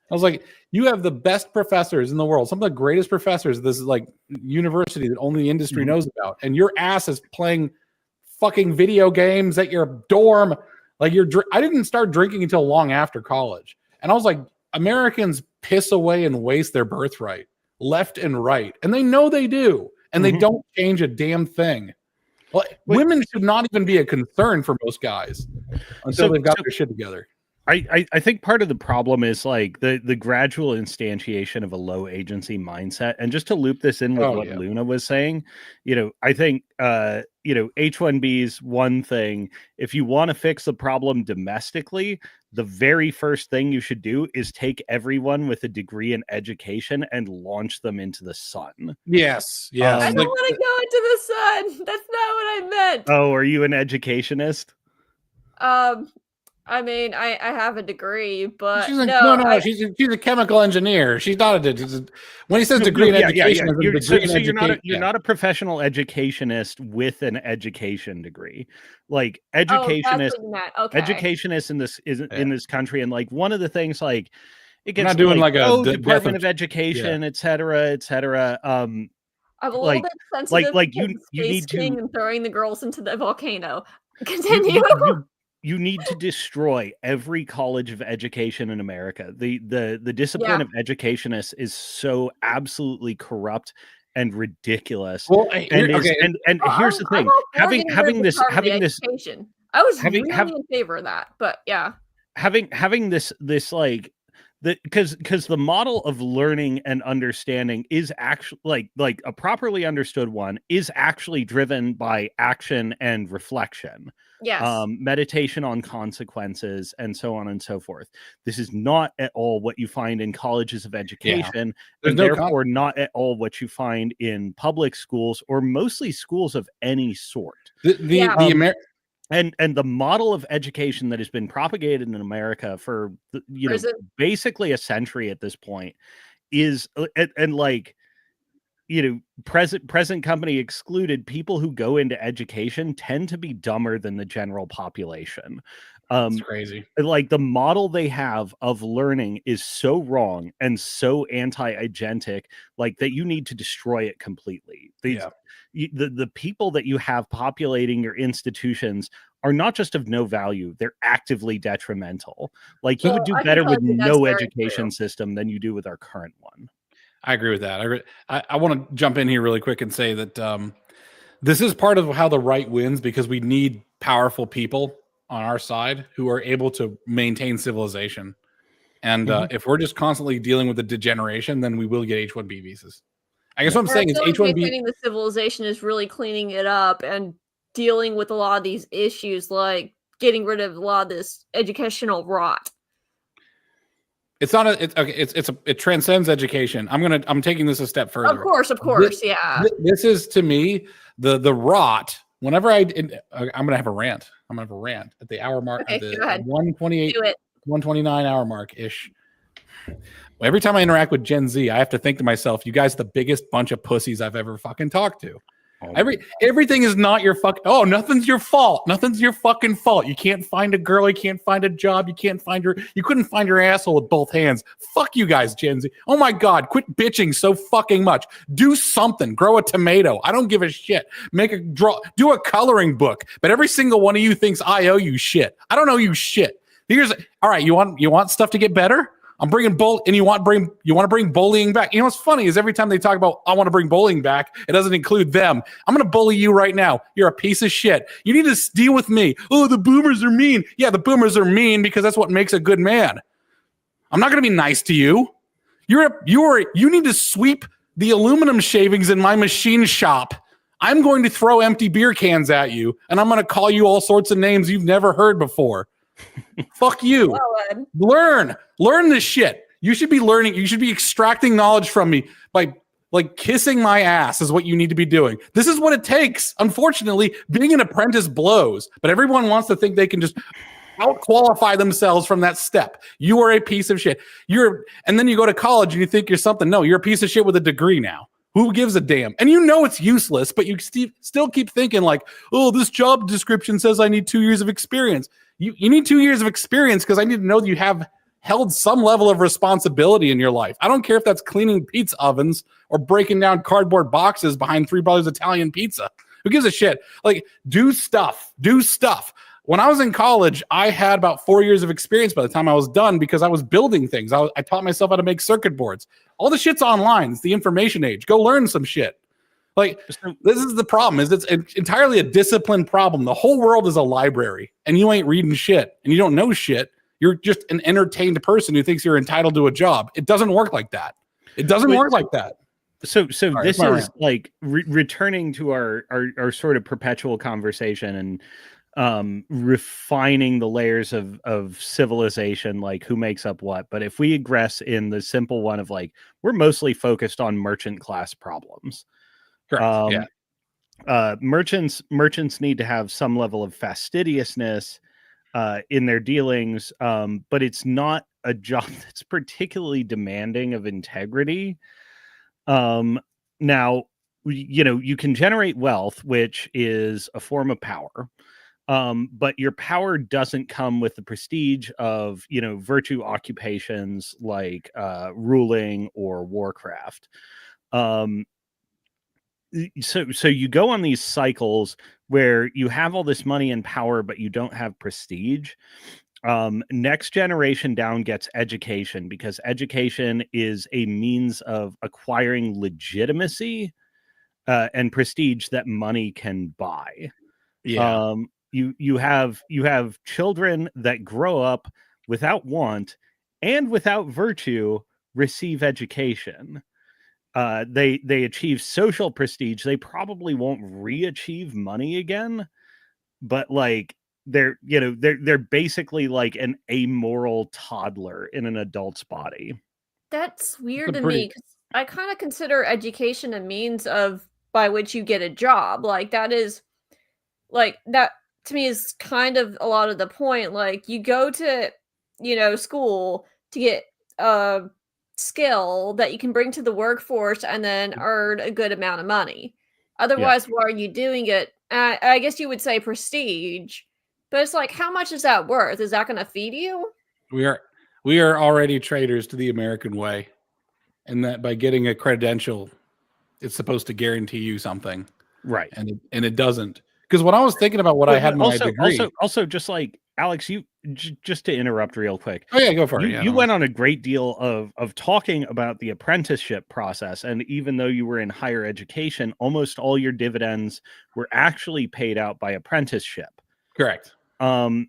Speaker 1: I was like, you have the best professors in the world, some of the greatest professors. This is like university that only the industry knows about. And your ass is playing fucking video games at your dorm. Like, I didn't start drinking until long after college. And I was like, Americans piss away and waste their birthright left and right. And they know they do. And they don't change a damn thing. Well, women should not even be a concern for most guys until they've got their shit together.
Speaker 3: I think part of the problem is like the gradual instantiation of a low agency mindset. And just to loop this in with what Luna was saying, I think H1B's one thing. If you want to fix the problem domestically, the very first thing you should do is take everyone with a degree in education and launch them into the sun.
Speaker 1: Yes.
Speaker 2: I don't want to go into the sun. That's not what I meant.
Speaker 3: Oh, are you an educationist?
Speaker 2: I mean, I have a degree, but
Speaker 1: she's she's a chemical engineer. She's not when he says degree in education,
Speaker 3: you're not a professional educationist with an education degree. Like educationists in this country, and like one of the things, like it gets
Speaker 1: not doing like a
Speaker 3: Department of Education, et cetera. I'm
Speaker 2: a little bit sensitive.
Speaker 3: Like you need to
Speaker 2: and throwing the girls into the volcano. Continue.
Speaker 3: You need to destroy every college of education in America. The discipline of educationists is so absolutely corrupt and ridiculous. Well, here's the thing: having this,
Speaker 2: education. I was really in favor of that, but yeah,
Speaker 3: having this like. Because the model of learning and understanding is actually like a properly understood one is actually driven by action and reflection.
Speaker 2: Yes.
Speaker 3: Meditation on consequences and so on and so forth. This is not at all what you find in colleges of education, and therefore not at all what you find in public schools or mostly schools of any sort. And the model of education that has been propagated in America for basically a century at this point is present company excluded, people who go into education tend to be dumber than the general population.
Speaker 1: It's crazy.
Speaker 3: Like the model they have of learning is so wrong and so anti-agentic, like that you need to destroy it completely. The people that you have populating your institutions are not just of no value, they're actively detrimental. Like you would do better with no education system than you do with our current one.
Speaker 1: I agree with that. I want to jump in here really quick and say that this is part of how the right wins, because we need powerful people on our side who are able to maintain civilization. And if we're just constantly dealing with the degeneration, then we will get H-1B visas. I guess what I'm saying is H-1B...
Speaker 2: Maintaining the civilization is really cleaning it up and dealing with a lot of these issues, like getting rid of a lot of this educational rot.
Speaker 1: It's not it transcends education. I'm taking this a step further.
Speaker 2: Of course, yeah.
Speaker 1: This is, to me, the rot. Whenever I'm gonna have a rant. I'm gonna have a rant at the hour mark, at the 128, 129 hour mark ish. Every time I interact with Gen Z, I have to think to myself, you guys are the biggest bunch of pussies I've ever fucking talked to. Everything is not your nothing's your fault. Nothing's your fucking fault. You can't find a girl, you can't find a job, you couldn't find your asshole with both hands. Fuck you guys, Gen Z. Oh my God, quit bitching so fucking much. Do something. Grow a tomato. I don't give a shit. Do a coloring book. But every single one of you thinks I owe you shit. I don't owe you shit. All right, you want stuff to get better? I'm bringing and you want to bring bullying back. You know what's funny is every time they talk about I want to bring bullying back, it doesn't include them. I'm going to bully you right now. You're a piece of shit. You need to deal with me. Oh, the boomers are mean. Yeah, the boomers are mean because that's what makes a good man. I'm not going to be nice to you. You need to sweep the aluminum shavings in my machine shop. I'm going to throw empty beer cans at you, and I'm going to call you all sorts of names you've never heard before. Fuck you. Learn this shit. You should be learning. You should be extracting knowledge from me by like kissing my ass is what you need to be doing. This is what it takes. Unfortunately, being an apprentice blows, but everyone wants to think they can just out-qualify themselves from that step. You are a piece of shit. And then you go to college and you think you're something. No, you're a piece of shit with a degree now. Who gives a damn? And you know it's useless, but you still keep thinking like, oh, this job description says I need 2 years of experience. You need 2 years of experience because I need to know that you have held some level of responsibility in your life. I don't care if that's cleaning pizza ovens or breaking down cardboard boxes behind Three Brothers Italian Pizza. Who gives a shit? Like, do stuff. When I was in college, I had about 4 years of experience by the time I was done because I was building things. I taught myself how to make circuit boards. All the shit's online. It's the information age. Go learn some shit. Like, this is the problem, is it's entirely a discipline problem. The whole world is a library, and you ain't reading shit, and you don't know shit. You're just an entertained person who thinks you're entitled to a job. It doesn't work like that.
Speaker 3: So this is like returning to our sort of perpetual conversation and refining the layers of civilization, like who makes up what. But if we aggress in the simple one of like, we're mostly focused on merchant class problems.
Speaker 1: Correct.
Speaker 3: Merchants need to have some level of fastidiousness in their dealings, but it's not a job that's particularly demanding of integrity. Now, you can generate wealth, which is a form of power. But your power doesn't come with the prestige of, virtue occupations like ruling or warcraft. So you go on these cycles where you have all this money and power, but you don't have prestige. Next generation down gets education, because education is a means of acquiring legitimacy and prestige that money can buy.
Speaker 1: Yeah.
Speaker 3: You have children that grow up without want and without virtue receive education. They achieve social prestige. They probably won't re-achieve money again, but like they're basically like an amoral toddler in an adult's body.
Speaker 2: That's weird to me, because I kind of consider education a means by which you get a job. Like that to me is kind of a lot of the point. Like you go to, school to get a skill that you can bring to the workforce and then earn a good amount of money. Otherwise, why are you doing it? I guess you would say prestige, but it's like, how much is that worth? Is that going to feed you?
Speaker 1: We are already traitors to the American way, and that by getting a credential, it's supposed to guarantee you something,
Speaker 3: right?
Speaker 1: And it doesn't. Because when I was thinking about what I had in my degree,
Speaker 3: also just like Alex, you just to interrupt real quick.
Speaker 1: Oh yeah, go for it.
Speaker 3: You went on a great deal of talking about the apprenticeship process, and even though you were in higher education, almost all your dividends were actually paid out by apprenticeship.
Speaker 1: Correct. You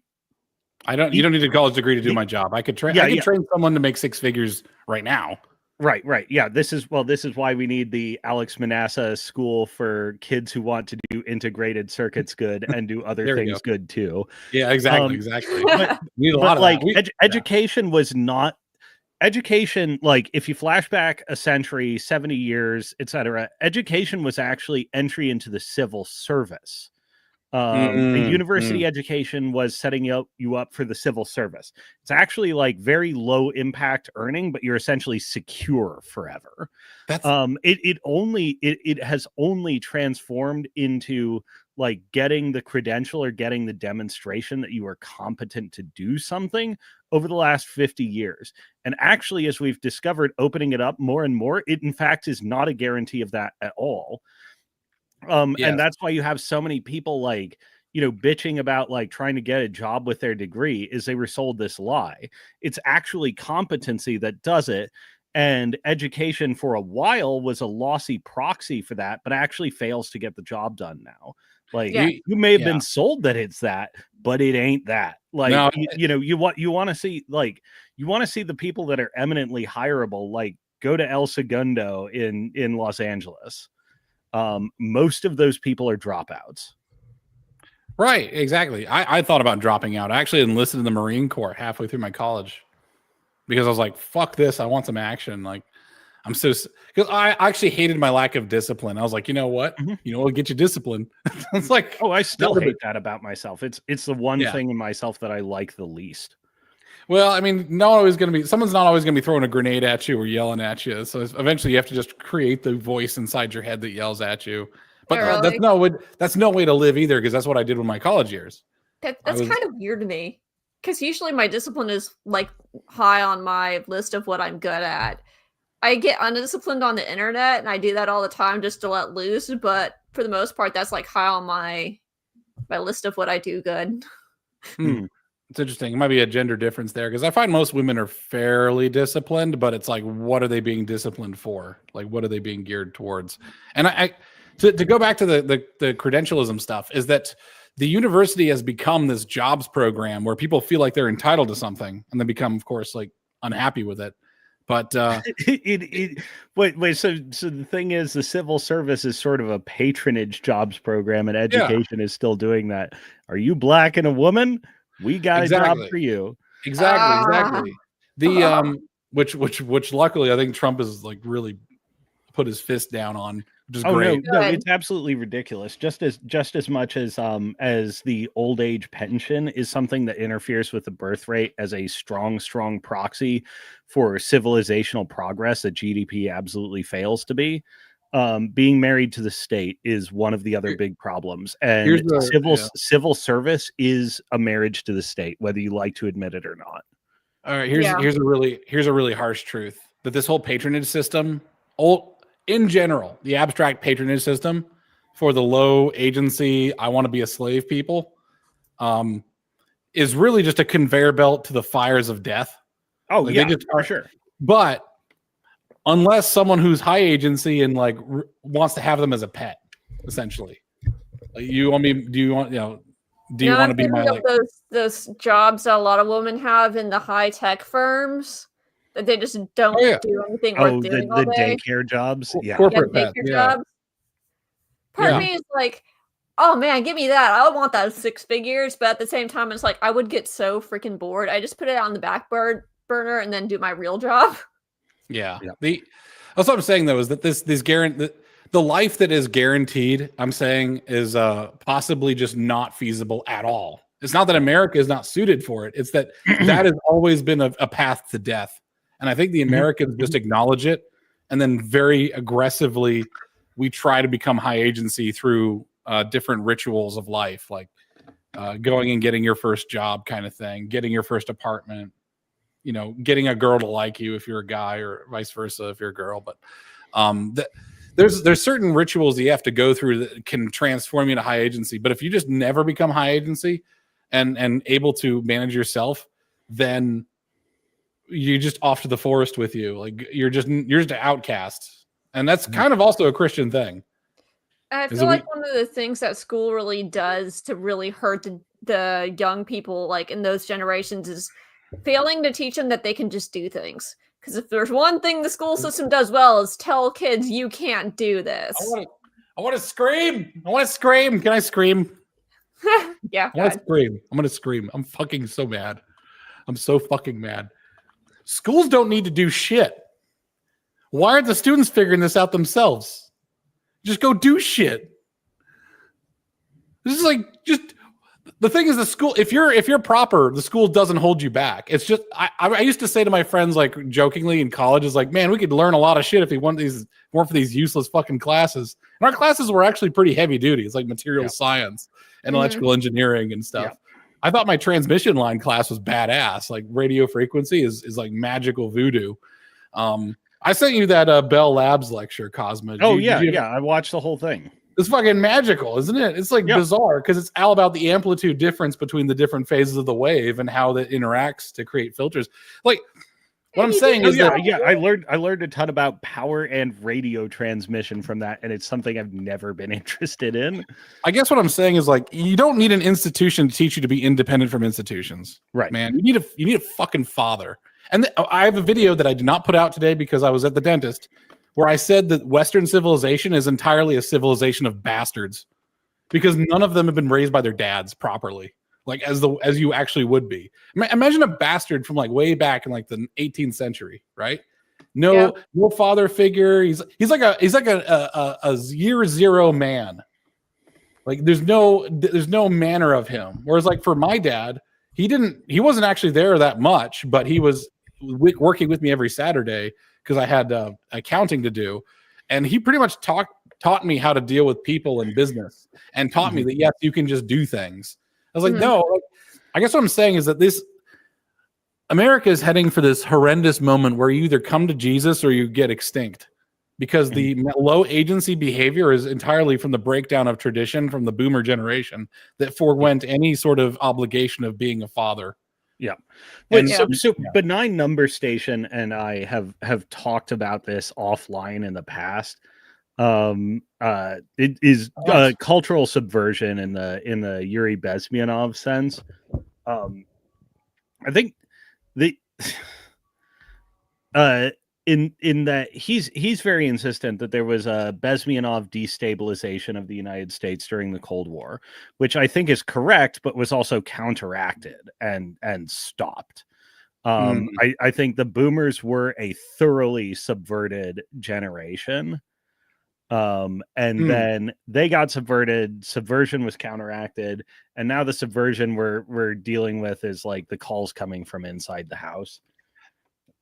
Speaker 1: don't need a college degree to do my job. I could train. I could train someone to make six figures right now.
Speaker 3: Right. Yeah, this is why we need the Alex Manassa School for kids who want to do integrated circuits good and do other things good too.
Speaker 1: Yeah, exactly.
Speaker 3: But like education was not education. Like if you flash back a century, 70 years, etc., education was actually entry into the civil service. The university education was setting you up for the civil service. It's actually like very low impact earning, but you're essentially secure forever.
Speaker 1: That's
Speaker 3: it has only transformed into like getting the credential or getting the demonstration that you are competent to do something over the last 50 years. And actually, as we've discovered, opening it up more and more, it in fact is not a guarantee of that at all. And that's why you have so many people like, bitching about like trying to get a job with their degree is they were sold this lie. It's actually competency that does it. And education for a while was a lossy proxy for that, but actually fails to get the job done now. Like you may have been sold that it's that, but it ain't that. Like, no, you want to see the people that are eminently hireable, like go to El Segundo in Los Angeles. most of those people are dropouts.
Speaker 1: Right, exactly. I thought about dropping out. I actually enlisted in the Marine Corps halfway through my college because I was like, fuck this. I want some action. Like, because I actually hated my lack of discipline. I was like, you know what? You know what'll get you discipline? It's like,
Speaker 3: oh, I still hate that about myself. It's the one thing in myself that I like the least.
Speaker 1: Well, I mean, someone's not always going to be throwing a grenade at you or yelling at you. So eventually you have to just create the voice inside your head that yells at you. But that's no way to live either, because that's what I did with my college years.
Speaker 2: That's kind of weird to me, because usually my discipline is like high on my list of what I'm good at. I get undisciplined on the internet, and I do that all the time just to let loose. But for the most part, that's like high on my list of what I do good.
Speaker 1: It's interesting. It might be a gender difference there, because I find most women are fairly disciplined, but it's like, what are they being disciplined for? Like, what are they being geared towards? And to go back to the credentialism stuff, is that the university has become this jobs program where people feel like they're entitled to something, and they become, of course, like unhappy with it. But
Speaker 3: wait. So the thing is, the civil service is sort of a patronage jobs program, and education is still doing that. Are you black and a woman? We got a job for you.
Speaker 1: Exactly. The which luckily I think Trump has like really put his fist down on, which is great.
Speaker 3: No, it's absolutely ridiculous. Just as much as the old age pension is something that interferes with the birth rate as a strong proxy for civilizational progress that GDP absolutely fails to be. Being married to the state is one of the other big problems, and civil service is a marriage to the state, whether you like to admit it or not.
Speaker 1: All right, here's a really harsh truth, that this whole patronage system, in general, the abstract patronage system for the low agency, I want to be a slave people, is really just a conveyor belt to the fires of death.
Speaker 3: Oh, like for sure.
Speaker 1: But unless someone who's high agency and like wants to have them as a pet, essentially, do you want to be my like
Speaker 2: those jobs that a lot of women have in the high tech firms that they just don't do anything worth doing all
Speaker 3: the
Speaker 2: day?
Speaker 3: daycare jobs,
Speaker 1: corporate
Speaker 2: daycare jobs. Part of me is like, oh man, give me that. I would want that 6 figures, but at the same time, it's like I would get so freaking bored. I just put it on the back burner and then do my real job.
Speaker 1: Yeah. That's what I'm saying though, is that the life that is guaranteed, I'm saying, is possibly just not feasible at all. It's not that America is not suited for it. It's that has always been a path to death. And I think the Americans just acknowledge it, and then very aggressively we try to become high agency through different rituals of life, like going and getting your first job kind of thing, getting your first apartment, getting a girl to like you if you're a guy, or vice versa if you're a girl. But there's certain rituals that you have to go through that can transform you into high agency. But if you just never become high agency and able to manage yourself, then you're just off to the forest with you. Like you're just an outcast. And that's kind of also a Christian thing.
Speaker 2: I feel like one of the things that school really does to really hurt the young people, like in those generations, is failing to teach them that they can just do things. Because if there's one thing the school system does well, is tell kids you can't do this.
Speaker 1: I want to scream. Can I scream?
Speaker 2: Yeah.
Speaker 1: I want to scream. I'm going to scream. I'm fucking so mad. I'm so fucking mad. Schools don't need to do shit. Why aren't the students figuring this out themselves? Just go do shit. This is like just the thing is, the school, if you're proper, the school doesn't hold you back. It's just I used to say to my friends, like jokingly in college, is like, man, we could learn a lot of shit if we weren't for these useless fucking classes. And our classes were actually pretty heavy duty. It's like material science and electrical engineering and stuff. Yeah. I thought my transmission line class was badass. Like radio frequency is like magical voodoo. I sent you that Bell Labs lecture, Cosmo.
Speaker 3: I watched the whole thing.
Speaker 1: It's fucking magical, isn't it? It's like bizarre, because it's all about the amplitude difference between the different phases of the wave and how that interacts to create filters. Like what I'm saying is that
Speaker 3: I learned a ton about power and radio transmission from that, and it's something I've never been interested in.
Speaker 1: I guess what I'm saying is, like, you don't need an institution to teach you to be independent from institutions,
Speaker 3: right?
Speaker 1: Man, you need a fucking father. And I have a video that I did not put out today because I was at the dentist where I said that Western civilization is entirely a civilization of bastards because none of them have been raised by their dads properly, like as you actually would be. Imagine a bastard from like way back in like the 18th century, right? No father figure. He's like a year zero man. Like there's no manner of him. Whereas like for my dad, he wasn't actually there that much, but he was working with me every Saturday because I had accounting to do, and he pretty much taught me how to deal with people in business and taught me that yes, you can just do things. I was like, no, I guess what I'm saying is that this America is heading for this horrendous moment where you either come to Jesus or you get extinct, because the low agency behavior is entirely from the breakdown of tradition from the boomer generation that forewent any sort of obligation of being a father.
Speaker 3: Yeah. But so Benign Number Station and I have talked about this offline in the past. It is cultural subversion in the Yuri Bezmenov sense. I think in that he's very insistent that there was a Bezmenov destabilization of the United States during the Cold War, which I think is correct, but was also counteracted and stopped. I think the boomers were a thoroughly subverted generation. Then they got subverted, subversion was counteracted, and now the subversion we're dealing with is like the calls coming from inside the house.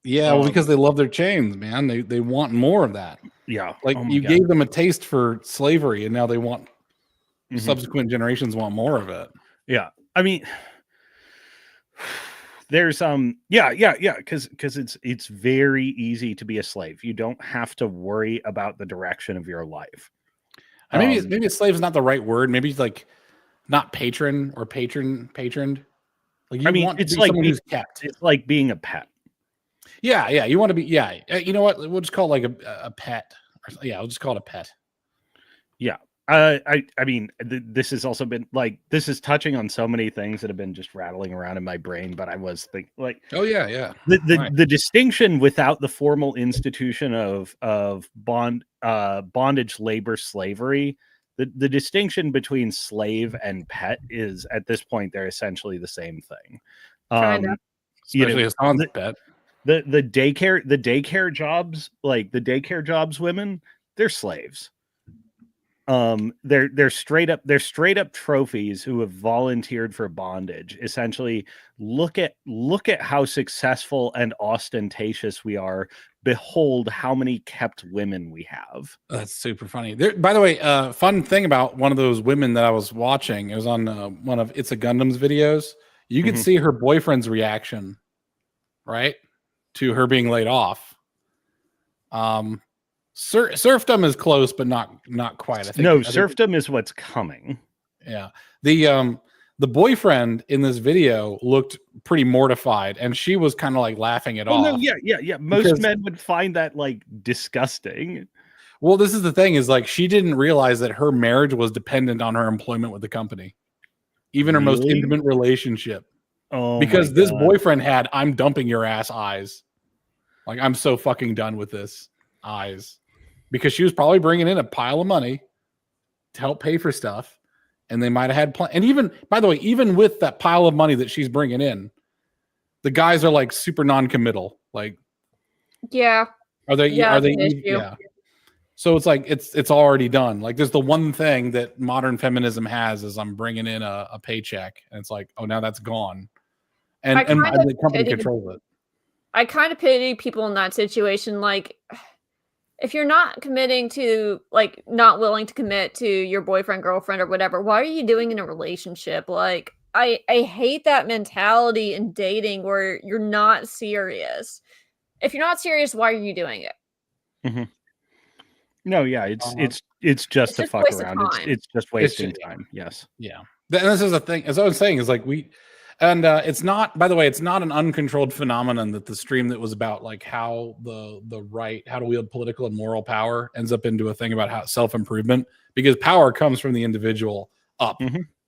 Speaker 1: Yeah, well, because they love their chains, man. They want more of that.
Speaker 3: Yeah.
Speaker 1: Like you gave them a taste for slavery, and now they want subsequent generations want more of it.
Speaker 3: Yeah. I mean, there's because it's very easy to be a slave. You don't have to worry about the direction of your life.
Speaker 1: Maybe a slave is not the right word. Maybe it's like not patron or patroned. Like you want
Speaker 3: it's
Speaker 1: to be
Speaker 3: like
Speaker 1: someone who's kept.
Speaker 3: It's like being a pet.
Speaker 1: Yeah. You want to be. Yeah. You know what? We'll just call it like a pet. Yeah, we'll just call it a pet.
Speaker 3: Yeah. I mean, this has also been like, this is touching on so many things that have been just rattling around in my brain, but I was thinking like,
Speaker 1: oh yeah.
Speaker 3: The distinction without the formal institution of bondage, labor, slavery, the distinction between slave and pet is at this point, they're essentially the same thing.
Speaker 1: Especially a son's pet.
Speaker 3: The daycare jobs, like the daycare jobs, women, they're slaves. They're straight up trophies who have volunteered for bondage. Essentially, look at how successful and ostentatious we are. Behold how many kept women we have.
Speaker 1: That's super funny. By the way, fun thing about one of those women that I was watching, it was on one of It's a Gundam's videos. You could see her boyfriend's reaction, right, to her being laid off. Serfdom is close, but not quite.
Speaker 3: Serfdom is what's coming.
Speaker 1: Yeah. The boyfriend in this video looked pretty mortified, and she was kind of like laughing it off.
Speaker 3: No, yeah. Most men would find that like disgusting.
Speaker 1: Well, this is the thing: is like she didn't realize that her marriage was dependent on her employment with the company, even her most intimate relationship.
Speaker 3: Oh,
Speaker 1: because this boyfriend had "I'm dumping your ass" eyes. Like, I'm so fucking done with this eyes. Because she was probably bringing in a pile of money to help pay for stuff, and they might have had and even, by the way, even with that pile of money that she's bringing in, the guys are like super non-committal. Like, are they? Yeah. So it's like it's already done. Like, there's the one thing that modern feminism has is I'm bringing in a paycheck, and it's like, oh, now that's gone, and the company controls it.
Speaker 2: I kind of pity people in that situation, like. If you're not committing to, like, not willing to commit to your boyfriend, girlfriend, or whatever, why are you doing in a relationship? Like, I hate that mentality in dating where you're not serious. If you're not serious, why are you doing it?
Speaker 3: Mm-hmm. No, yeah, it's just to fuck around. It's just wasting time. Yes.
Speaker 1: Yeah. And this is the thing, as I was saying, is like it's not, by the way, it's not an uncontrolled phenomenon that the stream that was about like how the right, how to wield political and moral power ends up into a thing about how self-improvement, because power comes from the individual up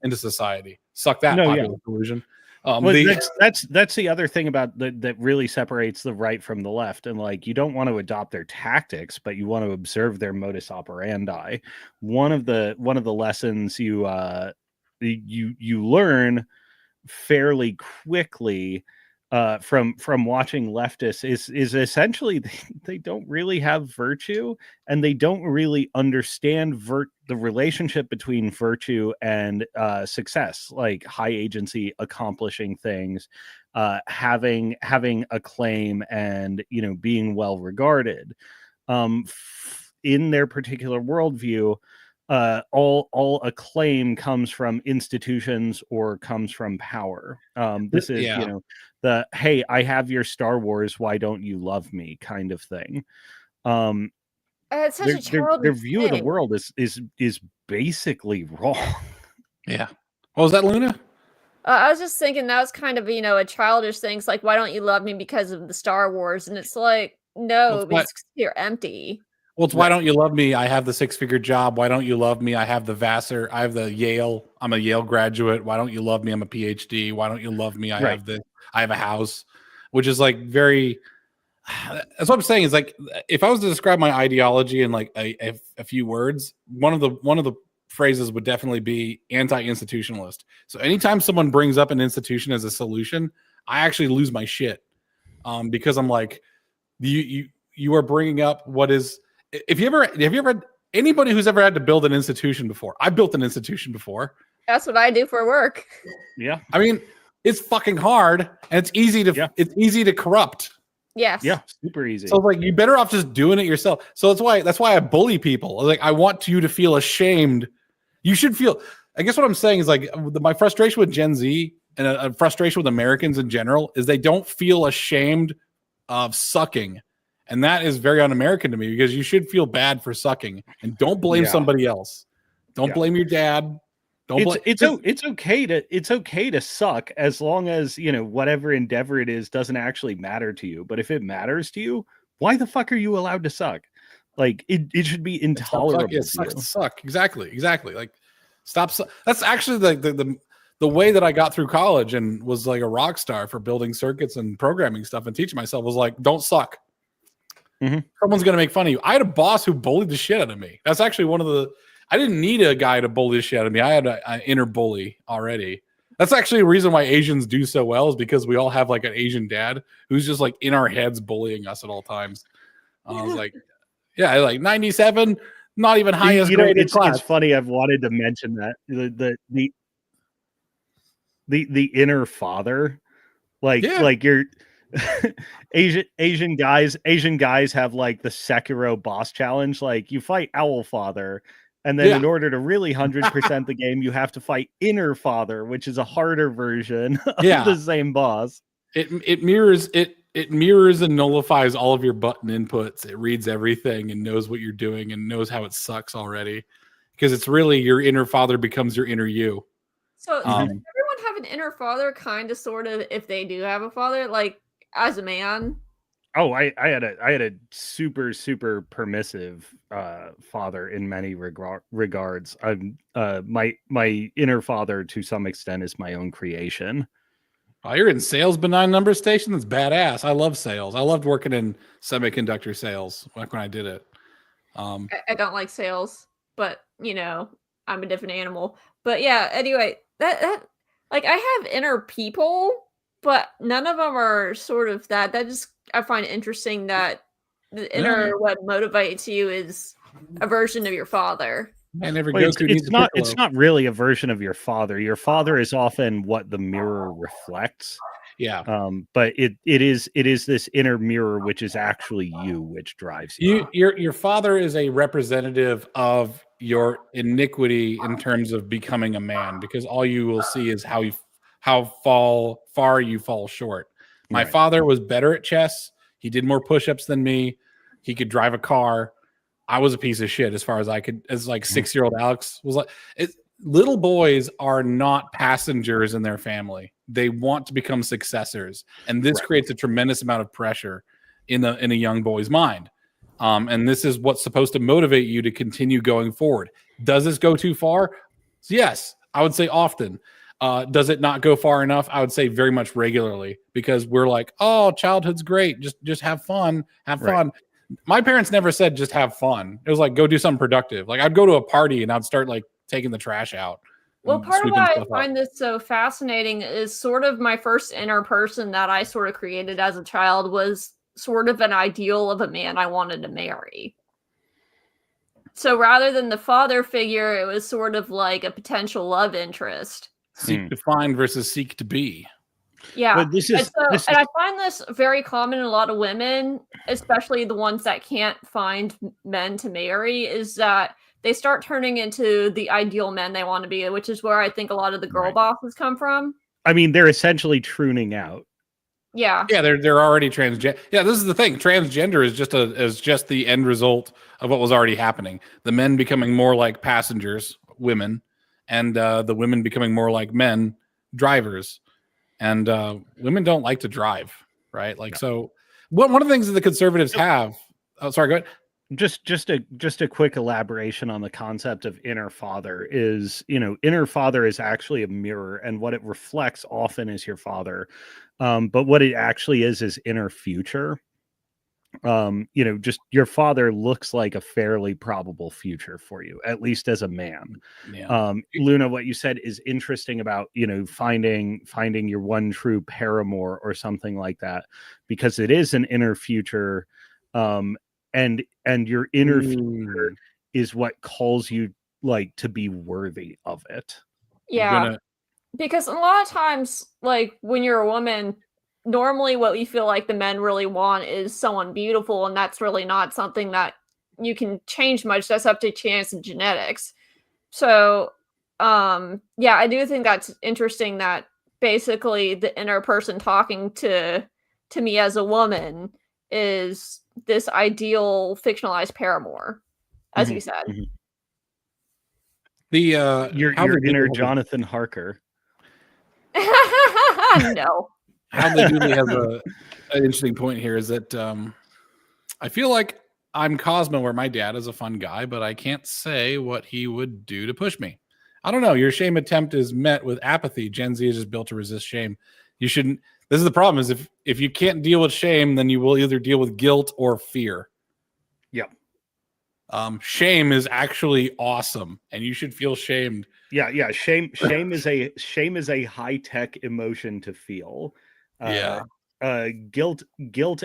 Speaker 1: into society. Suck that, popular delusion.
Speaker 3: Well, that's the other thing about that really separates the right from the left, and like you don't want to adopt their tactics, but you want to observe their modus operandi. One of the lessons you learn fairly quickly from watching leftists is essentially they don't really have virtue, and they don't really understand the relationship between virtue and success, like high agency, accomplishing things, having a claim, and being well regarded. In their particular worldview, all acclaim comes from institutions or comes from power. This is the hey, I have your Star Wars, why don't you love me kind of thing.
Speaker 2: It's such a childish
Speaker 3: their view
Speaker 2: thing.
Speaker 3: of the world is basically wrong.
Speaker 1: Yeah. What was that, Luna?
Speaker 2: I was just thinking that was kind of a childish thing. It's like, why don't you love me because of the Star Wars? And it's like, no, because you're empty.
Speaker 1: Well, it's why don't you love me? I have the 6-figure job. Why don't you love me? I have the Vassar. I have the Yale. I'm a Yale graduate. Why don't you love me? I'm a PhD. Why don't you love me? I have this. I have a house, which is like very. That's what I'm saying. Is like if I was to describe my ideology in like a few words, one of the phrases would definitely be anti-institutionalist. So anytime someone brings up an institution as a solution, I actually lose my shit, because I'm like, you are bringing up what is. Have you ever anybody who's ever had to build an institution before? I built an institution before.
Speaker 2: That's what I do for work.
Speaker 3: Yeah.
Speaker 1: I mean, it's fucking hard, and it's easy to corrupt.
Speaker 2: Yes.
Speaker 3: Yeah, super easy.
Speaker 1: So like you're better off just doing it yourself. So that's why I bully people. Like I want you to feel ashamed. You should feel. I guess what I'm saying is like my frustration with Gen Z and a frustration with Americans in general is they don't feel ashamed of sucking. And that is very un-American to me, because you should feel bad for sucking, and don't blame somebody else. Don't blame your dad.
Speaker 3: It's okay to suck, as long as whatever endeavor it is doesn't actually matter to you. But if it matters to you, why the fuck are you allowed to suck? Like it should be intolerable.
Speaker 1: Suck. Exactly. Like stop. That's actually the way that I got through college and was like a rock star for building circuits and programming stuff and teaching myself was like, don't suck.
Speaker 3: Mm-hmm.
Speaker 1: Someone's going to make fun of you. I had a boss who bullied the shit out of me. That's actually I didn't need a guy to bully the shit out of me. I had an inner bully already. That's actually a reason why Asians do so well, is because we all have like an Asian dad who's just like in our heads bullying us at all times. I was like, yeah, like 97, not even highest graded class.
Speaker 3: It's funny. I've wanted to mention that the inner father, like you're Asian guys have like the Sekiro boss challenge. Like you fight Owl Father, and then in order to really 100% the game, you have to fight Inner Father, which is a harder version of the same boss.
Speaker 1: It mirrors and nullifies all of your button inputs. It reads everything and knows what you're doing and knows how it sucks already, because it's really your inner father becomes your inner you.
Speaker 2: So does everyone have an inner father, kind of, sort of, if they do have a father, like as a man?
Speaker 3: Oh, I had a super permissive father in many regards. My inner father to some extent is my own creation.
Speaker 1: Oh, you're in sales, benign number station. That's badass. I love sales. I loved working in semiconductor sales when I did it.
Speaker 2: I don't like sales, but I'm a different animal. But yeah, anyway, that like I have inner people, but none of them are sort of that. That just, I find it interesting that the inner what motivates you is a version of your father.
Speaker 3: It's not really a version of your father. Your father is often what the mirror reflects.
Speaker 1: Yeah.
Speaker 3: But it is this inner mirror which is actually you, which drives you.
Speaker 1: Your father is a representative of your iniquity in terms of becoming a man, because all you will see is how far you fall short. My father was better at chess. He did more push-ups than me. He could drive a car. I was a piece of shit as far as I could, as like 6-year-old Alex was like. Little boys are not passengers in their family. They want to become successors, and this creates a tremendous amount of pressure in a young boy's mind. And this is what's supposed to motivate you to continue going forward. Does this go too far? Yes, I would say often. Does it not go far enough? I would say very much regularly, because we're like, oh, childhood's great. Just have fun. Have fun. My parents never said just have fun. It was like, go do something productive. Like I'd go to a party and I'd start like taking the trash out.
Speaker 2: Well, part of why I find this so fascinating is sort of my first inner person that I sort of created as a child was sort of an ideal of a man I wanted to marry. So rather than the father figure, it was sort of like a potential love interest.
Speaker 1: Seek to find versus seek to be.
Speaker 2: Yeah. And I find this very common in a lot of women, especially the ones that can't find men to marry, is that they start turning into the ideal men they want to be, which is where I think a lot of the girl bosses come from.
Speaker 3: I mean, they're essentially pruning out.
Speaker 2: Yeah.
Speaker 1: Yeah, they're already transgender. Yeah, this is the thing. Transgender is just the end result of what was already happening. The men becoming more like passengers, women, and the women becoming more like men, drivers. And women don't like to drive, right? Like, so one of the things that the conservatives have. Oh, sorry, go ahead.
Speaker 3: Just a quick elaboration on the concept of inner father is, inner father is actually a mirror, and what it reflects often is your father. But what it actually is inner future. Just your father looks like a fairly probable future for you, at least as a man. Yeah. Luna, what you said is interesting about, finding your one true paramour or something like that, because it is an inner future. And your inner future is what calls you like to be worthy of it.
Speaker 2: Yeah. Because a lot of times, like when you're a woman, normally what you feel like the men really want is someone beautiful, and that's really not something that you can change much. That's up to chance and genetics. So yeah, I do think that's interesting that basically the inner person talking to me as a woman is this ideal fictionalized paramour, as you said.
Speaker 1: The
Speaker 3: your inner Jonathan Harker.
Speaker 2: No.
Speaker 1: How the Dooley has an interesting point here is that I feel like I'm Cosmo, where my dad is a fun guy, but I can't say what he would do to push me. I don't know. Your shame attempt is met with apathy. Gen Z is just built to resist shame. You shouldn't. This is the problem: is if you can't deal with shame, then you will either deal with guilt or fear.
Speaker 3: Yep.
Speaker 1: Shame is actually awesome, and you should feel shamed.
Speaker 3: Yeah. Shame is a high-tech emotion to feel. Guilt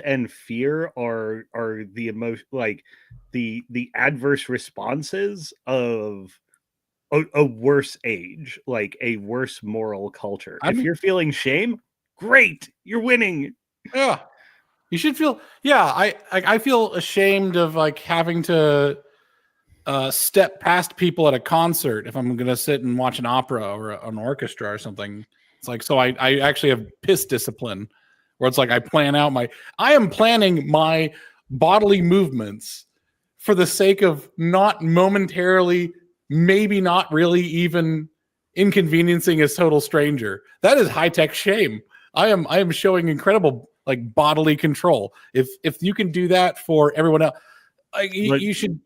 Speaker 3: and fear are the emotion, like the adverse responses of a worse age, like a worse moral culture. If you're feeling shame, great, you're winning.
Speaker 1: Yeah, you should feel. Yeah, I feel ashamed of like having to step past people at a concert if I'm gonna sit and watch an opera or an orchestra or something. It's like, so I actually have piss discipline, where it's like I am planning my bodily movements for the sake of not momentarily, maybe not really even inconveniencing a total stranger. That is high-tech shame. I am showing incredible like bodily control. If you can do that for everyone else, you should.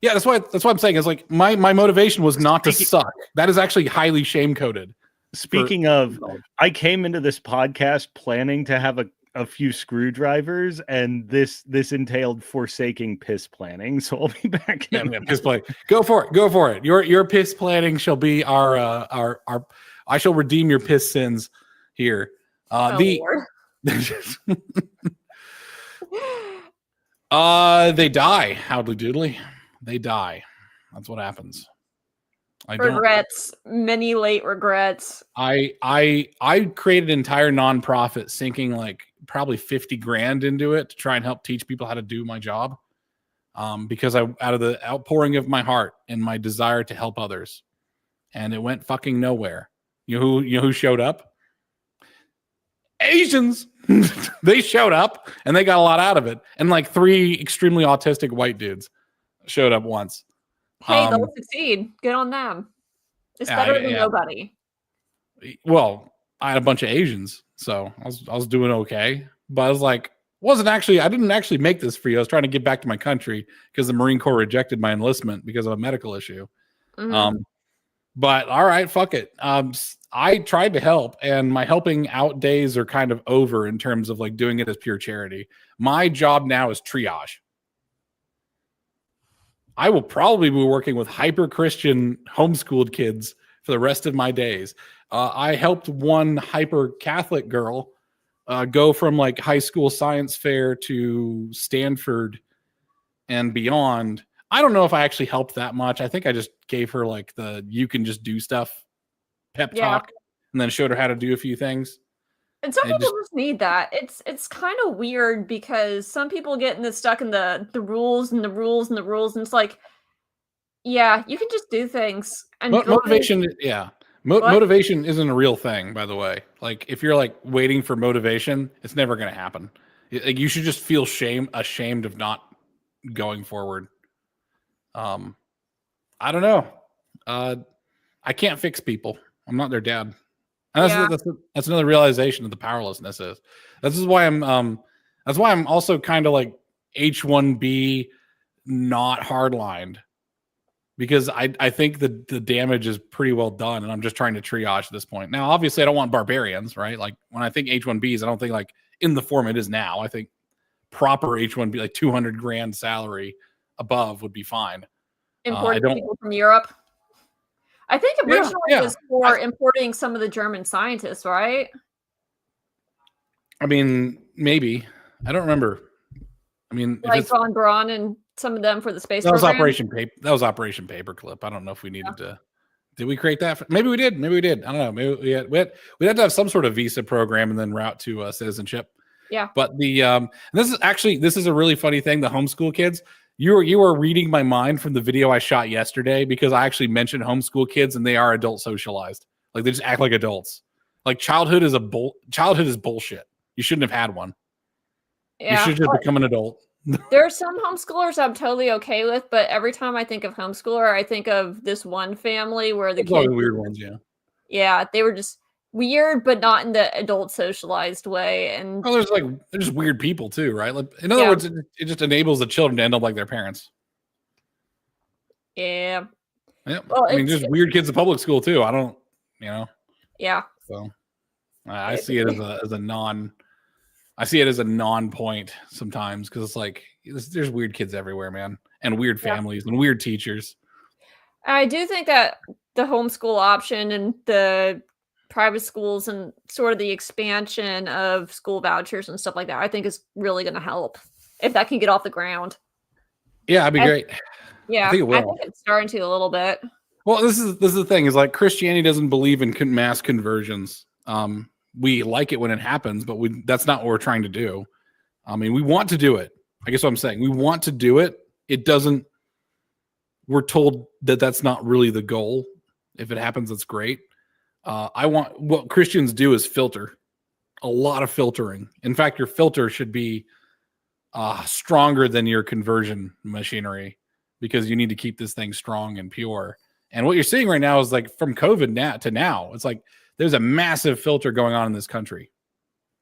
Speaker 1: Yeah, that's why I'm saying is like my motivation was not to suck. That is actually highly shame coded.
Speaker 3: Speaking of, I came into this podcast planning to have a few screwdrivers, and this entailed forsaking piss planning. So I'll be back.
Speaker 1: Piss planning. Go for it. Your piss planning shall be our. I shall redeem your piss sins here. They die. Howdy doodly. They die. That's what happens.
Speaker 2: Many late regrets.
Speaker 1: I created an entire nonprofit sinking like probably 50 grand into it to try and help teach people how to do my job. Because out of the outpouring of my heart and my desire to help others. And it went fucking nowhere. You know who showed up? Asians. They showed up and they got a lot out of it. And like 3 extremely autistic white dudes showed up once.
Speaker 2: Hey, they'll succeed. Good on them. It's better than nobody.
Speaker 1: Well, I had a bunch of Asians, so I was doing okay. But I was like, I didn't actually make this for you. I was trying to get back to my country because the Marine Corps rejected my enlistment because of a medical issue. Mm-hmm. But all right, fuck it. I tried to help, and my helping out days are kind of over in terms of like doing it as pure charity. My job now is triage. I will probably be working with hyper Christian homeschooled kids for the rest of my days. I helped one hyper Catholic girl go from like high school science fair to Stanford and beyond. I don't know if I actually helped that much. I think I just gave her like the you can just do stuff pep talk and then showed her how to do a few things.
Speaker 2: And some people just need that. It's kind of weird because some people get stuck in the rules and the rules and the rules, and it's like, yeah, you can just do things. And
Speaker 1: motivation, motivation isn't a real thing, by the way. Like if you're like waiting for motivation, it's never going to happen. Like you should just feel ashamed of not going forward. I don't know. I can't fix people. I'm not their dad. And that's another realization of the powerlessness is. This is why I'm also kind of like H1B not hardlined, because I think the damage is pretty well done, and I'm just trying to triage at this point. Now, obviously, I don't want barbarians, right? Like when I think H1Bs, I don't think like in the form it is now. I think proper H1B, like 200 grand salary above would be fine.
Speaker 2: Importing people from Europe. I think originally it was for importing some of the German scientists, right?
Speaker 1: I mean, maybe. I don't remember. I mean,
Speaker 2: like von Braun and some of them for the space
Speaker 1: program.
Speaker 2: That
Speaker 1: was Operation Paperclip. I don't know if we needed to. Did we create that? Maybe we did. Maybe we did. I don't know. Maybe we had to have some sort of visa program and then route to citizenship.
Speaker 2: Yeah.
Speaker 1: But this is a really funny thing. The homeschool kids. You are reading my mind from the video I shot yesterday, because I actually mentioned homeschool kids and they are adult socialized. Like they just act like adults. Like childhood is bullshit. You shouldn't have had one. Yeah, you should just become an adult.
Speaker 2: There are some homeschoolers I'm totally okay with, but every time I think of homeschooler, I think of this one family where the kids,
Speaker 1: weird ones,
Speaker 2: yeah, they were just weird, but not in the adult socialized way. And
Speaker 1: there's just weird people too, right? Like in other words, it just enables the children to end up like their parents.
Speaker 2: Yeah.
Speaker 1: Yeah. Well, I mean, there's weird kids in public school too. I don't,
Speaker 2: Yeah.
Speaker 1: So I see it as a non. I see it as a non-point sometimes, because it's like there's weird kids everywhere, man, and weird families and weird teachers.
Speaker 2: I do think that the homeschool option and the private schools and sort of the expansion of school vouchers and stuff like that, I think is really going to help if that can get off the ground.
Speaker 1: Yeah, that'd be great.
Speaker 2: Yeah, I think it's starting to a little bit.
Speaker 1: Well, this is the thing is like Christianity doesn't believe in mass conversions. We like it when it happens, but that's not what we're trying to do. I mean, we want to do it. I guess what I'm saying, we want to do it. It doesn't. We're told that that's not really the goal. If it happens, that's great. What Christians do is filter, a lot of filtering. In fact, your filter should be stronger than your conversion machinery, because you need to keep this thing strong and pure. And what you're seeing right now is like from COVID to now, it's like there's a massive filter going on in this country.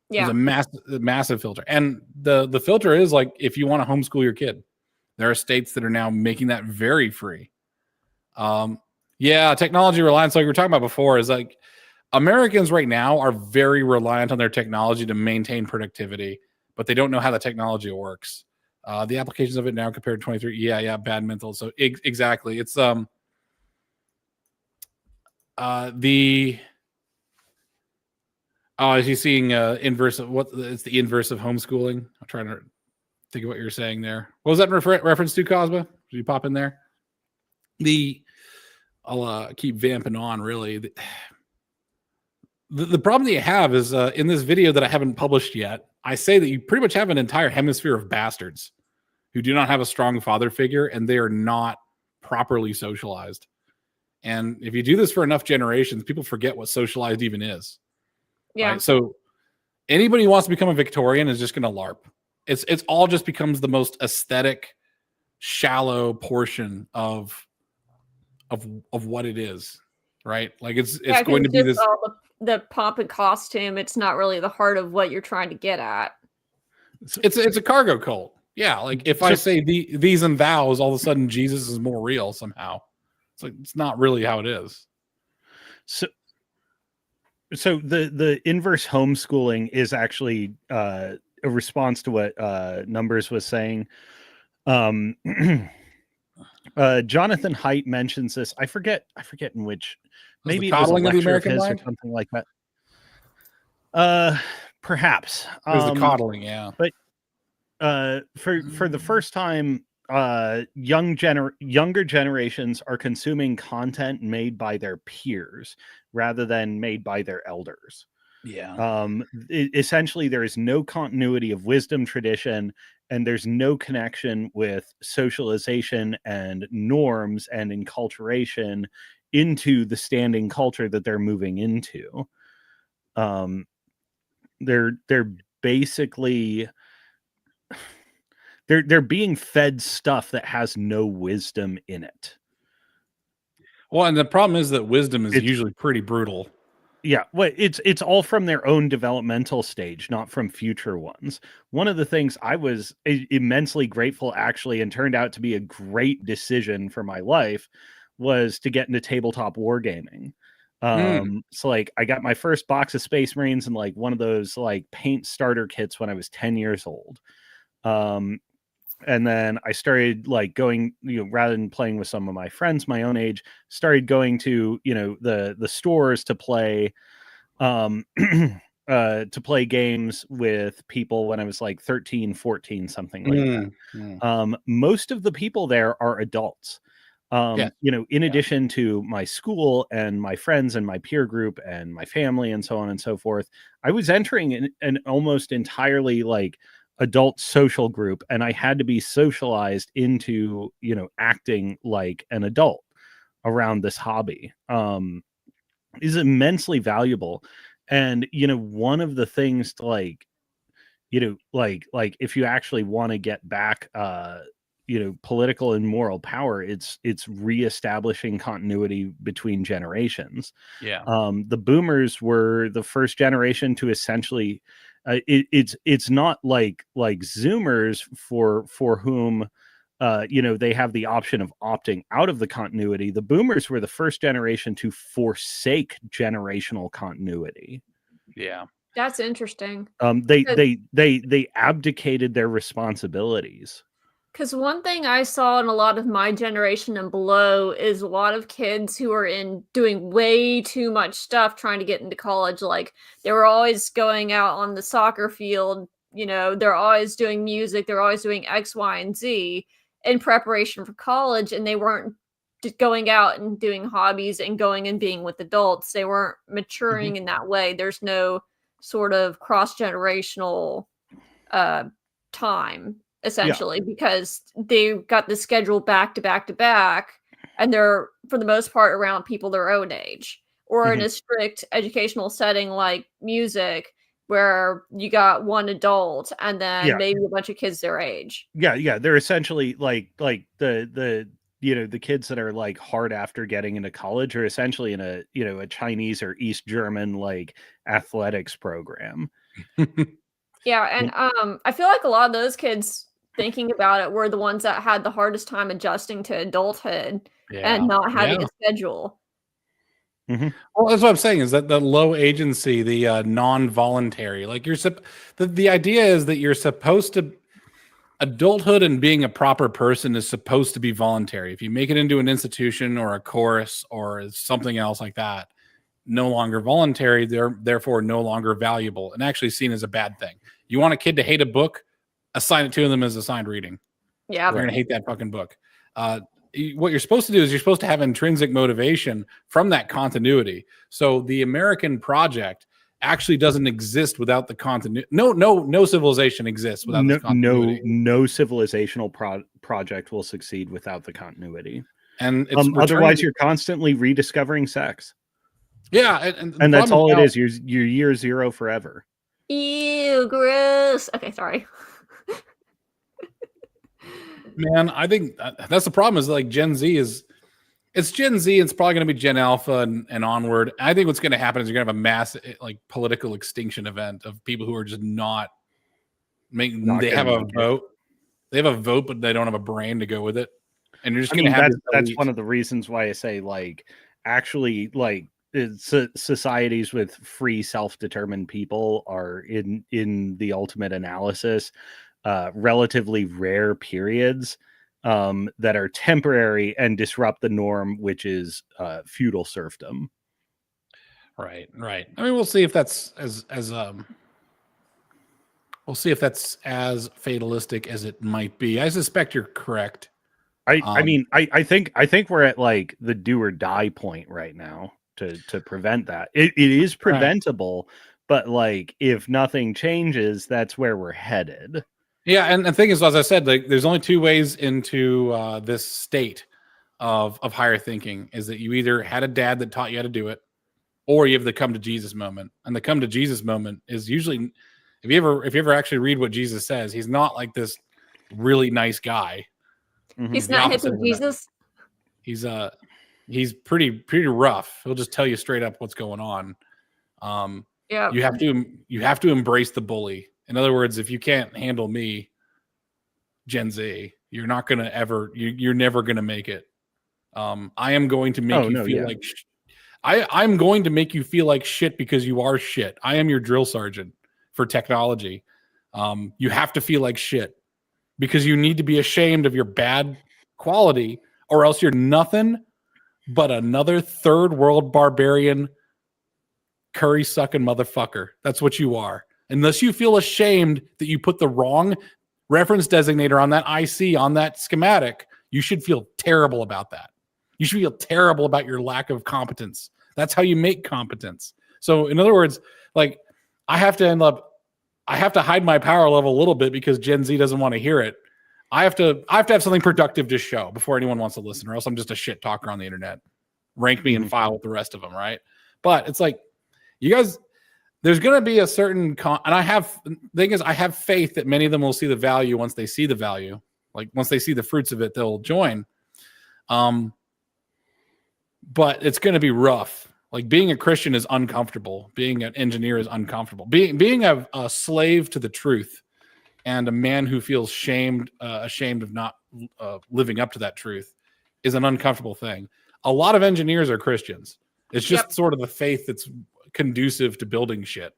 Speaker 1: Yeah. There's a massive filter. And the filter is like, if you want to homeschool your kid, there are states that are now making that very free. Technology reliance, like we were talking about before, is like Americans right now are very reliant on their technology to maintain productivity, but they don't know how the technology works. The applications of it now compared to 23. Yeah, bad mental. So exactly. It's is he seeing inverse of what? It's the inverse of homeschooling. I'm trying to think of what you're saying there. What was that reference to, Cosmo? Did you pop in there? I'll keep vamping on, really. The problem that you have is in this video that I haven't published yet, I say that you pretty much have an entire hemisphere of bastards who do not have a strong father figure, and they are not properly socialized. And if you do this for enough generations, people forget what socialized even is.
Speaker 2: Yeah.
Speaker 1: Right? So anybody who wants to become a Victorian is just going to LARP. It's all just becomes the most aesthetic, shallow portion of what it is, right? Like it's going to be this
Speaker 2: the pomp and costume. It's not really the heart of what you're trying to get at.
Speaker 1: It's a cargo cult. Yeah, like if I say these and thous, all of a sudden Jesus is more real somehow. It's like it's not really how it is.
Speaker 3: So the inverse homeschooling is actually a response to what Numbers was saying. Jonathan Haidt mentions this. I forget in which, maybe it was a lecture of his or something like that. Perhaps
Speaker 1: it was the coddling, yeah.
Speaker 3: But for the first time, younger generations are consuming content made by their peers rather than made by their elders.
Speaker 1: Yeah.
Speaker 3: Essentially, there is no continuity of wisdom tradition, and there's no connection with socialization and norms and enculturation into the standing culture that they're moving into. They're basically they're being fed stuff that has no wisdom in it.
Speaker 1: Well, and the problem is that wisdom is usually pretty brutal.
Speaker 3: Yeah, well, it's all from their own developmental stage, not from future ones. One of the things I was immensely grateful, actually, and turned out to be a great decision for my life, was to get into tabletop wargaming. So like I got my first box of Space Marines and like one of those like paint starter kits when I was 10 years old. And then I started like going, rather than playing with some of my friends my own age, started going to, the stores to play games with people when I was like 13, 14, something like that. Most of the people there are adults. In addition to my school and my friends and my peer group and my family and so on and so forth, I was entering an almost entirely like adult social group, and I had to be socialized into, acting like an adult around this hobby. Is immensely valuable. And, one of the things to like if you actually want to get back, political and moral power, it's reestablishing continuity between generations.
Speaker 1: Yeah.
Speaker 3: The boomers were the first generation to essentially, it's not like Zoomers for whom, they have the option of opting out of the continuity. The boomers were the first generation to forsake generational continuity.
Speaker 1: Yeah.
Speaker 2: That's interesting.
Speaker 3: They abdicated their responsibilities.
Speaker 2: Because one thing I saw in a lot of my generation and below is a lot of kids who are doing way too much stuff trying to get into college. Like they were always going out on the soccer field, they're always doing music, they're always doing X, Y, and Z in preparation for college, and they weren't just going out and doing hobbies and going and being with adults. They weren't maturing in that way. There's no sort of cross-generational time, essentially, because they got the schedule back to back to back, and they're for the most part around people their own age, or in a strict educational setting like music, where you got one adult and then maybe a bunch of kids their age.
Speaker 3: They're essentially like the the kids that are like hard after getting into college are essentially in a Chinese or East German like athletics program.
Speaker 2: Yeah, and I feel like a lot of those kids, thinking about it, were the ones that had the hardest time adjusting to adulthood and not having a schedule.
Speaker 1: Well, that's what I'm saying, is that the low agency, the non-voluntary, like the idea is that you're supposed to, adulthood and being a proper person is supposed to be voluntary. If you make it into an institution or a course or something else like that, no longer voluntary, they're therefore no longer valuable and actually seen as a bad thing. You want a kid to hate a book, assign it to them as assigned reading.
Speaker 2: Yeah,
Speaker 1: they're gonna hate that fucking book. What you're supposed to do is you're supposed to have intrinsic motivation from that continuity. So the American project actually doesn't exist without the continuity. No civilization exists without this continuity.
Speaker 3: No civilizational project will succeed without the continuity.
Speaker 1: And it's
Speaker 3: otherwise you're constantly rediscovering sex.
Speaker 1: Yeah,
Speaker 3: and that's all it is. You're year zero forever.
Speaker 2: Ew, gross. Okay, sorry.
Speaker 1: Man, I think that's the problem, is like Gen Z it's Gen Z. It's probably going to be Gen Alpha and onward. I think what's going to happen is you're going to have a mass like political extinction event of people who are just not making. They have a vote. They have a vote, but they don't have a brain to go with it. And you're just going to have.
Speaker 3: That's one of the reasons why I say like actually like societies with free self-determined people are in the ultimate analysis relatively rare periods that are temporary and disrupt the norm, which is feudal serfdom.
Speaker 1: Right. I mean, we'll see if that's we'll see if that's as fatalistic as it might be. I suspect you're correct.
Speaker 3: I mean, I think we're at like the do or die point right now to prevent that. It is preventable, but like if nothing changes, that's where we're headed.
Speaker 1: Yeah, and the thing is, as I said, like there's only two ways into this state of higher thinking: is that you either had a dad that taught you how to do it, or you have the come to Jesus moment. And the come to Jesus moment is usually, if you ever actually read what Jesus says, he's not like this really nice guy.
Speaker 2: Mm-hmm. He's not hippie Jesus.
Speaker 1: He's pretty rough. He'll just tell you straight up what's going on.
Speaker 2: Yeah,
Speaker 1: you have to embrace the bully. In other words, if you can't handle me, Gen Z, you're not gonna ever. You're never gonna make it. I am going to make you feel like. I'm going to make you feel like shit because you are shit. I am your drill sergeant for technology. You have to feel like shit because you need to be ashamed of your bad quality, or else you're nothing but another third world barbarian curry sucking motherfucker. That's what you are. Unless you feel ashamed that you put the wrong reference designator on that IC on that schematic, you should feel terrible about that. You should feel terrible about your lack of competence. That's how you make competence. So in other words, like I have to hide my power level a little bit because Gen Z doesn't want to hear it. I have to have something productive to show before anyone wants to listen, or else I'm just a shit talker on the internet. Rank me and file with the rest of them, right? But it's like, you guys, there's going to be a certain and I have faith that many of them will see the value once they see the value. Like once they see the fruits of it, they'll join. But it's going to be rough. Like being a Christian is uncomfortable. Being an engineer is uncomfortable. Being a slave to the truth and a man who feels ashamed of not living up to that truth is an uncomfortable thing. A lot of engineers are Christians. It's just sort of the faith that's conducive to building shit.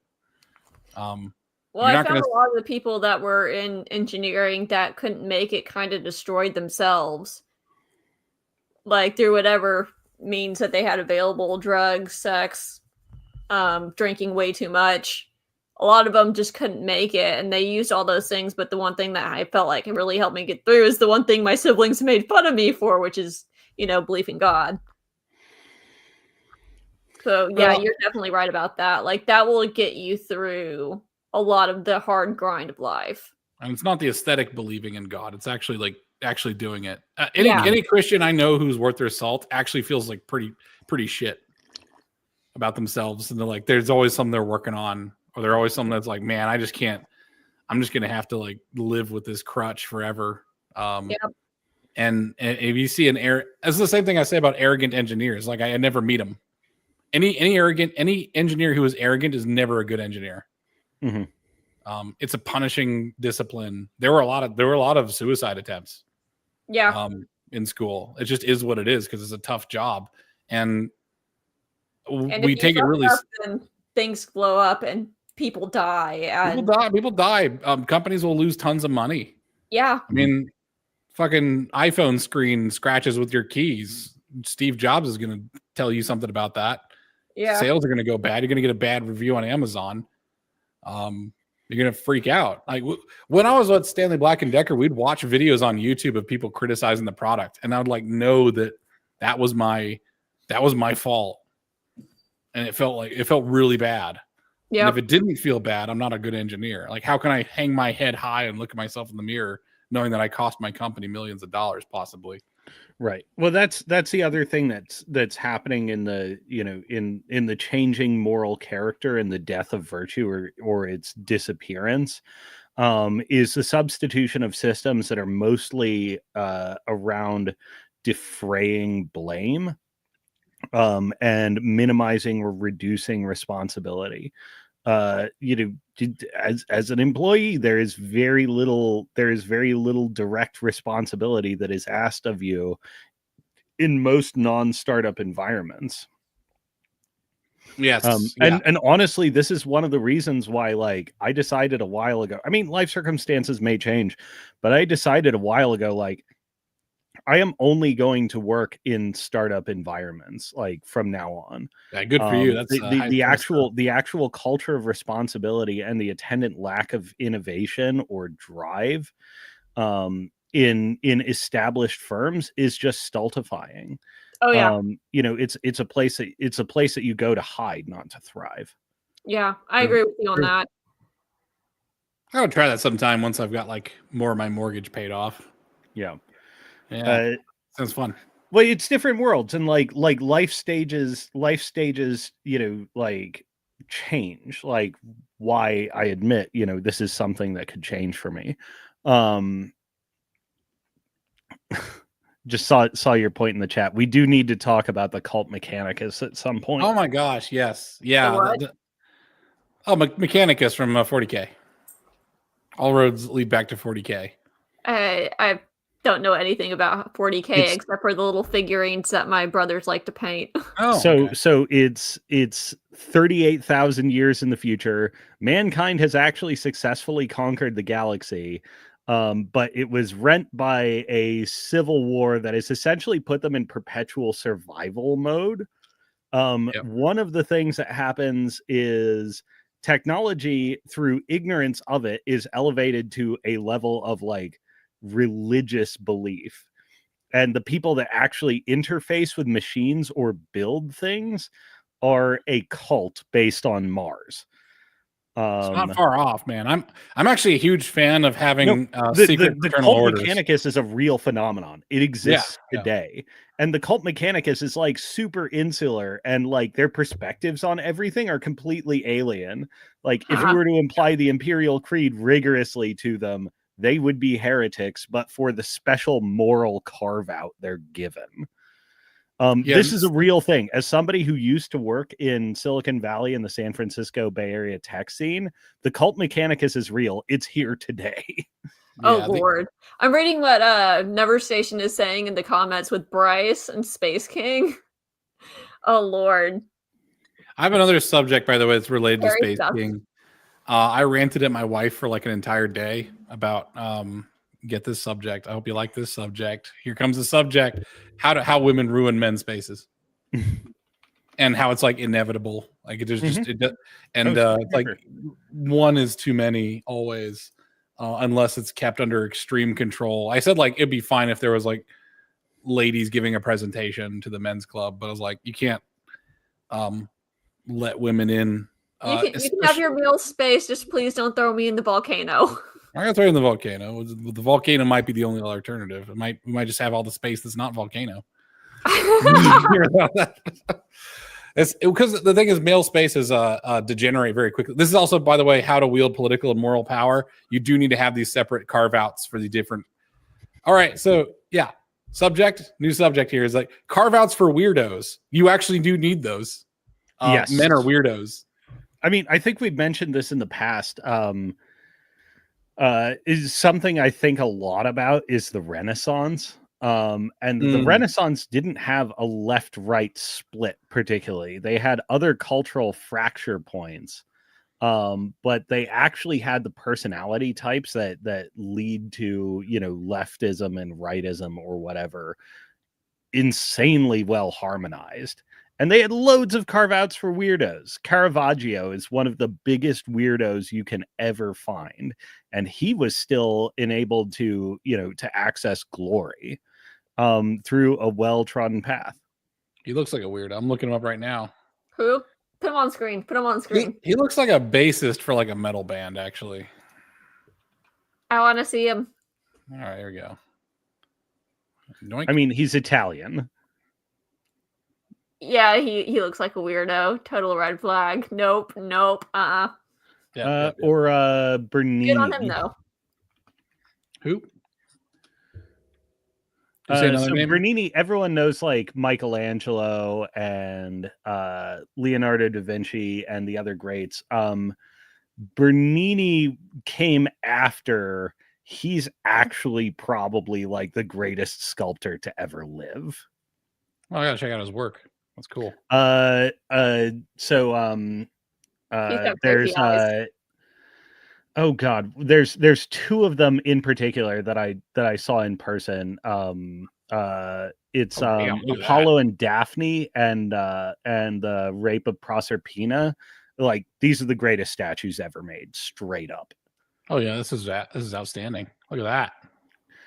Speaker 2: Well, I found a lot of the people that were in engineering that couldn't make it kind of destroyed themselves. Like through whatever means that they had available, drugs, sex, drinking way too much. A lot of them just couldn't make it, and they used all those things, but the one thing that I felt like it really helped me get through is the one thing my siblings made fun of me for, which is, belief in God. So yeah, you're definitely right about that. Like that will get you through a lot of the hard grind of life.
Speaker 1: And it's not the aesthetic believing in God. It's actually like actually doing it. Any Christian I know who's worth their salt actually feels like pretty shit about themselves. And they're like, there's always something they're working on, or they're always something that's like, man, I just can't, I'm just going to have to like live with this crutch forever. And if you see it's the same thing I say about arrogant engineers. Like I never meet them. Any engineer who is arrogant is never a good engineer.
Speaker 3: Mm-hmm.
Speaker 1: It's a punishing discipline. There were a lot of suicide attempts. In school. It just is what it is because it's a tough job, and we take it really.
Speaker 2: Things blow up and people die.
Speaker 1: People die. Companies will lose tons of money.
Speaker 2: Yeah.
Speaker 1: I mean, fucking iPhone screen scratches with your keys. Steve Jobs is going to tell you something about that.
Speaker 2: Yeah.
Speaker 1: Sales are going to go bad. You're going to get a bad review on Amazon. You're going to freak out. Like when I was at Stanley Black & Decker, we'd watch videos on YouTube of people criticizing the product. And I would like know that was my fault. And it felt really bad. Yeah. And if it didn't feel bad, I'm not a good engineer. Like how can I hang my head high and look at myself in the mirror knowing that I cost my company millions of dollars possibly?
Speaker 3: Right. Well, that's the other thing that's happening in the, in the changing moral character and the death of virtue or its disappearance, is the substitution of systems that are mostly around defraying blame, and minimizing or reducing responsibility. As an employee, there is very little direct responsibility that is asked of you in most non-startup environments.
Speaker 1: Yes.
Speaker 3: And honestly, this is one of the reasons why, like, I decided a while ago. I mean, life circumstances may change, but I decided a while ago, like, I am only going to work in startup environments, like, from now on.
Speaker 1: Yeah, good for you. That's
Speaker 3: the actual culture of responsibility and the attendant lack of innovation or drive in established firms is just stultifying.
Speaker 2: Oh yeah.
Speaker 3: It's a place that you go to hide, not to thrive.
Speaker 2: Yeah, I agree with you on that.
Speaker 1: I would try that sometime once I've got like more of my mortgage paid off.
Speaker 3: Yeah.
Speaker 1: Sounds fun.
Speaker 3: Well, it's different worlds, and like life stages, like change. Like, why I admit, this is something that could change for me. Just saw your point in the chat. We do need to talk about the cult Mechanicus at some point.
Speaker 1: Oh my gosh, yes. Yeah. Mechanicus from 40K. All roads lead back to 40K.
Speaker 2: I don't know anything about 40K except for the little figurines that my brothers like to paint.
Speaker 3: Oh, so it's 38,000 years in the future. Mankind has actually successfully conquered the galaxy. But it was rent by a civil war that has essentially put them in perpetual survival mode. One of the things that happens is technology, through ignorance of it, is elevated to a level of like religious belief. And the people that actually interface with machines or build things are a cult based on Mars.
Speaker 1: It's not far off, man. I'm actually a huge fan of having secret
Speaker 3: the
Speaker 1: fraternal
Speaker 3: cult
Speaker 1: orders.
Speaker 3: Mechanicus is a real phenomenon. It exists today. And the cult Mechanicus is like super insular, and like their perspectives on everything are completely alien. Like if you were to apply the Imperial Creed rigorously to them, they would be heretics, but for the special moral carve out they're given. This is a real thing. As somebody who used to work in Silicon Valley and the San Francisco Bay Area tech scene, the cult Mechanicus is real. It's here today.
Speaker 2: Lord. I'm reading what Never Station is saying in the comments with Bryce and Space King. Oh, Lord.
Speaker 1: I have another subject, by the way, that's related to Space King. I ranted at my wife for like an entire day about get this subject. I hope you like this subject. Here comes the subject. How women ruin men's spaces. And how it's like inevitable. Like it is just like one is too many always, unless it's kept under extreme control. I said like it'd be fine if there was like ladies giving a presentation to the men's club, but I was like, you can't let women in.
Speaker 2: You can have your meal space, just please don't throw me in the volcano.
Speaker 1: I'm gonna throw you in the volcano. The volcano might be the only alternative. We might just have all the space that's not volcano. It's because the thing is, male spaces degenerate very quickly. This is also, by the way, how to wield political and moral power. You do need to have these separate carve outs for the different. All right, so yeah, new subject here is like carve outs for weirdos. You actually do need those.
Speaker 3: Yes,
Speaker 1: men are weirdos.
Speaker 3: I mean, I think we've mentioned this in the past. Is something I think a lot about is the Renaissance. The Renaissance didn't have a left-right split particularly. They had other cultural fracture points, but they actually had the personality types that lead to, leftism and rightism or whatever insanely well harmonized. And they had loads of carve-outs for weirdos. Caravaggio is one of the biggest weirdos you can ever find. And he was still enabled to, to access glory through a well-trodden path.
Speaker 1: He looks like a weirdo. I'm looking him up right now.
Speaker 2: Who? Put him on screen.
Speaker 1: He looks like a bassist for like a metal band, actually.
Speaker 2: I want to see him.
Speaker 1: All right, here we go.
Speaker 3: I mean, he's Italian.
Speaker 2: Yeah, he looks like a weirdo. Total red flag. Nope.
Speaker 1: Yep.
Speaker 3: Or Bernini.
Speaker 2: Good on him though.
Speaker 1: Who?
Speaker 3: Bernini, everyone knows like Michelangelo and Leonardo da Vinci and the other greats. Bernini came after. He's actually probably like the greatest sculptor to ever live.
Speaker 1: Oh, I gotta check out his work. That's cool.
Speaker 3: There's oh god, there's two of them in particular that I saw in person. It's Apollo and Daphne and the rape of Proserpina. Like, these are the greatest statues ever made, straight up.
Speaker 1: Oh yeah, this is outstanding. Look at that.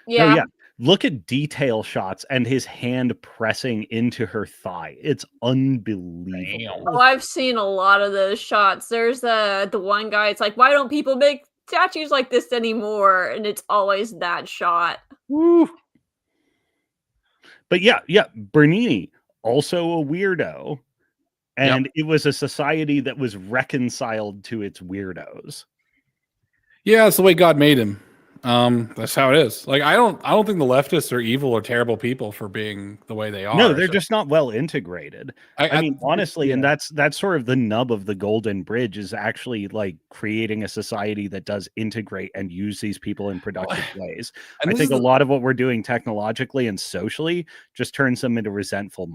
Speaker 2: Yeah.
Speaker 3: No, yeah. Look at detail shots and his hand pressing into her thigh. It's unbelievable.
Speaker 2: Oh, I've seen a lot of those shots. There's the one guy, it's like, why don't people make statues like this anymore? And it's always that shot.
Speaker 3: Woo. But yeah, Bernini, also a weirdo. And it was a society that was reconciled to its weirdos.
Speaker 1: Yeah, that's the way God made him. That's how it is. Like, I don't think the leftists are evil or terrible people for being the way they are.
Speaker 3: No, they're just not well integrated. I mean, honestly, and that's sort of the nub of the Golden Bridge, is actually like creating a society that does integrate and use these people in productive ways. And I think a lot of what we're doing technologically and socially just turns them into resentful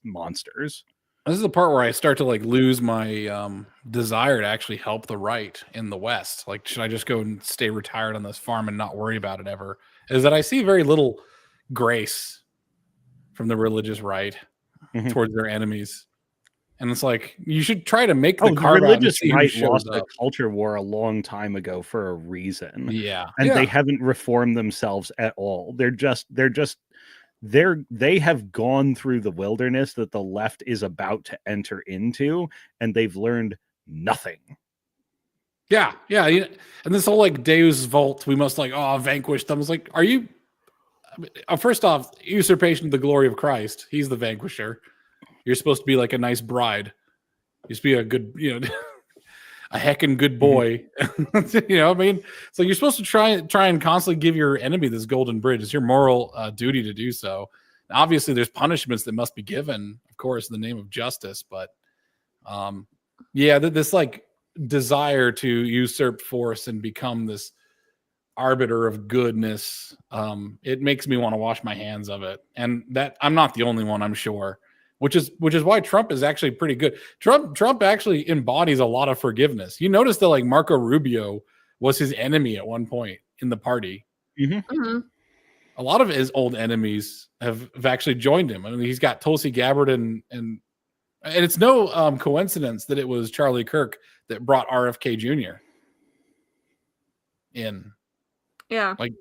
Speaker 3: monsters.
Speaker 1: This is the part where I start to like lose my desire to actually help the right in the West. Like, should I just go and stay retired on this farm and not worry about it ever? Is that I see very little grace from the religious right towards their enemies. And it's like, you should try to make the
Speaker 3: religious right lost the culture war a long time ago for a reason.
Speaker 1: Yeah.
Speaker 3: And they haven't reformed themselves at all. They have gone through the wilderness that the left is about to enter into, and they've learned nothing.
Speaker 1: Yeah. And this whole like Deus Vult, we must like vanquish them. It's like, are you? First off, usurpation of the glory of Christ. He's the vanquisher. You're supposed to be like a nice bride. You're supposed to be a good, a heckin' good boy. I mean, so you're supposed to try and constantly give your enemy this golden bridge. It's your moral duty to do so. Now, obviously, there's punishments that must be given, of course, in the name of justice. But this like desire to usurp force and become this arbiter of goodness, it makes me want to wash my hands of it. And that I'm not the only one, I'm sure. Which is why Trump is actually pretty good. Trump actually embodies a lot of forgiveness. You notice that like Marco Rubio was his enemy at one point in the party. A lot of his old enemies have actually joined him. I mean, he's got Tulsi Gabbard and it's no coincidence that it was Charlie Kirk that brought RFK Jr. in.
Speaker 2: Yeah,
Speaker 1: like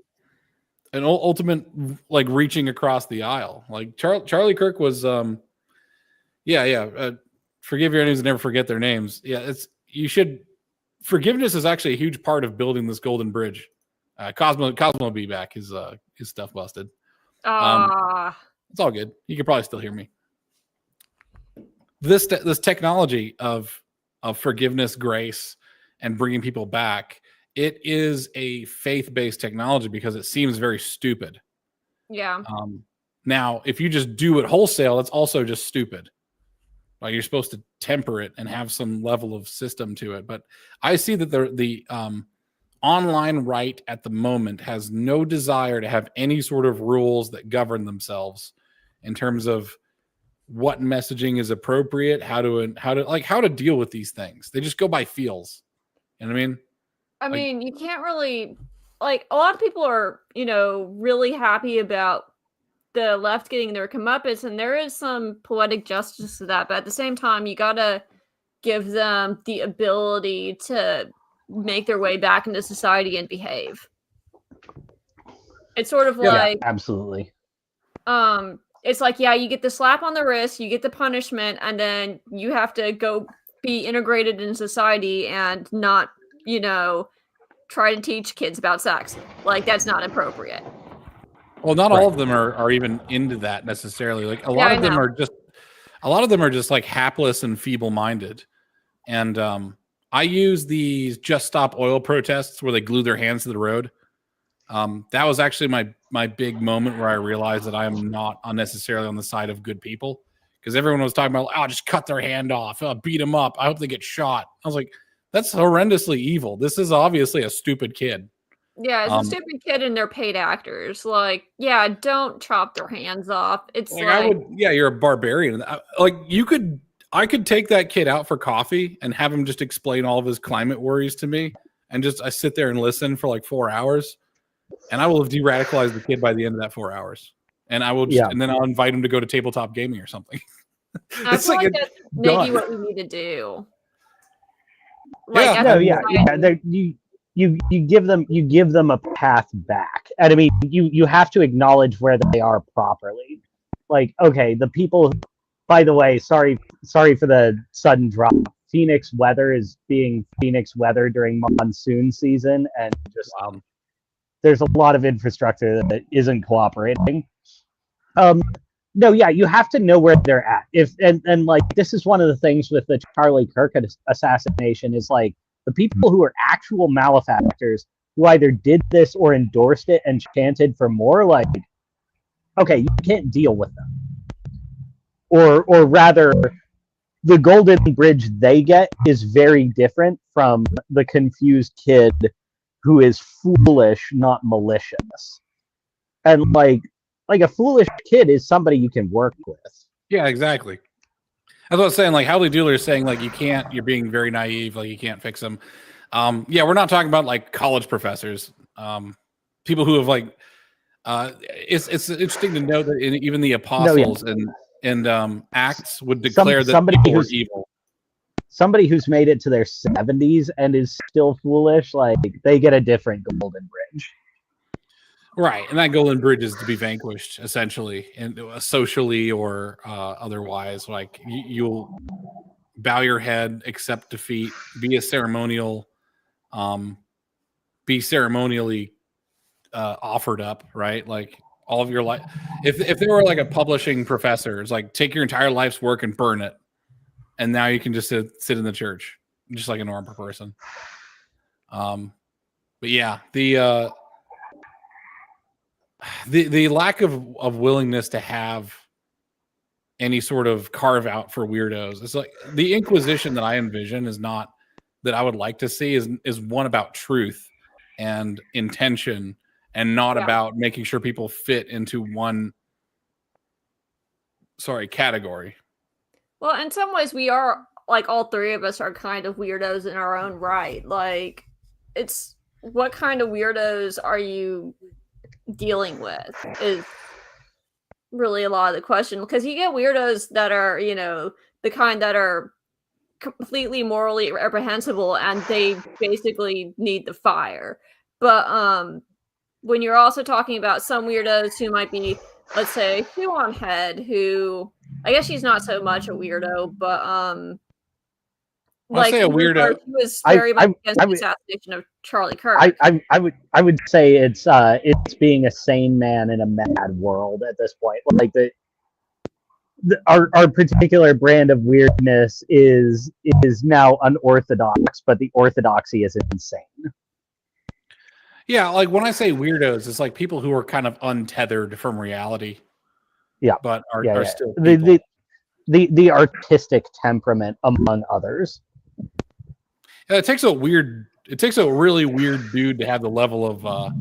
Speaker 1: an ultimate like reaching across the aisle. Like Charlie Kirk was. Forgive your enemies and never forget their names. Yeah, forgiveness is actually a huge part of building this golden bridge. Cosmo will be back. His stuff busted. It's all good. You can probably still hear me. This technology of forgiveness, grace, and bringing people back, it is a faith-based technology because it seems very stupid.
Speaker 2: Yeah.
Speaker 1: Now, if you just do it wholesale, it's also just stupid. Like, you're supposed to temper it and have some level of system to it. But I see that the online right at the moment has no desire to have any sort of rules that govern themselves in terms of what messaging is appropriate, how to deal with these things. They just go by feels. You know what I mean?
Speaker 2: I mean, you can't really, like, a lot of people are, really happy about the left getting their comeuppance, and there is some poetic justice to that, but at the same time, you gotta give them the ability to make their way back into society and behave. It's sort of like,
Speaker 4: absolutely.
Speaker 2: It's like, you get the slap on the wrist, you get the punishment, and then you have to go be integrated in society and not, try to teach kids about sex. Like, that's not appropriate.
Speaker 1: Well, not all of them are even into that necessarily. Like a lot of them are just like hapless and feeble-minded. And I use these Just Stop Oil protests where they glue their hands to the road. That was actually my big moment where I realized that I am not unnecessarily on the side of good people, because everyone was talking about, just cut their hand off, beat them up, I hope they get shot. I was like, that's horrendously evil. This is obviously a stupid kid.
Speaker 2: Yeah, it's a stupid kid and they're paid actors. Like, yeah, don't chop their hands off. It's like
Speaker 1: you're a barbarian. I could take that kid out for coffee and have him just explain all of his climate worries to me, and I sit there and listen for like 4 hours, and I will have de-radicalized the kid by the end of that 4 hours, and I will and then I'll invite him to go to tabletop gaming or something.
Speaker 2: I feel like that's maybe what we need to do.
Speaker 4: Like, you give them a path back, and I mean you have to acknowledge where they are properly. Like, okay, the people. By the way, sorry for the sudden drop. Phoenix weather is being Phoenix weather during monsoon season, and just there's a lot of infrastructure that isn't cooperating. No, yeah, you have to know where they're at. And like this is one of the things with the Charlie Kirk assassination is like the people who are actual malefactors who either did this or endorsed it and chanted for more. Like, okay, you can't deal with them. Or rather, the golden bridge they get is very different from the confused kid who is foolish, not malicious. And like a foolish kid is somebody you can work with.
Speaker 1: Yeah, exactly. That's what I was saying. Like Howley Doodler is saying, like you're being very naive. Like you can't fix them. Yeah, we're not talking about like college professors. People who have like. It's interesting to know that even the apostles and Acts would declare that people were evil.
Speaker 4: Somebody who's made it to their 70s and is still foolish, like they get a different golden bridge.
Speaker 1: Right, and that golden bridge is to be vanquished, essentially, and socially or otherwise. Like you'll bow your head, accept defeat, be ceremonially offered up, right? Like all of your life. If there were like a publishing professor, it's like take your entire life's work and burn it, and now you can just sit in the church, just like a normal person. But yeah, the lack of willingness to have any sort of carve out for weirdos. It's like the Inquisition that I envision is not that I would like to see is one about truth and intention and not about making sure people fit into one category.
Speaker 2: Well, in some ways we are like all three of us are kind of weirdos in our own right. Like it's what kind of weirdos are you dealing with is really a lot of the question, because you get weirdos that are, you know, the kind that are completely morally reprehensible and they basically need the fire. But when you're also talking about some weirdos who might be, let's say, Hugh on Head, who I guess she's not so much a weirdo, but
Speaker 1: like say a weirdo
Speaker 2: who was very much against the assassination of Charlie Kirk.
Speaker 4: I would say it's being a sane man in a mad world at this point. Like our particular brand of weirdness is now unorthodox, but the orthodoxy is insane.
Speaker 1: Yeah, like when I say weirdos, it's like people who are kind of untethered from reality.
Speaker 4: Yeah,
Speaker 1: but are still
Speaker 4: the artistic temperament among others.
Speaker 1: Yeah, it takes a really weird dude to have the level of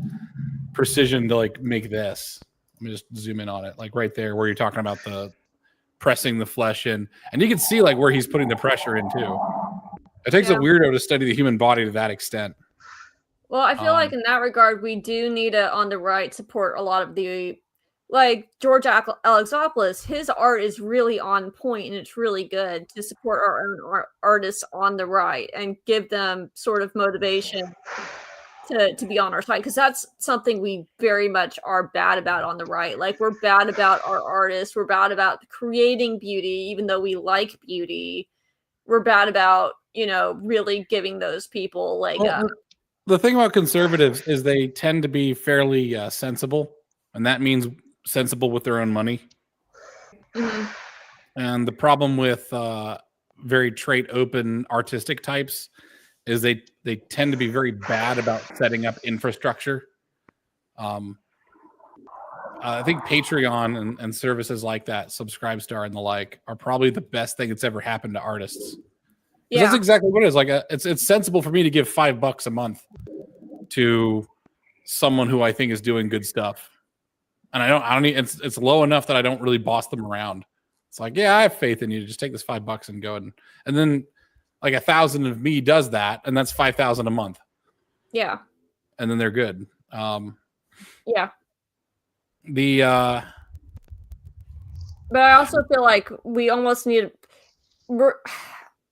Speaker 1: precision to like make this. Let me just zoom in on it, like right there where you're talking about the pressing the flesh in, and you can see like where he's putting the pressure in too. It takes a weirdo to study the human body to that extent.
Speaker 2: Well, I feel like in that regard, we do need to, on the right, support a lot of the, like, George Alexopoulos. His art is really on point, and it's really good to support our own artists on the right and give them sort of motivation to be on our side, because that's something we very much are bad about on the right. Like, we're bad about our artists. We're bad about creating beauty, even though we like beauty. We're bad about, you know, really giving those people, like...
Speaker 1: the thing about conservatives is they tend to be fairly sensible, and that means sensible with their own money.
Speaker 2: Mm-hmm.
Speaker 1: And the problem with very trait open artistic types is they tend to be very bad about setting up infrastructure. I think Patreon and services like that, Subscribestar and the like, are probably the best thing that's ever happened to artists. Yeah, that's exactly what it is. Like, it's sensible for me to give $5 a month to someone who I think is doing good stuff. And I don't need, it's low enough that I don't really boss them around. It's like, yeah, I have faith in you. Just take this $5 and go. And then like 1,000 of me does that. And that's 5,000 a month.
Speaker 2: Yeah.
Speaker 1: And then they're good.
Speaker 2: Yeah.
Speaker 1: But
Speaker 2: I also feel like we almost need.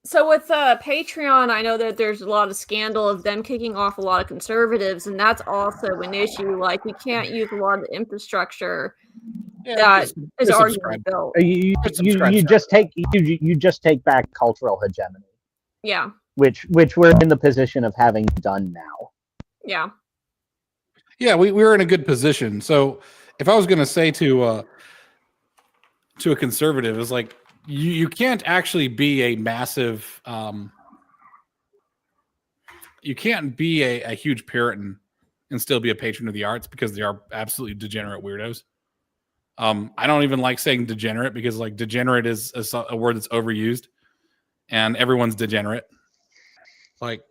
Speaker 2: So with Patreon, I know that there's a lot of scandal of them kicking off a lot of conservatives, and that's also an issue. Like, we can't use a lot of the infrastructure that is already built.
Speaker 4: You just take back cultural hegemony.
Speaker 2: Yeah.
Speaker 4: Which we're in the position of having done now.
Speaker 2: Yeah.
Speaker 1: Yeah, we're in a good position. So if I was going to say to a conservative, is like, you can't actually be a massive, you can't be a huge Puritan and still be a patron of the arts, because they are absolutely degenerate weirdos. I don't even like saying degenerate, because like degenerate is a word that's overused, and everyone's degenerate. Like,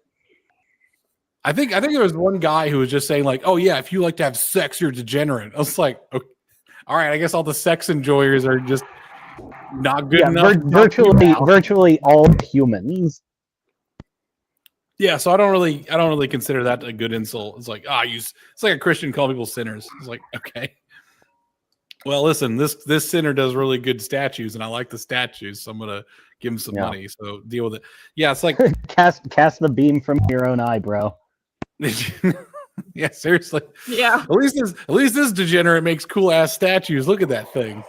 Speaker 1: I think there was one guy who was just saying like, oh yeah, if you like to have sex, you're degenerate. I was like, okay, all right, I guess all the sex enjoyers are just not good enough.
Speaker 4: Virtually all humans.
Speaker 1: Yeah, so I don't really consider that a good insult. It's like, it's like a Christian calling people sinners. It's like, okay. Well, listen, this sinner does really good statues, and I like the statues, so I'm gonna give him some money. So deal with it. Yeah, it's like
Speaker 4: cast the beam from your own eye, bro.
Speaker 1: Yeah, seriously.
Speaker 2: Yeah.
Speaker 1: At least this degenerate makes cool ass statues. Look at that thing,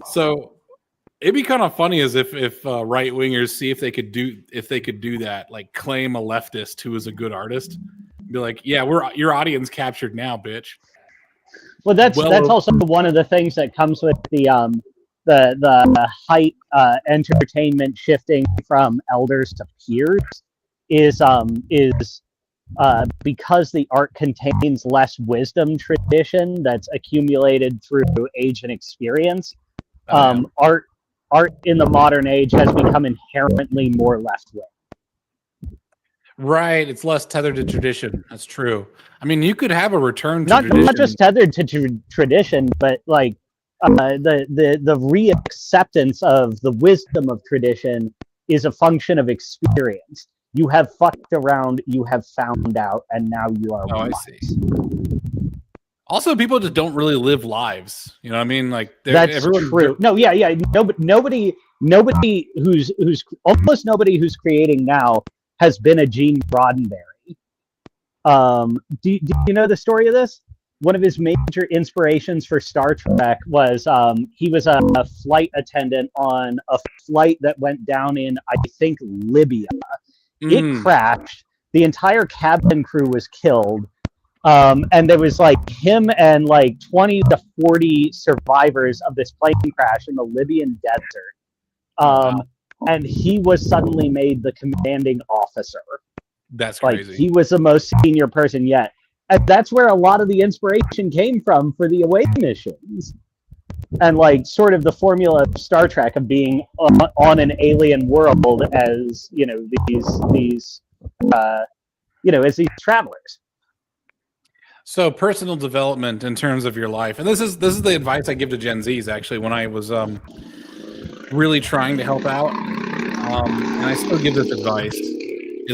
Speaker 1: So it'd be kind of funny as if right wingers see if they could do that, like claim a leftist who is a good artist, be like, yeah, your audience captured now, bitch.
Speaker 4: Well, that's also one of the things that comes with the height entertainment shifting from elders to peers is because the art contains less wisdom tradition that's accumulated through age and experience. Art in the modern age has become inherently more left-wing.
Speaker 1: Right, it's less tethered to tradition. That's true. I mean, you could have a return to
Speaker 4: not
Speaker 1: tradition.
Speaker 4: Not just tethered to tradition, but like the reacceptance of the wisdom of tradition is a function of experience. You have fucked around, you have found out, and now you are wise.
Speaker 1: I see. Also, people just don't really live lives. You know what I mean? Like,
Speaker 4: that's true. No, yeah. Nobody who's creating now has been a Gene Roddenberry. Do you know the story of this? One of his major inspirations for Star Trek was he was a flight attendant on a flight that went down in, I think, Libya. It crashed. The entire cabin crew was killed. And there was like him and like 20 to 40 survivors of this plane crash in the Libyan desert. And he was suddenly made the commanding officer.
Speaker 1: That's crazy.
Speaker 4: Like, he was the most senior person yet. And that's where a lot of the inspiration came from for the away missions. And like sort of the formula of Star Trek of being on an alien world as, these as these travelers.
Speaker 1: So personal development in terms of your life, and this is the advice I give to Gen Zs actually when I was really trying to help out, and I still give this advice.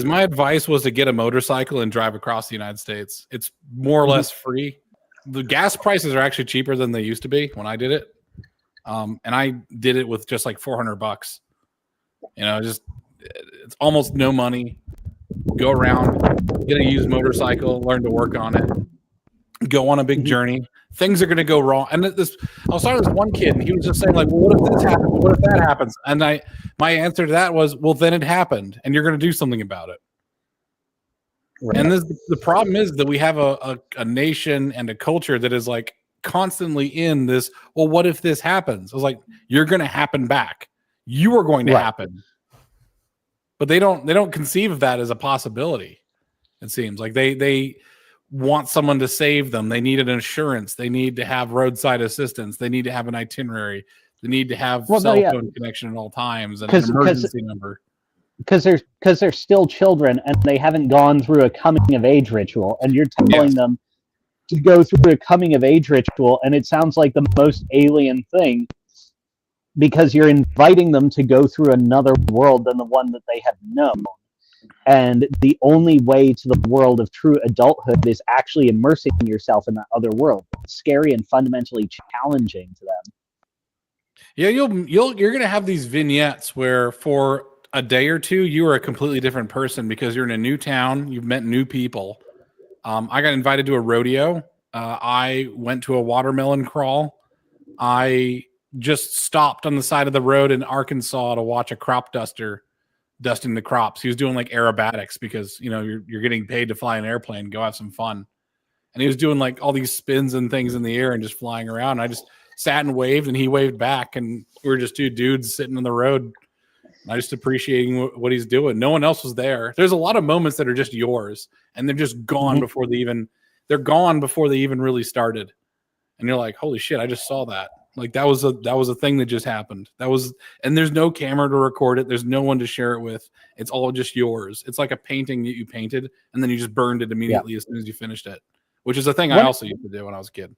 Speaker 1: My advice was to get a motorcycle and drive across the United States. It's more or less free. The gas prices are actually cheaper than they used to be when I did it, and I did it with just like $400. It's almost no money. Go around, get a used motorcycle, learn to work on it. Go on a big journey. Things are going to go wrong. And I was talking to this one kid, and he was just saying, like, well, what if this happens? What if that happens? And my answer to that was, well, then it happened, and you're going to do something about it. Right. And the problem is that we have a nation and a culture that is like constantly in this, well, what if this happens? I was like, you're going to happen back. You are going to happen. But they don't conceive of that as a possibility. It seems like they want someone to save them. They need an insurance. They need to have roadside assistance. They need to have an itinerary. They need to have cell phone connection at all times and an emergency number.
Speaker 4: they're still children and they haven't gone through a coming of age ritual, and you're telling them to go through a coming of age ritual, and it sounds like the most alien thing because you're inviting them to go through another world than the one that they have known. And the only way to the world of true adulthood is actually immersing yourself in that other world. It's scary and fundamentally challenging to them.
Speaker 1: Yeah, you're gonna have these vignettes where for a day or two you are a completely different person because you're in a new town, you've met new people. I got invited to a rodeo. I went to a watermelon crawl. I just stopped on the side of the road in Arkansas to watch a crop duster dusting the crops. He was doing like aerobatics because, you're getting paid to fly an airplane, go have some fun. And he was doing like all these spins and things in the air and just flying around. And I just sat and waved and he waved back. And we were just two dudes sitting on the road. I just appreciating what he's doing. No one else was there. There's a lot of moments that are just yours and they're just gone before they're gone before they even really started. And you're like, holy shit, I just saw that. Like that was a thing that just happened. And there's no camera to record it. There's no one to share it with. It's all just yours. It's like a painting that you painted and then you just burned it immediately as soon as you finished it, which is a thing I also used to do when I was a kid.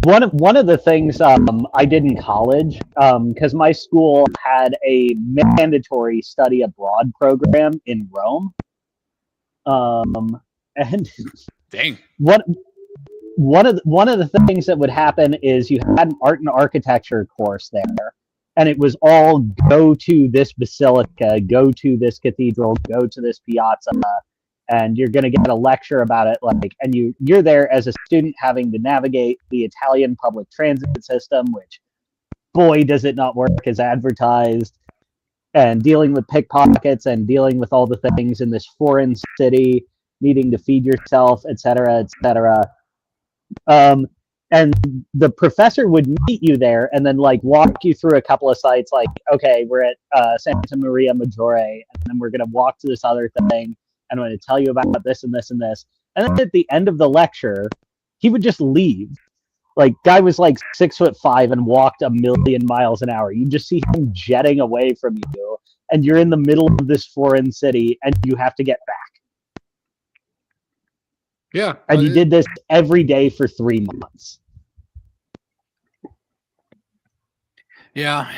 Speaker 4: One of the things I did in college, because my school had a mandatory study abroad program in Rome, and
Speaker 1: dang,
Speaker 4: one of the things that would happen is you had an art and architecture course there, and it was all go to this basilica, go to this cathedral, go to this piazza. And you're going to get a lecture about it, and you're there as a student having to navigate the Italian public transit system, which, boy, does it not work as advertised, and dealing with pickpockets and dealing with all the things in this foreign city, needing to feed yourself, etc., etc. And the professor would meet you there and then walk you through a couple of sites, okay, we're at Santa Maria Maggiore, and then we're going to walk to this other thing. And I'm going to tell you about this and this and this. And then at the end of the lecture, he would just leave. Guy was 6'5" and walked 1,000,000 miles an hour. You just see him jetting away from you, and you're in the middle of this foreign city, and you have to get back.
Speaker 1: Yeah.
Speaker 4: And you did this every day for 3 months.
Speaker 1: Yeah.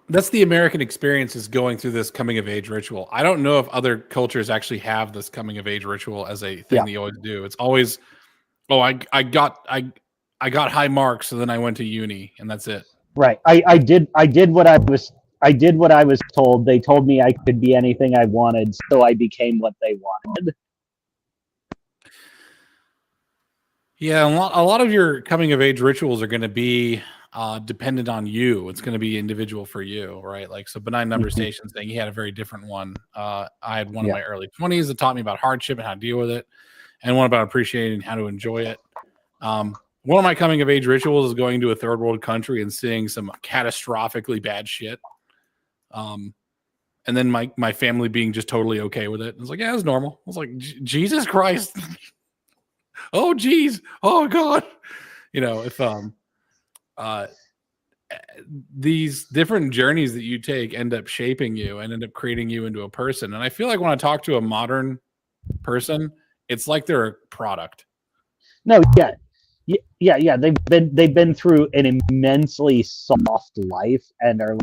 Speaker 1: That's the American experience, is going through this coming of age ritual. I don't know if other cultures actually have this coming of age ritual as a thing that you always do. It's always, I got high marks, so then I went to uni, and that's it.
Speaker 4: Right. I did what I was told. They told me I could be anything I wanted, so I became what they wanted.
Speaker 1: Yeah, a lot of your coming of age rituals are going to be dependent on you. It's going to be individual for you, right? So benign number stations thing, he had a very different one. I had one in my early 20s that taught me about hardship and how to deal with it, and one about appreciating how to enjoy it. One of my coming of age rituals is going to a third world country and seeing some catastrophically bad shit. And then my family being just totally okay with it. I was like, yeah, it's normal. I was like, Jesus Christ. Oh, geez. Oh, God. If these different journeys that you take end up shaping you and end up creating you into a person. And I feel like when I talk to a modern person, it's like they're a product.
Speaker 4: No, yeah. They've been through an immensely soft life and are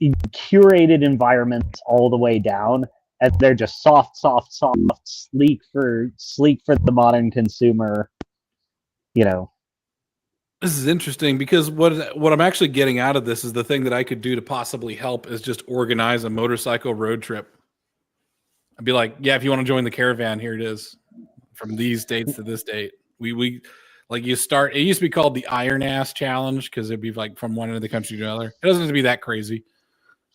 Speaker 4: in curated environments all the way down, and they're just soft, sleek for the modern consumer.
Speaker 1: This is interesting because what I'm actually getting out of this is the thing that I could do to possibly help is just organize a motorcycle road trip. I'd be like, yeah, if you want to join the caravan, here it is. From these dates to this date. We you start, it used to be called the Iron Ass Challenge because it'd be from one end of the country to another. It doesn't have to be that crazy.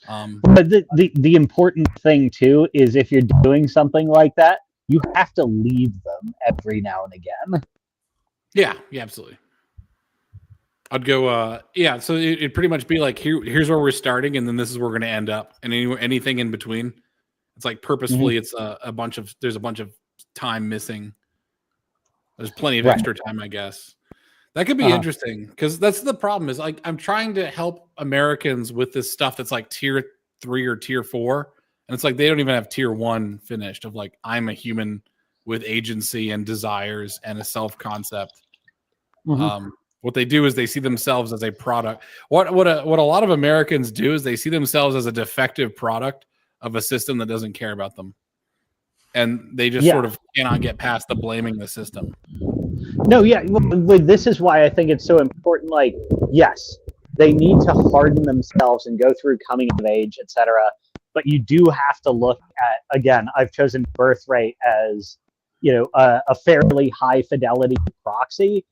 Speaker 4: But the important thing too is if you're doing something like that, you have to leave them every now and again.
Speaker 1: Yeah, absolutely. I'd go, so it'd pretty much be here's where we're starting, and then this is where we're going to end up, and anything in between. It's purposefully, it's there's a bunch of time missing. There's plenty of extra time, I guess. That could be interesting, because that's the problem is I'm trying to help Americans with this stuff that's tier 3 or tier 4, And it's like they don't even have tier 1 finished of like, I'm a human with agency and desires and a self-concept. What they do is they see themselves as a product. What a lot of Americans do is they see themselves as a defective product of a system that doesn't care about them. And they just sort of cannot get past the blaming the system.
Speaker 4: No, yeah. Well, this is why I think it's so important. Like, yes, they need to harden themselves and go through coming of age, etc. But you do have to look at, again, I've chosen birthright as, a fairly high fidelity proxy.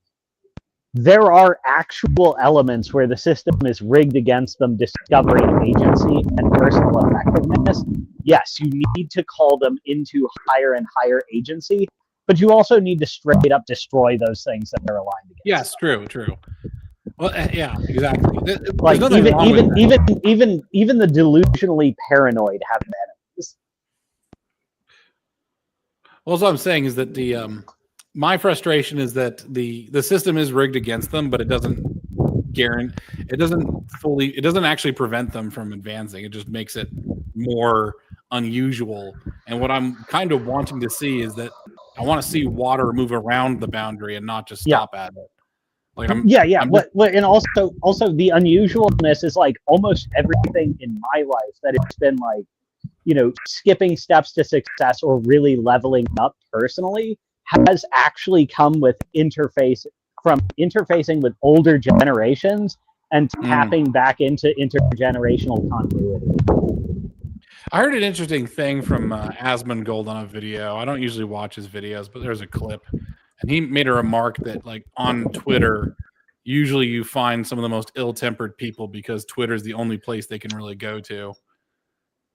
Speaker 4: There are actual elements where the system is rigged against them discovering agency and personal effectiveness. Yes, you need to call them into higher and higher agency, but you also need to straight up destroy those things that they're aligned against.
Speaker 1: Yes, true. Well, yeah, exactly.
Speaker 4: Like even the delusionally paranoid have enemies.
Speaker 1: Well, what I'm saying is that my frustration is that the system is rigged against them, but it doesn't actually prevent them from advancing. It just makes it more unusual. And what I'm kind of wanting to see is that I want to see water move around the boundary and not just stop at it. Like
Speaker 4: and also the unusualness is like almost everything in my life that it's been like, skipping steps to success or really leveling up personally has actually come with interfacing with older generations and tapping back into intergenerational continuity.
Speaker 1: I heard an interesting thing from Asmongold on a video. I don't usually watch his videos, but there's a clip. And he made a remark that, like, on Twitter, usually you find some of the most ill-tempered people because Twitter is the only place they can really go to.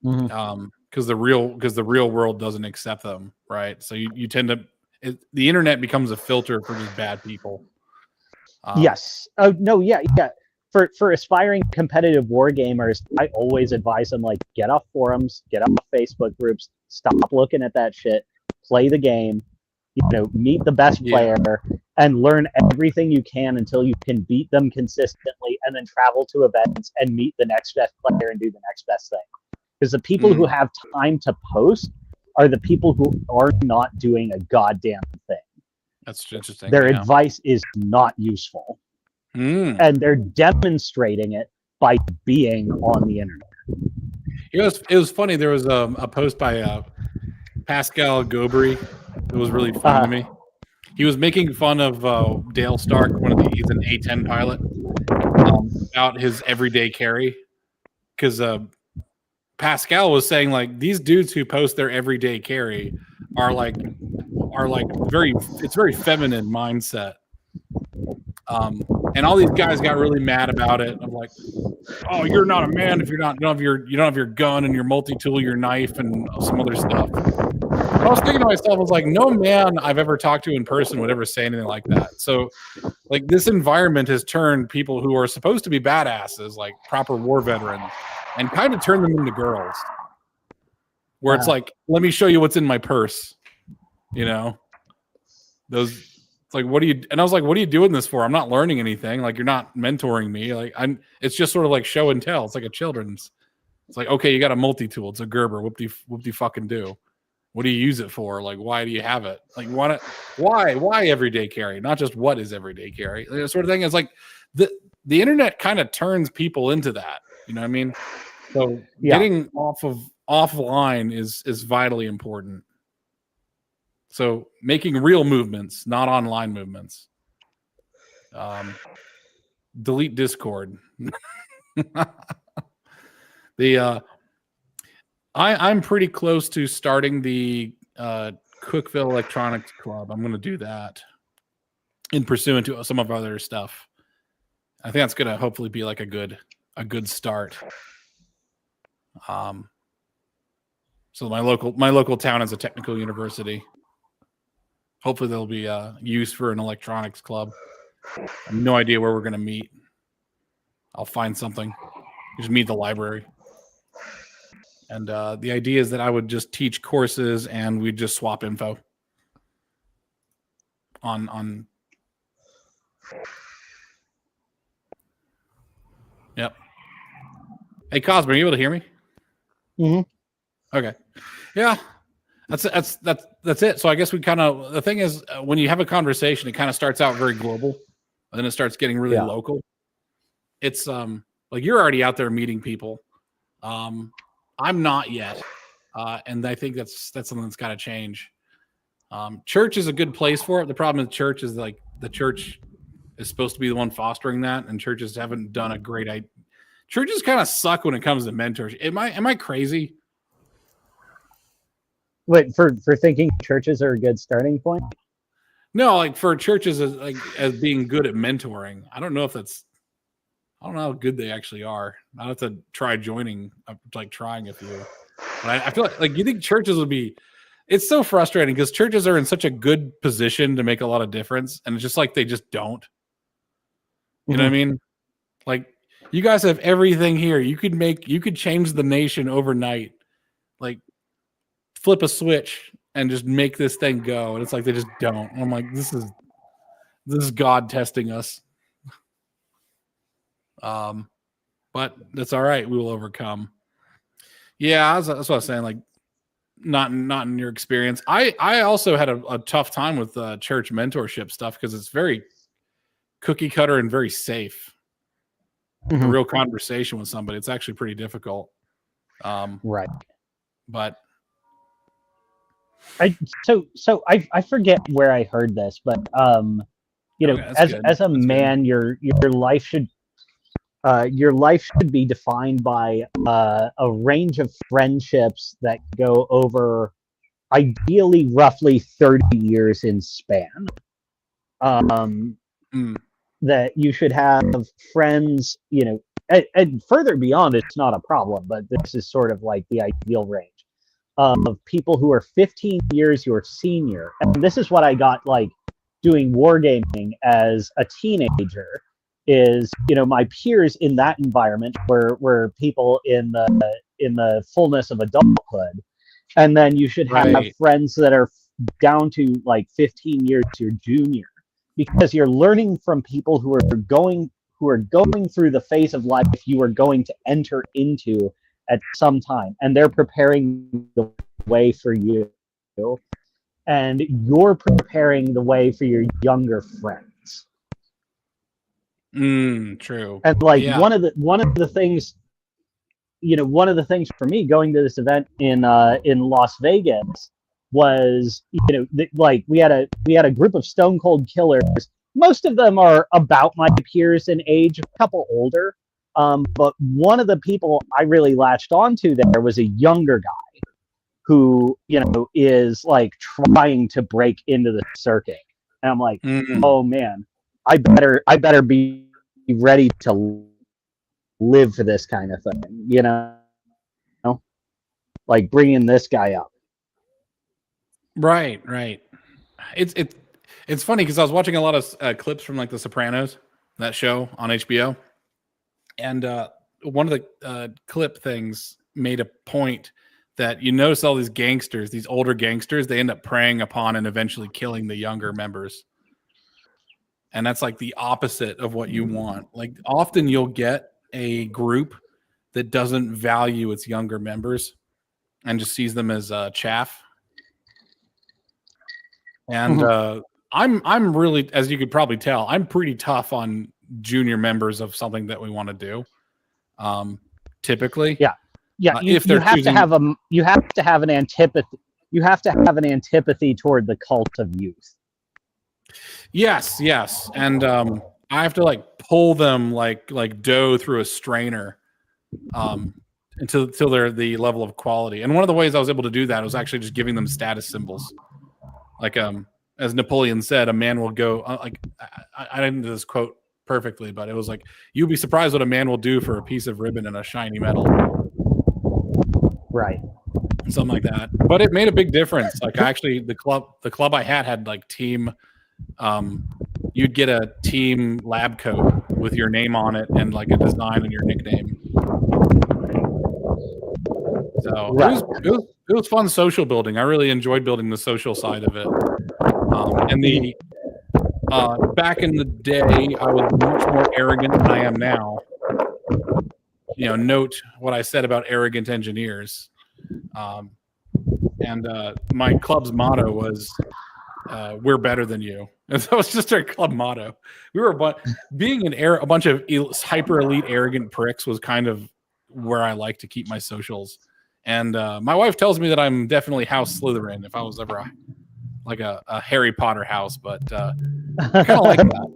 Speaker 1: Because the real world doesn't accept them, right? So you tend to the internet becomes a filter for just bad people.
Speaker 4: Yes. Oh no. Yeah. For aspiring competitive war gamers, I always advise them, like, get off forums, get off Facebook groups, stop looking at that shit, play the game, meet the best player, and learn everything you can until you can beat them consistently, and then travel to events and meet the next best player and do the next best thing. Because the people who have time to post are the people who are not doing a goddamn thing. That's interesting. Their advice is not useful. And they're demonstrating it by being on the internet.
Speaker 1: It was funny. There was a post by Pascal Gobry that was really fun to me. He was making fun of Dale Stark, he's an A-10 pilot, about his everyday carry. Because Pascal was saying, like, these dudes who post their everyday carry are very feminine mindset. And all these guys got really mad about it. I'm like, oh, you're not a man if you don't have your gun and your multi-tool, your knife, and some other stuff. But I was thinking to myself, I was like, no man I've ever talked to in person would ever say anything like that. So, like, this environment has turned people who are supposed to be badasses, like proper war veterans, and kind of turned them into girls. Where it's like, let me show you what's in my purse. It's like, what do you? And I was like, what are you doing this for? I'm not learning anything. Like, you're not mentoring me. Like, it's just sort of like show and tell. It's like a children's. It's like, okay, you got a multi-tool. It's a Gerber. What do you fucking do? What do you use it for? Like, why do you have it? Like, why everyday carry? Not just what is everyday carry. That sort of thing. It's like the internet kind of turns people into that. You know what I mean? So getting offline is vitally important. So making real movements, not online movements. Delete Discord. I'm pretty close to starting the Cookville Electronics Club. I'm going to do that in pursuant to some of our other stuff. I think that's going to hopefully be like a good start. So my local town is a technical university. Hopefully there'll be use for an electronics club. I have no idea where we're going to meet. I'll find something. Just meet the library. And the idea is that I would just teach courses and we'd just swap info on. Yep. Hey, Cosmo, are you able to hear me?
Speaker 4: Mm-hmm.
Speaker 1: Okay. Yeah. That's it. So I guess we kind of, the thing is, when you have a conversation, it kind of starts out very global, and then it starts getting really local. It's like you're already out there meeting people. I'm not yet, and I think that's something that's got to change. Church is a good place for it. The problem with church is like the church is supposed to be the one fostering that, and churches haven't done a great idea. Churches kind of suck when it comes to mentorship. Am I crazy?
Speaker 4: Wait, for thinking churches are a good starting point?
Speaker 1: No, like for churches as being good at mentoring. I don't know how good they actually are. I'll have to try joining, trying a few. But I feel like you think churches would be. It's so frustrating because churches are in such a good position to make a lot of difference, and it's just like they just don't. You know what I mean? Like you guys have everything here. You could change the nation overnight. Like flip a switch and just make this thing go. And it's like they just don't. I'm like, this is God testing us. But that's all right. We will overcome. Yeah, that's what I was saying. Like, not in your experience. I also had a tough time with church mentorship stuff because it's very cookie cutter and very safe. A real conversation with somebody, it's actually pretty difficult.
Speaker 4: Right.
Speaker 1: But
Speaker 4: I forget where I heard this, but as a man, your life should be defined by a range of friendships that go over ideally roughly 30 years in span. That you should have friends, and further beyond, it's not a problem, but this is sort of like the ideal range of people who are 15 years your senior. And this is what I got like doing wargaming as a teenager is, my peers in that environment were people in the fullness of adulthood. And then you should have friends that are down to like 15 years your junior, because you're learning from people who are going through the phase of life you are going to enter into at some time, and they're preparing the way for you, and you're preparing the way for your younger friends.
Speaker 1: True.
Speaker 4: And one of the things for me going to this event in Las Vegas was, we had a group of stone cold killers. Most of them are about my peers in age, a couple older. But one of the people I really latched onto there was a younger guy who, is like trying to break into the circuit. And I'm like, oh man, I better be ready to live for this kind of thing, like bringing this guy up.
Speaker 1: Right. It's funny because I was watching a lot of clips from like The Sopranos, that show on HBO. And one of the clip things made a point that you notice all these gangsters, these older gangsters, they end up preying upon and eventually killing the younger members. And that's like the opposite of what you want. Like often you'll get a group that doesn't value its younger members and just sees them as chaff. And I'm really, as you could probably tell, I'm pretty tough on junior members of something that we want to do. Typically,
Speaker 4: you have to have an antipathy. You have to have an antipathy toward the cult of youth.
Speaker 1: Yes, and I have to like pull them like dough through a strainer, until they're the level of quality. And one of the ways I was able to do that was actually just giving them status symbols, like as Napoleon said, a man will go I didn't do this quote perfectly, but it was like, you'll be surprised what a man will do for a piece of ribbon and a shiny medal.
Speaker 4: Right.
Speaker 1: Something like that. But it made a big difference. Like actually the club I had like team, you'd get a team lab coat with your name on it and like a design and your nickname. So it was fun social building. I really enjoyed building the social side of it. And the back in the day, I was much more arrogant than I am now. Note what I said about arrogant engineers. And my club's motto was, "We're better than you." And that was just our club motto. We were being a bunch of hyper elite, arrogant pricks was kind of where I like to keep my socials. And my wife tells me that I'm definitely House Slytherin if I was ever a Harry Potter house, but I kind of like that.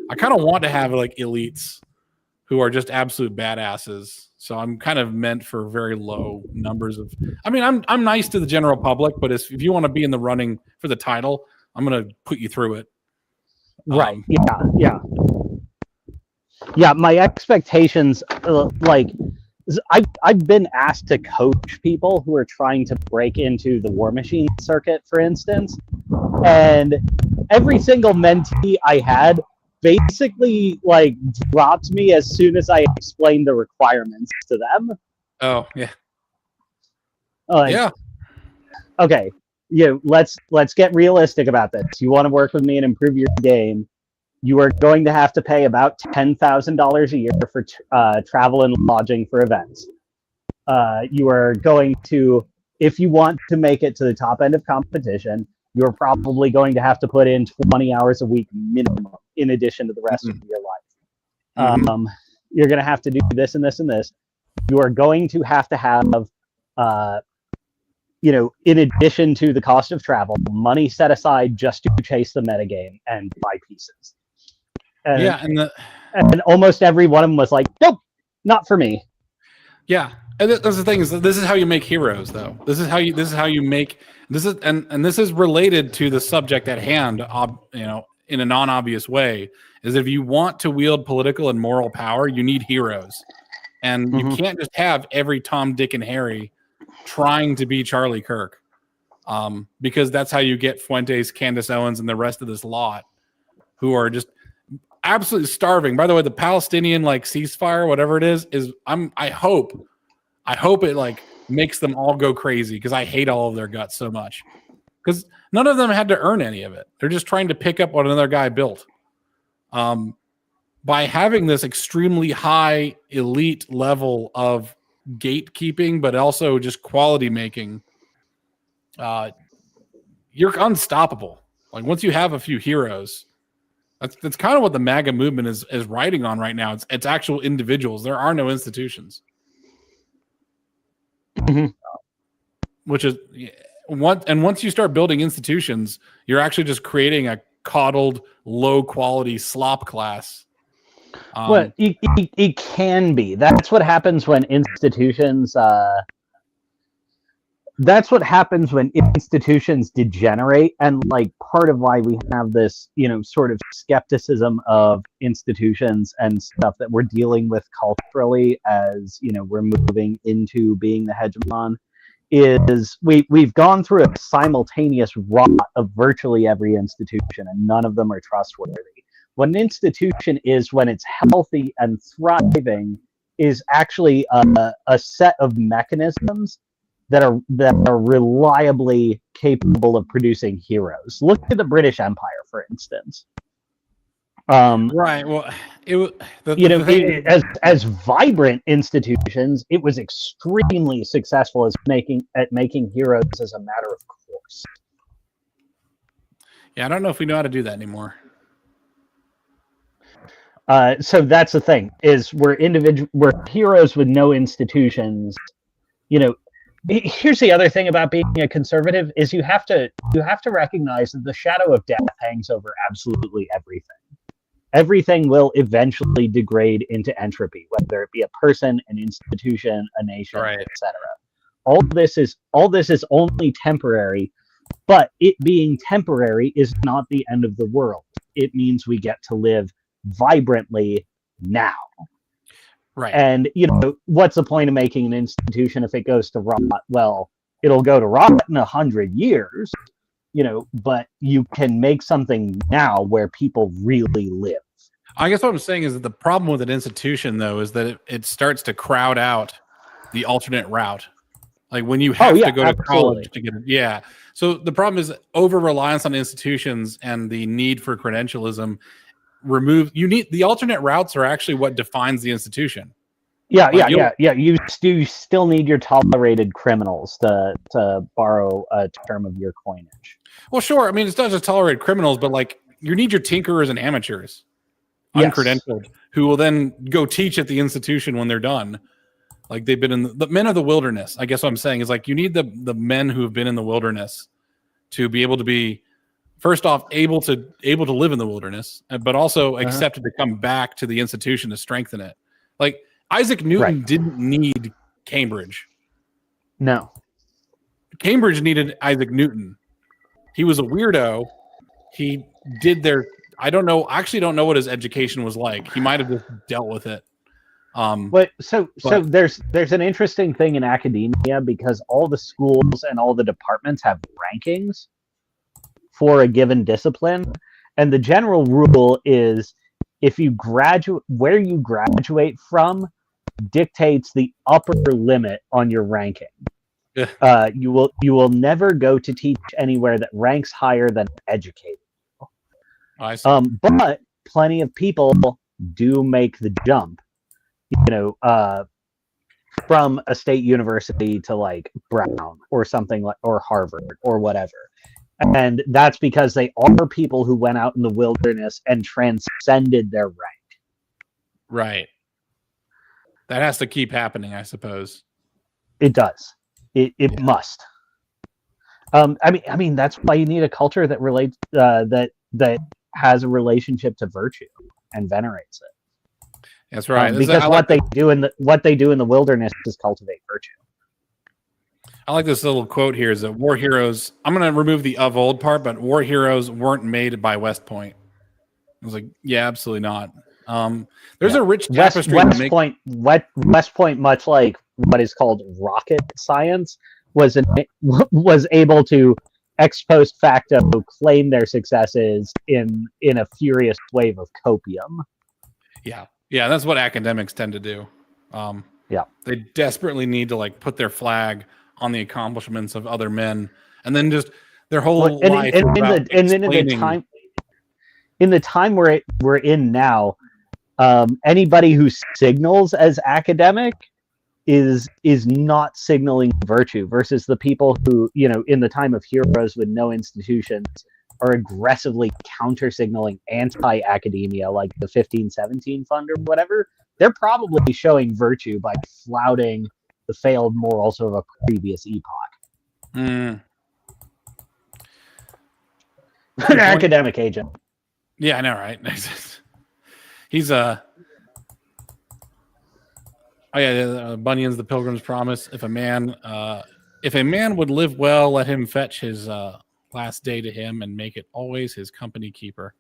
Speaker 1: I kind of want to have like elites who are just absolute badasses. So I'm kind of meant for very low numbers of. I mean, I'm nice to the general public, but if you want to be in the running for the title, I'm going to put you through it.
Speaker 4: Right. Yeah. My expectations, I've been asked to coach people who are trying to break into the War Machine circuit, for instance, and every single mentee I had basically dropped me as soon as I explained the requirements to them.
Speaker 1: Oh yeah.
Speaker 4: Yeah. Okay. Let's get realistic about this. You want to work with me and improve your game. You are going to have to pay about $10,000 a year for travel and lodging for events. You are going to, if you want to make it to the top end of competition, you're probably going to have to put in 20 hours a week minimum in addition to the rest of your life. You're going to have to do this and this and this. You are going to have, in addition to the cost of travel, money set aside just to chase the metagame and buy pieces. And almost every one of them was like, nope, not for me.
Speaker 1: Yeah. And that's the thing is this is how you make heroes, though. This is how you make this is related to the subject at hand, in a non-obvious way, is if you want to wield political and moral power, you need heroes. And you can't just have every Tom, Dick, and Harry trying to be Charlie Kirk. Because that's how you get Fuentes, Candace Owens, and the rest of this lot who are just absolutely starving. By the way, the Palestinian ceasefire, whatever it is I hope it makes them all go crazy because I hate all of their guts so much. Because none of them had to earn any of it. They're just trying to pick up what another guy built. By having this extremely high elite level of gatekeeping, but also just quality making, you're unstoppable. Once you have a few heroes, that's kind of what the MAGA movement is riding on right now. It's actual individuals. There are no institutions. Which is once you start building institutions, you're actually just creating a coddled, low quality slop class.
Speaker 4: Well, it can be. That's what happens when institutions. That's what happens when institutions degenerate, and part of why we have this, sort of skepticism of institutions and stuff that we're dealing with culturally as we're moving into being the hegemon, is we've gone through a simultaneous rot of virtually every institution, and none of them are trustworthy. What an institution is when it's healthy and thriving is actually a set of mechanisms that are reliably capable of producing heroes. Look at the British Empire, for instance.
Speaker 1: Right. Well,
Speaker 4: as vibrant institutions, it was extremely successful at making heroes as a matter of course.
Speaker 1: Yeah, I don't know if we know how to do that anymore.
Speaker 4: So that's the thing: is we're heroes with no institutions. Here's the other thing about being a conservative: is you have to recognize that the shadow of death hangs over absolutely everything. Everything will eventually degrade into entropy, whether it be a person, an institution, a nation, etc. All this is only temporary, but it being temporary is not the end of the world. It means we get to live vibrantly now.
Speaker 1: Right.
Speaker 4: And what's the point of making an institution if it goes to rot? Well, it'll go to rot in 100 years. But you can make something now where people really live.
Speaker 1: I guess what I'm saying is that the problem with an institution, though, is that it starts to crowd out the alternate route. When you have to go to college to get it. Yeah. So the problem is over-reliance on institutions and the need for credentialism. You need the alternate routes are actually what defines the institution.
Speaker 4: Yeah. You still need your tolerated criminals to borrow a term of your coinage.
Speaker 1: Well, sure. I mean, it's not just tolerated criminals, but like you need your tinkerers and amateurs, uncredentialed, who will then go teach at the institution when they're done. Like they've been in the men of the wilderness. I guess what I'm saying is like you need the men who have been in the wilderness to be able to be, first off, able to live in the wilderness, but also accepted to come back to the institution to strengthen it. Like Isaac Newton didn't need Cambridge.
Speaker 4: No.
Speaker 1: Cambridge needed Isaac Newton. He was a weirdo. He did I actually don't know what his education was like. He might have just dealt with it.
Speaker 4: So there's an interesting thing in academia because all the schools and all the departments have rankings for a given discipline, and the general rule is if you graduate, where you graduate from dictates the upper limit on your ranking.
Speaker 1: Yeah.
Speaker 4: You will never go to teach anywhere that ranks higher than educated.
Speaker 1: I see.
Speaker 4: But plenty of people do make the jump, from a state university to like Brown or something like, or Harvard or whatever. And that's because they are people who went out in the wilderness and transcended their rank.
Speaker 1: Right. That has to keep happening, I suppose.
Speaker 4: It does. It must. I mean, that's why you need a culture that relates that has a relationship to virtue and venerates it.
Speaker 1: That's right.
Speaker 4: Because what they do in the wilderness is cultivate virtue.
Speaker 1: I like this little quote here: is that war heroes, I'm going to remove the of old part, but war heroes weren't made by West Point. I was like, yeah, absolutely not. There's a rich tapestry.
Speaker 4: West Point, much like what is called rocket science, was able to ex post facto claim their successes in a furious wave of copium.
Speaker 1: Yeah, that's what academics tend to do. They desperately need to like put their flag on the accomplishments of other men, and then just their whole life.
Speaker 4: In the time we're in now, anybody who signals as academic is not signaling virtue, versus the people who, in the time of heroes with no institutions, are aggressively counter signaling anti-academia, like the 1517 Fund or whatever. They're probably showing virtue by flouting the failed morals of a previous epoch.
Speaker 1: An
Speaker 4: academic agent.
Speaker 1: Yeah, I know, right? He's Bunyan's The Pilgrim's Promise. If a man would live well, let him fetch his last day to him and make it always his company keeper.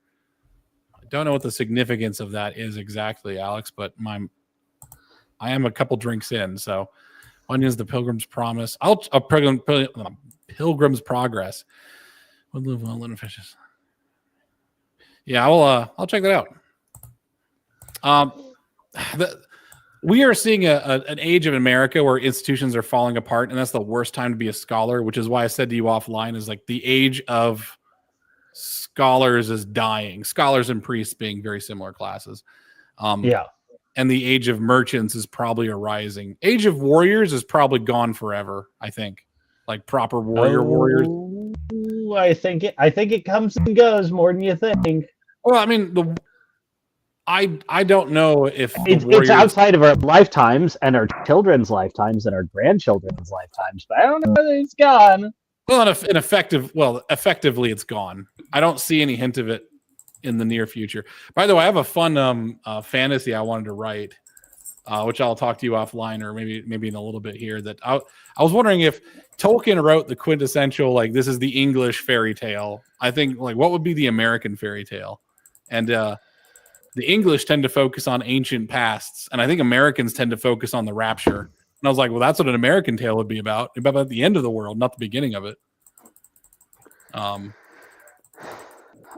Speaker 1: I don't know what the significance of that is exactly, Alex, but I am a couple drinks in, so Bunyan's The Pilgrim's Promise. Pilgrim's Progress. Would live well, let him fetch his. Yeah, I'll check that out. We are seeing an age of America where institutions are falling apart, and that's the worst time to be a scholar, which is why I said to you offline, is like the age of scholars is dying. Scholars and priests being very similar classes. And the age of merchants is probably arising. Age of warriors is probably gone forever, I think. Like proper warriors.
Speaker 4: I think it comes and goes more than you think.
Speaker 1: Well, I mean, I don't know if
Speaker 4: it's outside of our lifetimes and our children's lifetimes and our grandchildren's lifetimes, but I don't know that it's gone.
Speaker 1: Well, effectively it's gone. I don't see any hint of it in the near future. By the way, I have a fun fantasy I wanted to write, which I'll talk to you offline, or maybe in a little bit here. That I was wondering if Tolkien wrote the quintessential, like, this is the English fairy tale. I think, like, what would be the American fairy tale? And the English tend to focus on ancient pasts, and I think Americans tend to focus on the rapture. And I was like, well, that's what an American tale would be about the end of the world, not the beginning of it.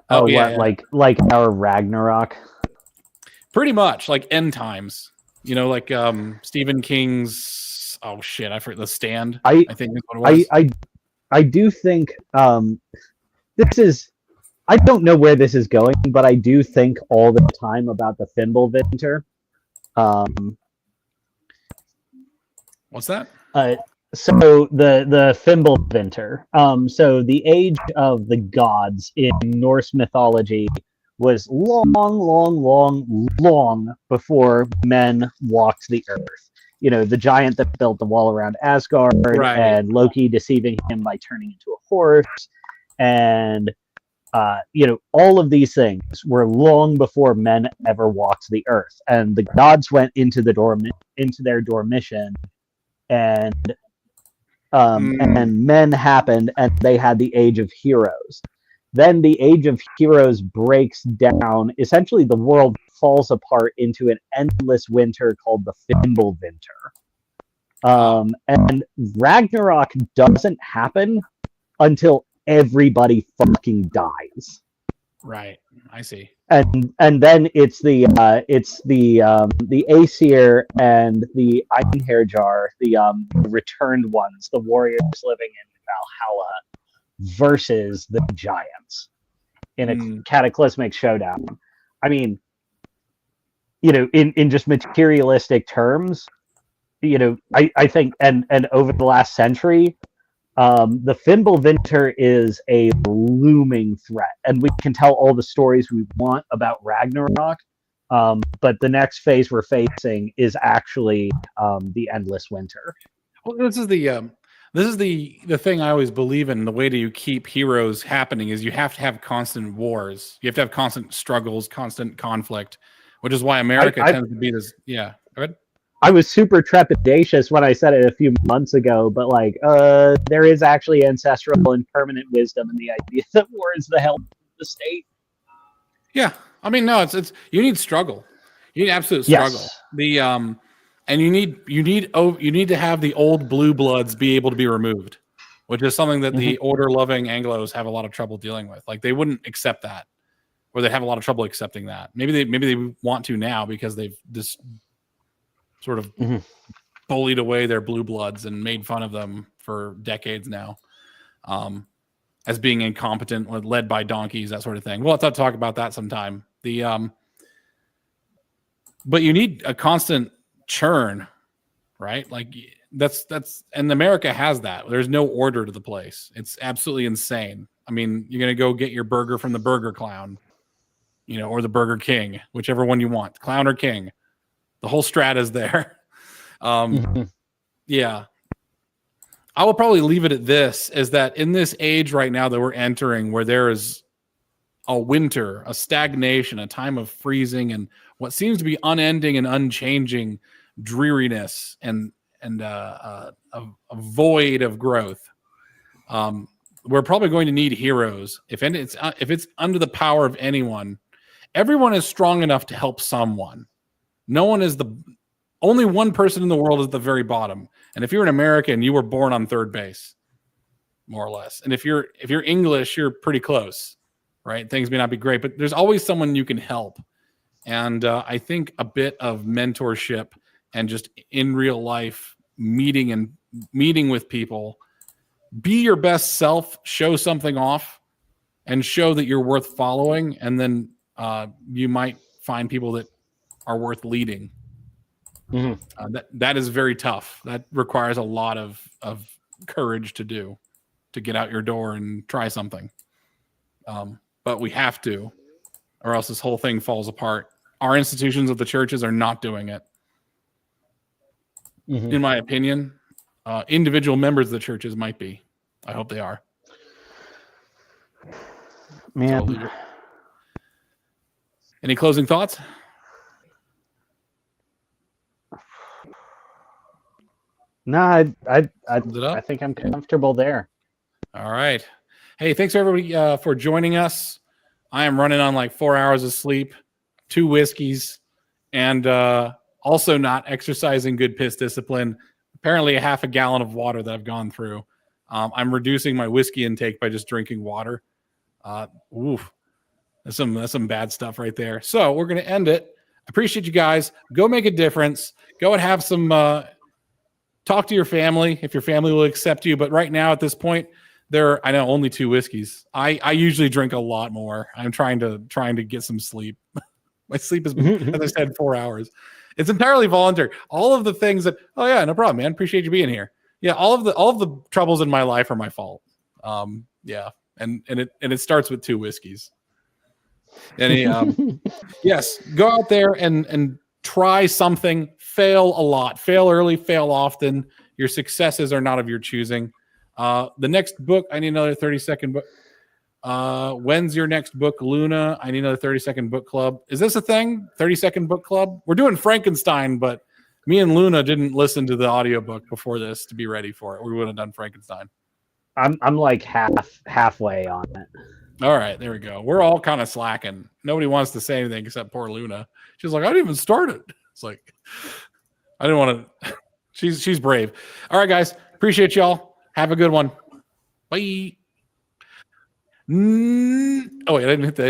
Speaker 4: Like our Ragnarok?
Speaker 1: Pretty much, like end times. Like Stephen King's, oh shit, I forget, The Stand. I think is what it was.
Speaker 4: I do think this is, I don't know where this is going, but I do think all the time about the Fimbulvinter.
Speaker 1: What's that?
Speaker 4: So the Fimbulvinter. So the age of the gods in Norse mythology was long before men walked the earth. You know, the giant that built the wall around Asgard,
Speaker 1: Right.
Speaker 4: and Loki deceiving him by turning into a horse, and all of these things were long before men ever walked the earth, and the gods went into their dormition, and men happened, and they had the Age of Heroes. Then the Age of Heroes breaks down. Essentially, the world falls apart into an endless winter called the Fimbulvinter. And Ragnarok doesn't happen until everybody fucking dies.
Speaker 1: Right. I see.
Speaker 4: And then it's the Aesir and the Einherjar, the returned ones, the warriors living in Valhalla, versus the giants in a cataclysmic showdown. I mean, in just materialistic terms, I think, and over the last century, the Fimbulvinter is a looming threat, and we can tell all the stories we want about Ragnarok, but the next phase we're facing is actually the endless winter.
Speaker 1: Well, this is the thing I always believe in. The way to keep heroes happening is you have to have constant wars. You have to have constant struggles, constant conflict, which is why America tends to be this. Yeah, go ahead.
Speaker 4: I was super trepidatious when I said it a few months ago, but there is actually ancestral and permanent wisdom in the idea that war is the help of the state.
Speaker 1: Yeah, I mean, no, it's you need struggle. You need absolute struggle. Yes. And you need to have the old blue bloods be able to be removed, which is something that the order-loving Anglos have a lot of trouble dealing with. Like, they wouldn't accept that, or they have a lot of trouble accepting that. Maybe they want to now because they've just sort of bullied away their blue bloods and made fun of them for decades now, as being incompetent, led by donkeys, that sort of thing. We'll have to talk about that sometime. But you need a constant churn, right? Like that's and America has that. There's no order to the place. It's absolutely insane. I mean, you're gonna go get your burger from the Burger Clown, or the Burger King, whichever one you want, Clown or King. The whole strata's there. Yeah. I will probably leave it at this, is that in this age right now that we're entering, where there is a winter, a stagnation, a time of freezing, and what seems to be unending and unchanging dreariness and a void of growth, we're probably going to need heroes. If it's under the power of anyone, everyone is strong enough to help someone. No one is only one person in the world is at the very bottom. And if you're an American, you were born on third base, more or less. And if you're English, you're pretty close, right? Things may not be great, but there's always someone you can help. And I think a bit of mentorship and just in real life meeting with people, be your best self, show something off, and show that you're worth following. And then you might find people that are worth leading. That is very tough. That requires a lot of courage to get out your door and try something. But we have to, or else this whole thing falls apart. Our institutions of the churches are not doing it. In my opinion, individual members of the churches might be. I hope they are.
Speaker 4: Man.
Speaker 1: So any closing thoughts?
Speaker 4: No, I think I'm comfortable there.
Speaker 1: All right. Hey, thanks everybody for joining us. I am running on like 4 hours of sleep, 2 whiskeys, and also not exercising good piss discipline. Apparently a half a gallon of water that I've gone through. I'm reducing my whiskey intake by just drinking water. That's some bad stuff right there. So we're going to end it. Appreciate you guys. Go make a difference. Go and have some... talk to your family if your family will accept you. But right now at this point, I know only 2 whiskeys. I usually drink a lot more. I'm trying to get some sleep. My sleep has been, as I said, 4 hours. It's entirely voluntary. All of the things that, oh yeah, no problem, man. Appreciate you being here. Yeah, all of the troubles in my life are my fault. Yeah, and it starts with 2 whiskeys. And yes, go out there and try something. Fail a lot. Fail early. Fail often. Your successes are not of your choosing. The next book, I need another 30-second book. When's your next book, Luna? I need another 30-second book club. Is this a thing? 30-second book club? We're doing Frankenstein, but me and Luna didn't listen to the audiobook before this to be ready for it. We would have done Frankenstein.
Speaker 4: I'm like halfway on it. All
Speaker 1: right, there we go. We're all kind of slacking. Nobody wants to say anything except poor Luna. She's like, I didn't even start it. It's like, I didn't want to. She's brave. All right, guys. Appreciate y'all. Have a good one. Bye. Oh, wait, I didn't hit the